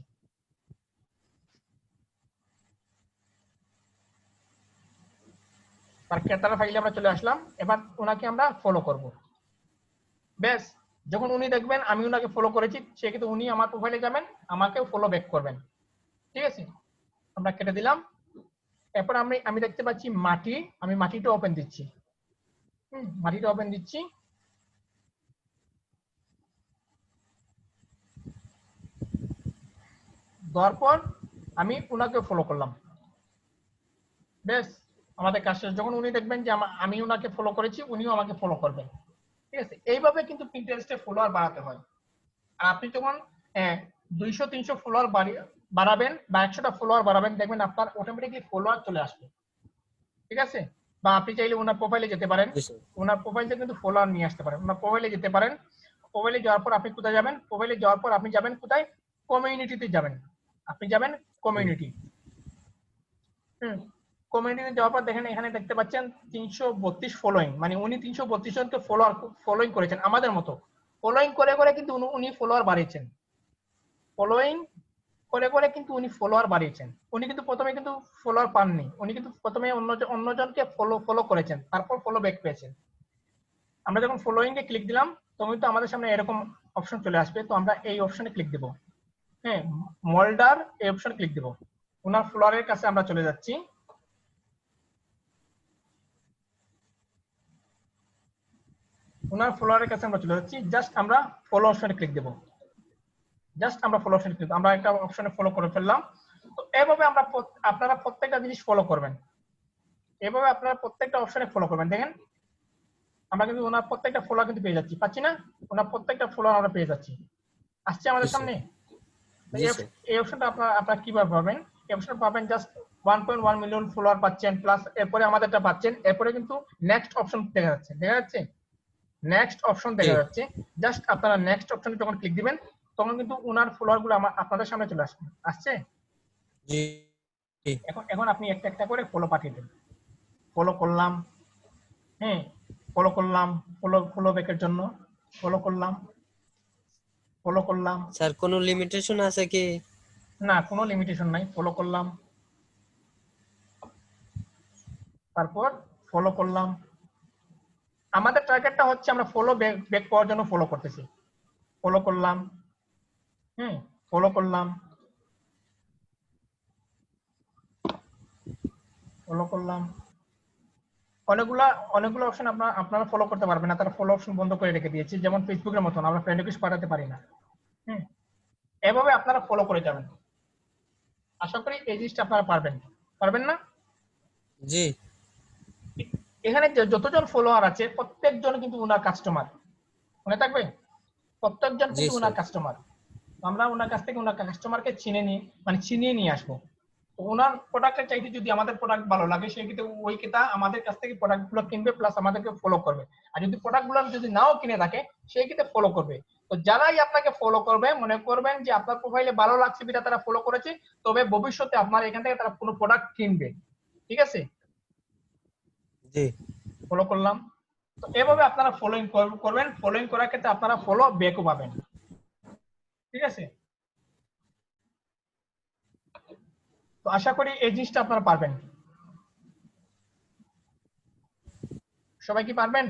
A: তার ক্রেতার ফাইলে আমরা চলে আসলাম। এবার ওনাকে আমরা ফলো করব। বেশ, যখন উনি দেখবেন আমি ওনাকে ফলো করেছি, সেক্ষেত্রে উনি আমার প্রোফাইলে যাবেন, আমাকেও ফলো ব্যাক করবেন, ঠিক আছে? আমরা কেটে দিলাম। এরপর আমি দেখতে পাচ্ছি মাটি, আমি মাটিটা ওপেন দিচ্ছি। মাটিটা ওপেন দিচ্ছি। দেওয়ার পর আমি ওনাকে ফলো করলাম। বেশ, আমাদের কাজ শেষ। যখন উনি দেখবেন যে আমি ওনাকে ফলো করেছি, উনিও আমাকে ফলো করবেন, ঠিক আছে? এইভাবে কিন্তু পিন্টারেস্টে ফলোয়ার বাড়াতে হয়। আর আপনি যখন 200-300 ফলোয়ার বাড়াবেন বা 100টা ফলোয়ার বাড়াবেন, দেখবেন আপনার অটোমেটিকলি ফলোয়ার চলে আসবে, ঠিক আছে? বা আপনি চাইলে ওনার প্রোফাইলে যেতে পারেন,
H: জি স্যার
A: ওনার প্রোফাইল থেকে কিন্তু ফলোয়ার নিয়ে আসতে পারেন। ওনার প্রোফাইলে যেতে পারেন। প্রোফাইলে যাওয়ার পর আপনি কোথায় যাবেন, প্রোফাইলে যাওয়ার পর আপনি যাবেন কোথায়, কমিউনিটিতে যাবেন। আপনি যাবেন কমিউনিটি। কমিউনিটিতে যাওয়ার পর দেখেন এখানে দেখতে পাচ্ছেন 332 ফলোইং, মানে উনি 332 জনকে ফলোইং করেছেন আমাদের মতো। ফলোইং করে করে কিন্তু উনি ফলোয়ার বাড়িয়েছেন, ফলোইং করে করে কিন্তু উনি ফলোয়ার বাড়িয়েছেন। উনি কিন্তু প্রথমে কিন্তু ফলোয়ার পাননি, উনি কিন্তু প্রথমে অন্যজনকে ফলো করেছেন, তারপর ফলো ব্যাক পেয়েছেন। আমরা যখন ফলোইং এ ক্লিক দিলাম তখন তো আমাদের সামনে এরকম অপশন চলে আসবে। তো আমরা এই অপশনে ক্লিক দেব। হ্যাঁ, মোল্ডার এই অপশনে ক্লিক দেব। ওনার ফলোয়ারের কাছে আমরা চলে যাচ্ছি। ওনার ফলোয়ারের কাছে আমরা চলে যাচ্ছি। জাস্ট আমরা ফলো অপশনে ক্লিক দেব। জাস্ট আমরা ফলো অপশনে ক্লিক, আমরা একটা অপশনে ফলো করে ফেললাম। তো এইভাবে আপনারা প্রত্যেকটা জিনিস ফলো করবেন, এভাবে আপনারা প্রত্যেকটা অপশনে ফলো করবেন। দেখেন আমরা কিন্তু ওনার প্রত্যেকটা ফলো কিন্তু পেয়ে যাচ্ছি, পাচ্ছি না? ওনার প্রত্যেকটা ফলো আমরা পেয়ে যাচ্ছি, আসছে আমাদের সামনে।
H: জি স্যার
A: এই অপশনটা আপনারা কিভাবে পাবেন? এই অপশন পাবেন জাস্ট 1.1 মিলিয়ন ফলোয়ার পাচ্ছেন, প্লাস এরপরে আমাদেরটা পাচ্ছেন। এরপরে কিন্তু নেক্সট অপশন দেখা যাচ্ছে, নেক্সট অপশন দেখা যাচ্ছে। জাস্ট আপনারা নেক্সট অপশনে যখন ক্লিক দিবেন তখন কিন্তু ওনার ফলোয়ার গুলো আপনাদের সামনে চলে আসছে।
H: জি
A: এখন আপনি একটা একটা করে ফলো পাঠিয়ে দেন। ফলো করলাম, হ্যাঁ ফলো করলাম, ফলো ব্যাকের জন্য ফলো করলাম, ফলো করলাম,
H: স্যার কোনো লিমিটেশন আছে কি?
A: না কোনো লিমিটেশন নাই, ফলো করলাম, তারপর ফলো করলাম। আমাদের টার্গেটটা হচ্ছে আমরা ফলো ব্যাক পাওয়ার জন্য ফলো করতেছি। ফলো করলাম, ফলো করলাম, ফলো করলাম। অনেকগুলো অপশন আপনারা ফলো করতে পারবেন না, তারা ফলো অপশন বন্ধ করে রেখে দিয়েছে, যেমন ফেসবুকের মতন আমরা ফ্রেন্ড রিকোয়েস্ট পাঠাতে পারি না। এভাবে আপনারা ফলো করে যাবেন। আশা করি এই জিনিসটা আপনারা পারবেন না?
H: জি
A: এখানে যতজন ফলোয়ার আছে প্রত্যেকজন কিন্তু ওনার কাস্টমার, মনে থাকবে, প্রত্যেকজন
H: জি
A: কিন্তু
H: স্যার।
A: ওনার কাস্টমার। আমরা ওনার কাছ থেকে ওনার কাস্টমারকে চিনিয়ে নিয়ে আসবো। তো ওনার প্রোডাক্টের চাইতে যদি আমাদের প্রোডাক্ট ভালো লাগে, সেই ক্ষেত্রে ওই ক্রেতা আমাদের কাছ থেকে প্রোডাক্ট গুলো কিনবে, প্লাস আমাদেরকে ফলো করবে। আর যদি প্রোডাক্ট গুলো যদি নাও কিনে থাকে, সেই ক্ষেত্রে ফলো করবে। তো যারাই আপনাকে ফলো করবে, মনে করবেন যে আপনার প্রোফাইলে ভালো লাগছে বিটা তারা ফলো করেছে, তবে ভবিষ্যতে আপনার এখান থেকে তারা কোনো প্রোডাক্ট কিনবে। ঠিক আছে,
H: জি
A: ফলো করলাম। তো এভাবে আপনারা ফলোইং করবেন। ফলোইং করার ক্ষেত্রে আপনারা ফলো ব্যাকও পাবেন। ঠিক আছে, তো আশা করি এই জিনিসটা আপনারা পারবেন। সবাই কি পারবেন?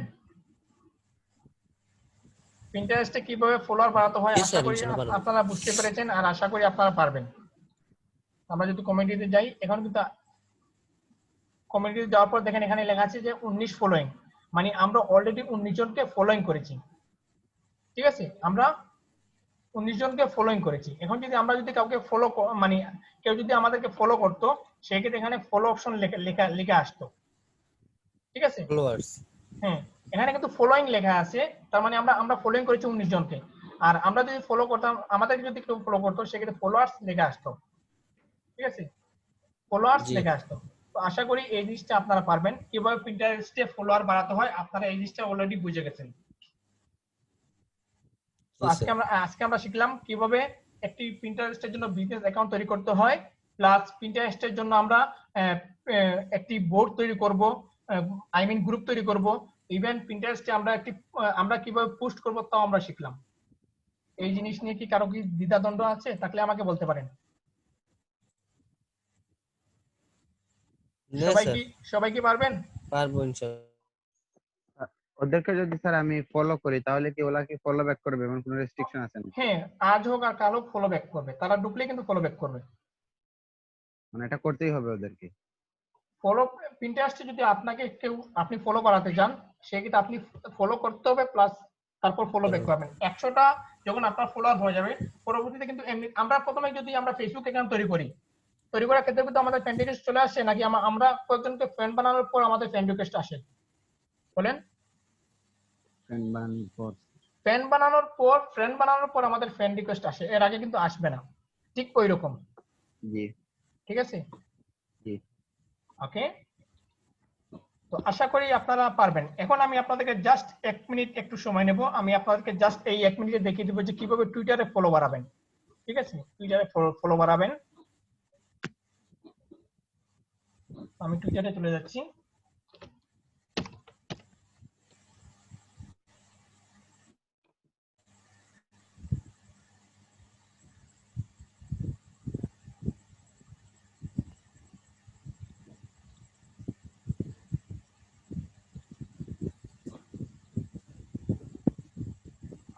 A: পিন্টারেস্টে কিভাবে ফলোয়ার বাড়াতে হয়
H: জি
A: আশা
H: স্যার,
A: করি
H: ইনশাআল্লাহ পারবো।
A: আপনারা বুঝতে পেরেছেন, আর আশা করি আপনারা পারবেন। আমরা যদি কমিউনিটিতে যাই, এখন কিন্তু কমিউনিটিতে যাওয়ার পর দেখেন এখানে লেখা আছে যে 19 ফলোইং, মানে আমরা অলরেডি 19 জনকে ফলোইং করেছি। ঠিক আছে, আমরা 19 জনকে ফলোইং করেছি। এখন যদি আমরা যদি কাউকে মানে কেউ যদি আমাদেরকে ফলো করতো, সেক্ষেত্রে এখানে ফলো অপশন লেখা আসতো। ঠিক আছে,
H: ফলোয়ার্স।
A: এখানে কিন্তু ফলোইং লেখা আছে, তার মানে আমরা ফলোইং করেছি 19 জনকে। আর আমরা যদি ফলো করতাম, আমাদেরকে যদি কেউ ফলো করতো, সেক্ষেত্রে ফলোয়ার্স লেখা আসতো। ঠিক আছে, ফলোয়ার্স
H: জি
A: লেখা আসতো। তো আশা করি এই জিনিসটা আপনারা পারবেন, কিভাবে পিন্টারেস্টে ফলোয়ার বাড়াতে হয় আপনারা এই জিনিসটা অলরেডি বুঝে গেছেন। তো
H: জি
A: আজকে
H: স্যার।
A: আমরা শিখলাম কিভাবে একটি পিন্টারেস্টের জন্য বিজনেস অ্যাকাউন্ট তৈরি করতে হয়, প্লাস পিন্টারেস্টের জন্য আমরা একটি বোর্ড তৈরি করব, গ্রুপ তৈরি করব, ইভেন পিন্টারেস্টে আমরা কিভাবে পোস্ট করব তাও আমরা শিখলাম। এই জিনিস নিয়ে কি কারো কি দ্বিধাদ্বন্দ্ব আছে? থাকলে আমাকে বলতে পারেন।
H: না স্যার,
A: সবাই কি পারবেন?
H: পারবো ইনশাআল্লাহ।
E: ওদেরকে যদি স্যার আমি ফলো করি তাহলে কি ওরা কি ফলো ব্যাক করবে, এমন কোনো রেস্ট্রিকশন আছে না?
A: হ্যাঁ, আজ হোক আর কাল হোক ফলো ব্যাক করবে, তারা ঢুকলে কিন্তু ফলো ব্যাক করবে।
E: মানে এটা করতেই হবে ওদেরকে?
A: ফলো পিন্টারেস্টে যদি আপনি ফলো করাতে চান, সেক্ষেত্রে আপনি ফলো করতে হবে, প্লাস তারপর ফলো ব্যাক করবেন। 100টা যখন আপনার ফলোয়ার হয়ে যাবে, পরবর্তীতে কিন্তু এমনি আমরা প্রথমে যদি আমরা ফেসবুক অ্যাকাউন্ট তৈরি করার ক্ষেত্রে কিন্তু আমাদের ফ্রেন্ড রিকোয়েস্ট চলে আসে, নাকি আমরা কয়েকজনকে ফ্রেন্ড বানানোর পর আমাদের ফ্রেন্ড রিকোয়েস্ট আসে? বলেন।
E: ফ্রেন্ড বানানোর পর?
A: ফ্রেন্ড বানানোর পর আমাদের ফ্রেন্ড রিকোয়েস্ট আসে, এর আগে কিন্তু আসবে না। ঠিক ওই রকম।
E: জি
A: ঠিক আছে,
E: জি।
A: ওকে। তো আশা করি আপনারা পারবেন। এখন আমি আপনাদেরকে জাস্ট 1 মিনিট একটু সময় নেব, আমি আপনাদেরকে জাস্ট এই 1 মিনিটে দেখিয়ে দেবো যে কিভাবে টুইটারে ফলো বাড়াবেন। ঠিক আছে, টুইটারে ফলো বাড়াবেন। আমি টুইটারে চলে যাচ্ছি।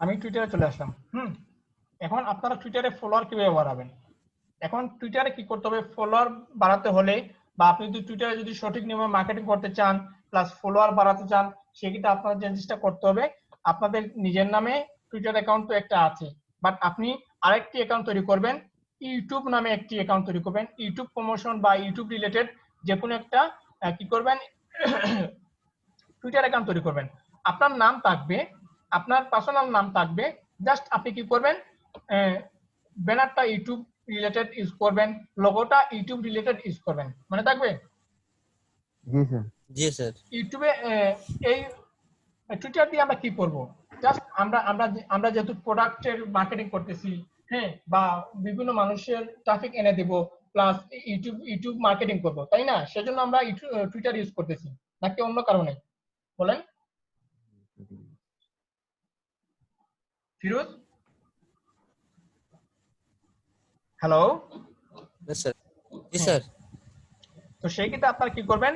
A: আমি টুইটারে চলে আসলাম। এখন আপনারা টুইটারে ফলোয়ার কিভাবে বাড়াবেন? এখন টুইটারে কি করতে হবে, ফলোয়ার বাড়াতে হলে, বা আপনি যদি টুইটারে যদি সঠিক নিয়মে মার্কেটিং করতে চান, প্লাস ফলোয়ার বাড়াতে চান, সেক্ষেত্রে আপনাদের যে জিনিসটা করতে হবে, আপনাদের নিজের নামে টুইটার অ্যাকাউন্ট তো একটা আছে, বাট আপনি আরেকটি অ্যাকাউন্ট তৈরি করবেন, ইউটিউব নামে একটি অ্যাকাউন্ট তৈরি করবেন। ইউটিউব প্রমোশন বা ইউটিউব রিলেটেড যে কোনো একটা কি করবেন, টুইটার অ্যাকাউন্ট তৈরি করবেন। আপনার নাম থাকবে, আপনার পার্সোনাল নাম থাকবে, জাস্ট আপনি কি করবেন, ব্যানারটা ইউটিউব রিলেটেড ইউজ করবেন, লোগোটা ইউটিউব রিলেটেড ইউজ করবেন, মনে থাকবে?
E: জি স্যার।
H: জি স্যার।
A: ইউটিউবে এই টুইটার দিয়ে আমরা কি করব, জাস্ট আমরা যেহেতু প্রোডাক্টের মার্কেটিং করতেছি, বা বিভিন্ন মানুষের ট্রাফিক এনে দেব, প্লাস ইউটিউব মার্কেটিং করব, তাই না? সেজন্য আমরা টুইটার ইউজ করতেছি, নাকি অন্য কারণে বলেন ফিরোজ? হ্যালো।
H: স্যার জি স্যার
A: তো সেই ক্ষেত্রে আপনারা কি করবেন,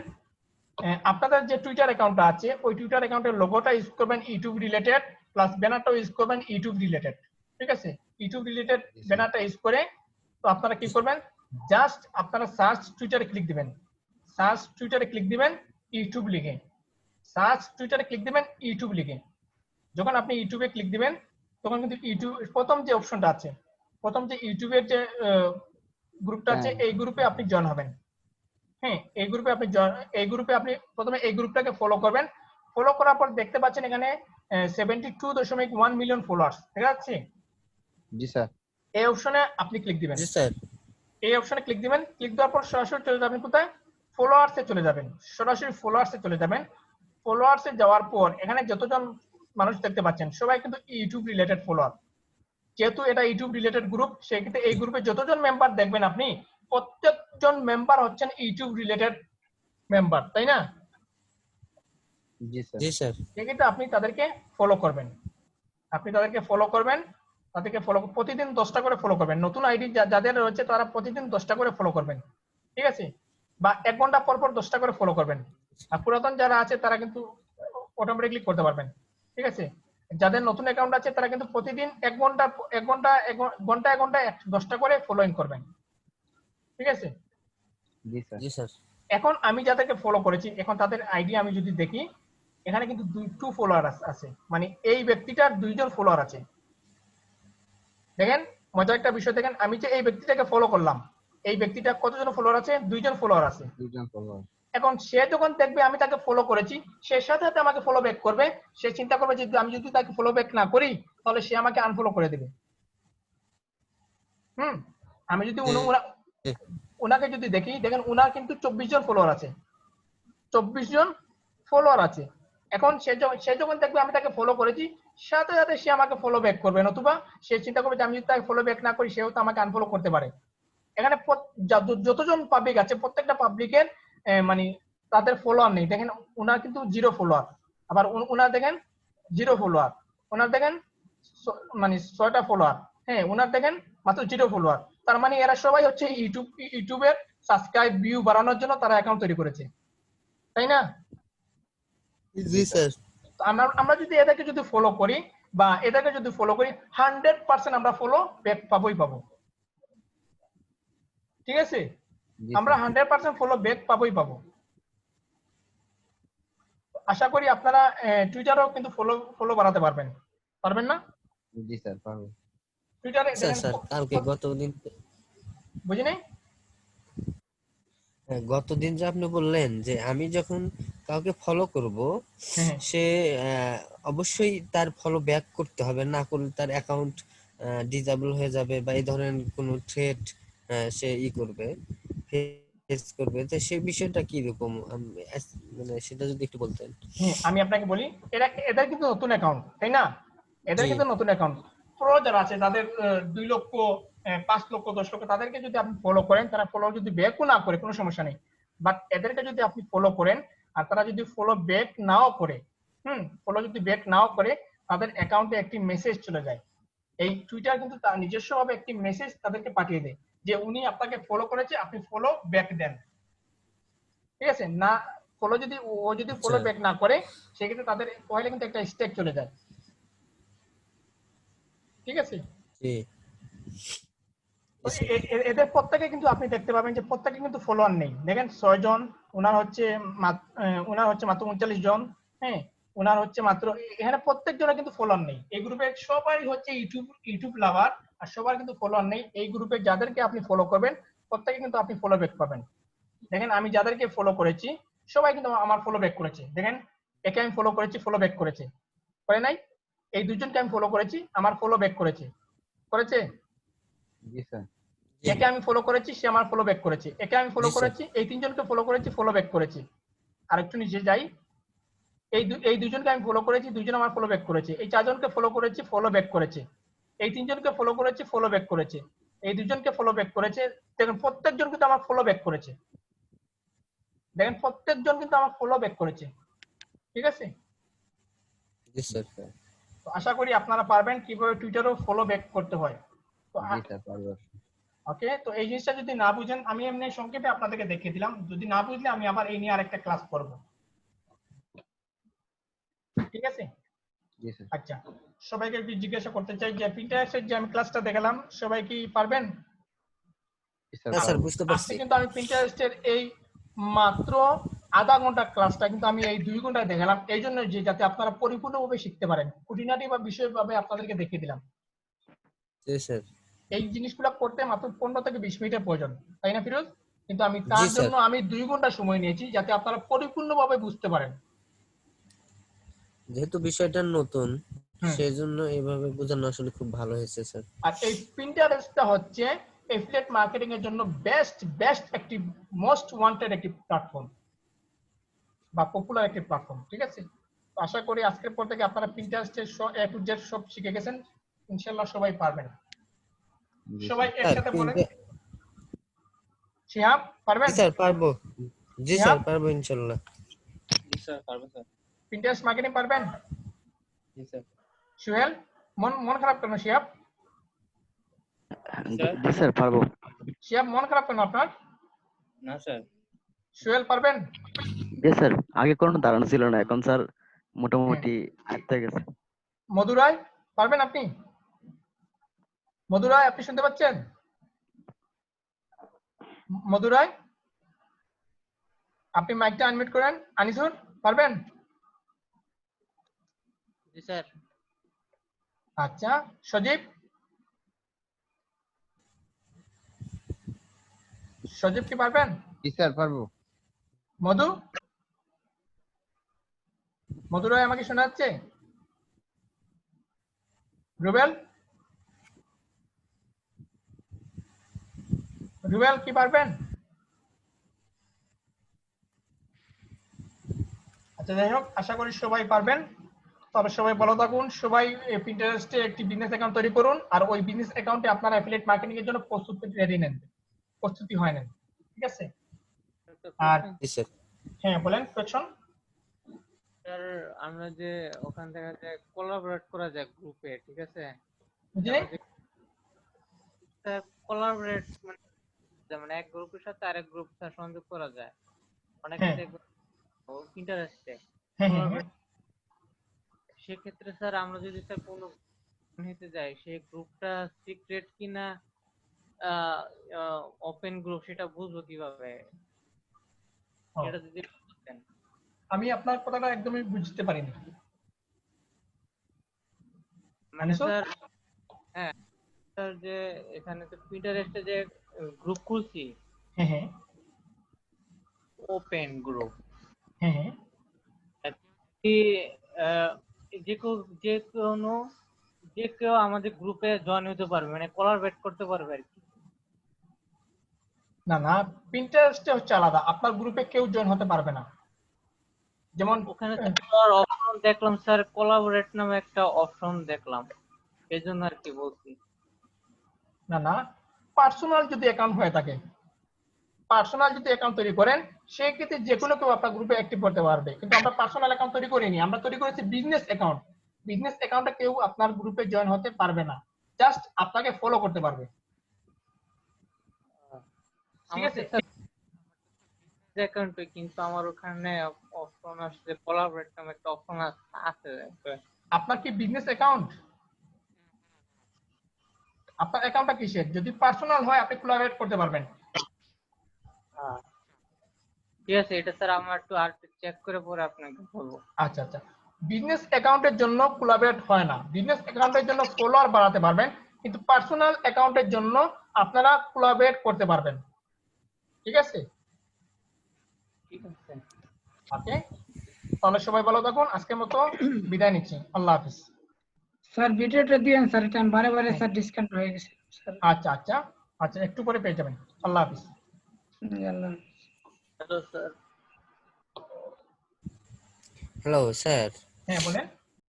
A: আপনাদের যে টুইটার অ্যাকাউন্টটা আছে ওই টুইটার অ্যাকাউন্টের লোগোটা ইউজ করবেন ইউটিউব রিলেটেড, প্লাস ব্যানারটাও ইউজ করবেন ইউটিউব রিলেটেড, ঠিক আছে? ইউটিউব রিলেটেড ব্যানারটা ইউজ করে তো আপনারা কি করবেন, জাস্ট আপনারা সার্চ টুইটারে ক্লিক দিবেন, সার্চ টুইটারে ক্লিক দিবেন ইউটিউব লিখে, সার্চ টুইটারে ক্লিক দিবেন ইউটিউব লিখে। যখন আপনি ইউটিউবে ক্লিক দিবেন তখন কিন্তু ইউটিউব প্রথম যে অপশনটা আছে, প্রথম যে ইউটিউবের যে গ্রুপটা আছে এই গ্রুপে আপনি জয়েন হবেন। হ্যাঁ, এই গ্রুপে আপনি প্রথমে এই গ্রুপটাকে ফলো করবেন। ফলো করার পর দেখতে পাচ্ছেন এখানে 72.1 মিলিয়ন ফলোয়ার্স ঠিক আছে?
E: জি স্যার।
A: এই অপশনে আপনি ক্লিক দিবেন,
H: জি স্যার
A: এই অপশনে ক্লিক দিবেন। ক্লিক দেওয়ার পর সরাসরি চলে যাবেন কোথায়, ফলোয়ার্সে চলে যাবেন, সরাসরি ফলোয়ার্সে চলে যাবেন। ফলোয়ার্সে যাওয়ার পর এখানে যতজন মানুষ দেখতে পাচ্ছেন সবাই কিন্তু ইউটিউব রিলেটেড ফলোয়ার। যেহেতু এটা ইউটিউব রিলেটেড গ্রুপ, সেক্ষেত্রে এই গ্রুপে যতজন মেম্বার দেখবেন আপনি প্রত্যেকজন মেম্বার হচ্ছেন ইউটিউব রিলেটেড মেম্বার, তাই না?
E: জি স্যার।
H: জি স্যার
A: সেক্ষেত্রে আপনি তাদেরকে ফলো করবেন, আপনি তাদেরকে ফলো করবেন, তাদেরকে ফলো প্রতিদিন 10টা করে ফলো করবেন। নতুন আইডি যাদের রয়েছে তারা প্রতিদিন 10টা করে ফলো করবেন, ঠিক আছে? বা 1 ঘন্টা পর পর 10টা করে ফলো করবেন। আর পুরাতন যারা আছে তারা কিন্তু অটোমেটিকলি করতে পারবেন, ঠিক আছে? যাদের নতুন অ্যাকাউন্ট আছে তারা কিন্তু প্রতিদিন 1 ঘন্টা 10টা করে ফলোইং করবেন, ঠিক আছে?
E: জি স্যার।
H: জি স্যার
A: এখন আমি যাদেরকে ফলো করেছি, এখন তাদের আইডি আমি যদি দেখি এখানে কিন্তু 2 ফলোয়ার আছে, মানে এই ব্যক্তিটার 2 জন ফলোয়ার আছে। দেখেন মজার একটা বিষয়, দেখেন আমি যে এই ব্যক্তিটাকে ফলো করলাম, এই ব্যক্তিটা কতজন ফলোয়ার আছে? 2 জন ফলোয়ার আছে।
E: দুজন ফলোয়ার।
A: এখন সে যখন দেখবে আমি তাকে ফলো করেছি, সে সাথে সাথে আমাকে ফলো ব্যাক করবে। সে চিন্তা করবে যে আমি যদি তাকে ফলো ব্যাক না করি তাহলে সে আমাকে আনফলো করে দেবে। আমি যদি ওনাকে যদি দেখি, দেখেন ওনার কিন্তু 24 জন ফলোয়ার আছে, 24 জন ফলোয়ার আছে। এখন সে যখন দেখবে আমি তাকে ফলো করেছি, সাথে সাথে সে আমাকে ফলো ব্যাক করবে, নতুবা সে চিন্তা করবে যে আমি যদি তাকে ফলো ব্যাক না করি সেও তো আমাকে আনফলো করতে পারে। এখানে যতজন পাবলিক আছে প্রত্যেকটা পাবলিকের মানে তাদের ফলোয়ার নেই। দেখেন ওনার কিন্তু 0 ফলোয়ার, আবার ওনার দেখেন 0 ফলোয়ার, ওনার দেখেন মানে 6টা ফলোয়ার, হ্যাঁ ওনার দেখেন মাত্র 0 ফলোয়ার। তার মানে এরা সবাই হচ্ছে ইউটিউবের সাবস্ক্রাইব ভিউ বাড়ানোর জন্য তারা অ্যাকাউন্ট তৈরি করেছে, তাই না?
H: জি স্যার
A: আমরা যদি এদেরকে যদি ফলো করি বা এদেরকে যদি ফলো করি 100% আমরা ফলো ব্যাক পাবোই পাবো, ঠিক আছে?
E: জি
A: আমরা
E: স্যার।
A: 100% ফলো ব্যাক পাবোই পাবো। আশা করি আপনারা টুইটারেও কিন্তু ফলো বাড়াতে পারবেন, পারবেন না?
E: জি স্যার পারবো।
A: টুইটারে
H: স্যার
A: দেখেন
H: স্যার কালকে গতদিন
A: বুঝি নাই?
H: গতদিন যে আপনি বললেন যে আমি যখন কাউকে ফলো করব
A: হ্যাঁ
H: সে অবশ্যই তার ফলো ব্যাক করতে হবে, না করলে তার অ্যাকাউন্ট ডিসেবল হয়ে যাবে বা এই ধরনের কোনো থ্রেট সে করবে, ফেস করবে। তো সেই বিষয়টা কি রকম মানে সেটা যদি একটু বলতেন।
A: হ্যাঁ, আমি আপনাকে বলি, এদের কিন্তু নতুন অ্যাকাউন্ট, তাই না? এদের
H: জি
A: কিন্তু নতুন অ্যাকাউন্ট। প্রো যারা আছে তাদের 2 লক্ষ 5 লক্ষ 10 লক্ষ তাদেরকে যদি আপনি ফলো করেন, তারা ফলো যদি ব্যাকও না করে কোনো সমস্যা নেই। বাট এদেরকে যদি আপনি ফলো করেন আর তারা যদি ফলো ব্যাক নাও করে, ফলো যদি ব্যাক নাও করে, তাদের অ্যাকাউন্টে একটি মেসেজ চলে যায়। এই টুইটার কিন্তু তার নিজস্বভাবে একটি মেসেজ তাদেরকে পাঠিয়ে দেয় যে উনি আপনাকে ফলো করেছে, আপনি ফলো ব্যাক দেন, ঠিক আছে? না ফলো যদি ও যদি ফলো
H: আচ্ছা
A: ব্যাক না করে সেক্ষেত্রে তাদের পয়লা কিন্তু একটা স্ট্যাক চলে যায়, ঠিক আছে?
H: জি
A: তো
H: জি স্যার
A: এদের প্রত্যেকে কিন্তু আপনি দেখতে পাবেন যে প্রত্যেকে কিন্তু ফলোয়ার নেই। দেখেন 6 জন, ওনার হচ্ছে মাত্র 39 জন, হ্যাঁ ওনার হচ্ছে মাত্র, এখানে প্রত্যেকজনের কিন্তু ফলোয়ার নেই। এই গ্রুপে সবাই হচ্ছে ইউটিউব লাভার আর সবার কিন্তু ফলোয়ার নেই। এই গ্রুপে যাদেরকে আপনি ফলো করবেন প্রত্যেকে কিন্তু আপনি ফলো ব্যাক পাবেন। দেখেন আমি যাদেরকে ফলো করেছি সবাই কিন্তু আমার ফলো ব্যাক করেছে। দেখেন একে আমি ফলো করেছি, ফলো ব্যাক করেছে, করে নাই? এই দুজনকে আমি ফলো করেছি, আমার ফলো ব্যাক করেছে, করেছে?
E: জি স্যার।
A: একে আমি ফলো করেছি, সে আমার ফলো ব্যাক করেছে। একে আমি ফলো
H: জি স্যার
A: করেছি, এই 3 জনকে ফলো করেছি, ফলো ব্যাক করেছি। আর একটু নিচে যাই, এই দুজনকে আমি ফলো করেছি, 2 জন আমার ফলো ব্যাক করেছে। এই 4 জনকে ফলো করেছি, ফলো ব্যাক করেছে। এই 3 জনকে ফলো করেছি, ফলো ব্যাক করেছে। এই দুজনকে ফলো ব্যাক করেছে। দেখেন প্রত্যেকজন কিন্তু আমার ফলো ব্যাক করেছে, দেখেন প্রত্যেকজন কিন্তু আমার ফলো ব্যাক করেছে, ঠিক আছে?
H: জি স্যার।
A: তো আশা করি আপনারা পারবেন কিভাবে টুইটারও ফলো ব্যাক করতে হয়। তো
E: জি স্যার পারবো।
A: ওকে, তো এই জিনিসটা যদি না বুঝেন, আমি এমনি সংক্ষেপে আপনাদেরকে দেখিয়ে দিলাম, যদি না বুঝলে আমি আবার এই নিয়ে আরেকটা ক্লাস করব, ঠিক আছে?
E: জি স্যার।
A: আচ্ছা, সবাইকে কি জিজ্ঞাসা করতে চাই যে পিন্টারেস্টের যে আমি ক্লাসটা দেখালাম, সবাই কি পারবেন?
E: জি স্যার
H: হ্যাঁ স্যার,
E: পারবো।
H: বুঝতে
A: আজকে
H: পারছি।
A: কিন্তু আমি পিন্টারেস্টের এই মাত্র আধা ঘন্টা ক্লাসটা কিন্তু আমি এই 2 ঘন্টায় দেখালাম, এই জন্য যে যাতে আপনারা পরিপূর্ণভাবে শিখতে পারেন, খুঁটিনাটি বা বিষয়ভাবে আপনাদেরকে দেখিয়ে দিলাম।
H: জি স্যার।
A: এই জিনিসগুলো করতে মাত্র 15 থেকে 20 মিনিটের প্রয়োজন, তাই না ফিরোজ? কিন্তু আমি
H: জি
A: তার
H: স্যার।
A: জন্য আমি 2 ঘন্টা সময় নিয়েছি যাতে আপনারা পরিপূর্ণভাবে বুঝতে পারেন।
H: যেহেতু বিষয়টা নতুন,
A: হুম।
H: সেই জন্য এভাবে বোঝানো আসলে খুব ভালো হয়েছে স্যার।
A: আর এই পিন্টারেস্টটা হচ্ছে এফিলিয়েট মার্কেটিং এর জন্য বেস্ট একটি মোস্ট ওয়ান্টেড একটি প্ল্যাটফর্ম বা পপুলার একটি প্ল্যাটফর্ম, ঠিক আছে? তো আশা করি আজকের পর থেকে আপনারা পিন্টারেস্টের এ টু জেড সব শিখে গেছেন, ইনশাআল্লাহ সবাই পারবেন।
E: জি
A: সবাই
E: স্যার।
H: স্যার
A: একসাথে বলেন, শিহাব পারবেন?
H: জি স্যার পারবো। জি
A: শিহাব
H: স্যার পারবো ইনশাল্লাহ।
G: জি স্যার, পারবো স্যার।
A: পিন্টারেস্ট মার্কেটিং পারবেন?
G: জি স্যার।
A: সুহেল, মন মন খারাপ কেন শিহাব?
G: স্যার?
C: জি স্যার পারবো।
A: শিহাব মন খারাপ কেন আপনার?
G: না স্যার।
A: সুহেল পারবেন?
C: জি স্যার, আগে কোনো ধারণা ছিল না, এখন স্যার
A: হ্যাঁ।
C: মোটামুটি আয়ত্ত হয়ে গেছে।
A: মধুরায় পারবেন আপনি? মধুরায় আপনি শুনতে পাচ্ছেন? মধুরায় আপনি মাইকটা আনমিউট করেন। আনিসুর পারবেন?
G: জি স্যার।
A: আচ্ছা, সজীব? সজীব কি পারবেন?
E: জি স্যার পারবো।
A: মধু? মধুরায় আমাকে শোনা যাচ্ছে? রুবেল? রুবেল কি পারবেন? আচ্ছা, যাই হোক, আশা করি সবাই পারবেন। তবে সবাই ভালো থাকুন, সবাই পিন্টারেস্টে একটি বিজনেস অ্যাকাউন্ট তৈরি করুন, আর ওই বিজনেস অ্যাকাউন্টে আপনারা অ্যাফিলিয়েট মার্কেটিং এর জন্য প্রস্তুতি হয় নেন, ঠিক আছে? আর
H: জি স্যার।
A: হ্যাঁ বলেন কোয়েশ্চন।
I: স্যার, আমরা যে ওখান থেকে যে কোলাবরেট করা যায় গ্রুপে, ঠিক আছে?
A: জি,
I: কোলাবরেট মানে যেমন এক গ্রুপের সাথে আরেক গ্রুপ সংযোগ করা যায় অনেকে
A: হ্যাঁ
I: দেখবেন ইন্টারেস্টে।
A: হ্যাঁ হ্যাঁ
I: সেক্ষেত্রে স্যার আমরা যদি স্যার কোনো নিতে যাই, সেই গ্রুপটা সিক্রেট কিনা ওপেন গ্রুপ, সেটা বুঝবো কিভাবে?
A: ও,
I: এটা যদি বলতেন।
A: আমি আপনার কথাটা একদমই বুঝতে পারিনি।
I: মানে
A: আনিসুর?
I: স্যার, হ্যাঁ স্যার, যে এখানে তো পিন্টারেস্টে যে গ্রুপ খুলছি,
A: হ্যাঁ হ্যাঁ
I: ওপেন গ্রুপ,
A: হ্যাঁ হ্যাঁ
I: যে কেউ আমাদের গ্রুপে জয়েন হতে পারবে, মানে কোলাবরেট করতে পারবে আর কি।
A: না না, পিন্টারেস্টে হচ্ছে আলাদা, আপনার গ্রুপে কেউ জয়েন হতে পারবে না। যেমন
I: ওখানে অপশন দেখলাম স্যার, কোলাবরেট নামে একটা অপশন দেখলাম, এই জন্য আর কি বলছি।
A: না না, পার্সোনাল যদি অ্যাকাউন্ট হয়ে থাকে, পার্সোনাল যদি অ্যাকাউন্ট তৈরি করেন, সেই ক্ষেত্রে যে কোনো কেউ আপনার গ্রুপে অ্যাক্টিভ করতে পারবে, কিন্তু আমরা পার্সোনাল অ্যাকাউন্ট তৈরি করিনি, আমরা তৈরি করেছি বিজনেস অ্যাকাউন্ট। বিজনেস অ্যাকাউন্টে কেউ আপনার গ্রুপে জয়েন হতে পারবে না, জাস্ট আপনাকে ফলো করতে পারবে, ঠিক আছে?
I: অ্যাকাউন্টে কিন্তু আমার ওখানে অপশন আসছে, কোলাবরেট নামে একটা অপশন আছে।
A: আপনার কি বিজনেস অ্যাকাউন্ট? আপনার অ্যাকাউন্টটা কিসের? যদি পার্সোনাল হয় আপনি কোলাবরেট করতে পারবেন।
I: ঠিক আছে, এটা স্যার আমার একটু আর চেক করে পরে আপনাকে বলবো।
A: আচ্ছা আচ্ছা, বিজনেস অ্যাকাউন্টের জন্য কোলাবরেট হয় না, বিজনেস অ্যাকাউন্টের জন্য ফলোয়ার বাড়াতে পারবেন, কিন্তু পার্সোনাল অ্যাকাউন্টের জন্য আপনারা কোলাবরেট করতে পারবেন, ঠিক আছে?
I: ঠিক আছে।
A: ওকে, তাহলে সবাই ভালো থাকুন, আজকের মতো বিদায় নিচ্ছি, আল্লাহ হাফিজ।
J: স্যার ভিডিওটা দিয়েন স্যার, এটা বারে বারে স্যার ডিসকানেক্ট হয়ে গেছে স্যার।
A: আচ্ছা আচ্ছা আচ্ছা, একটু পরে পেয়ে যাবেন। আল্লাহ হাফিজ।
J: Allah.
I: Hello sir.
H: Hello sir.
A: হ্যাঁ বলেন।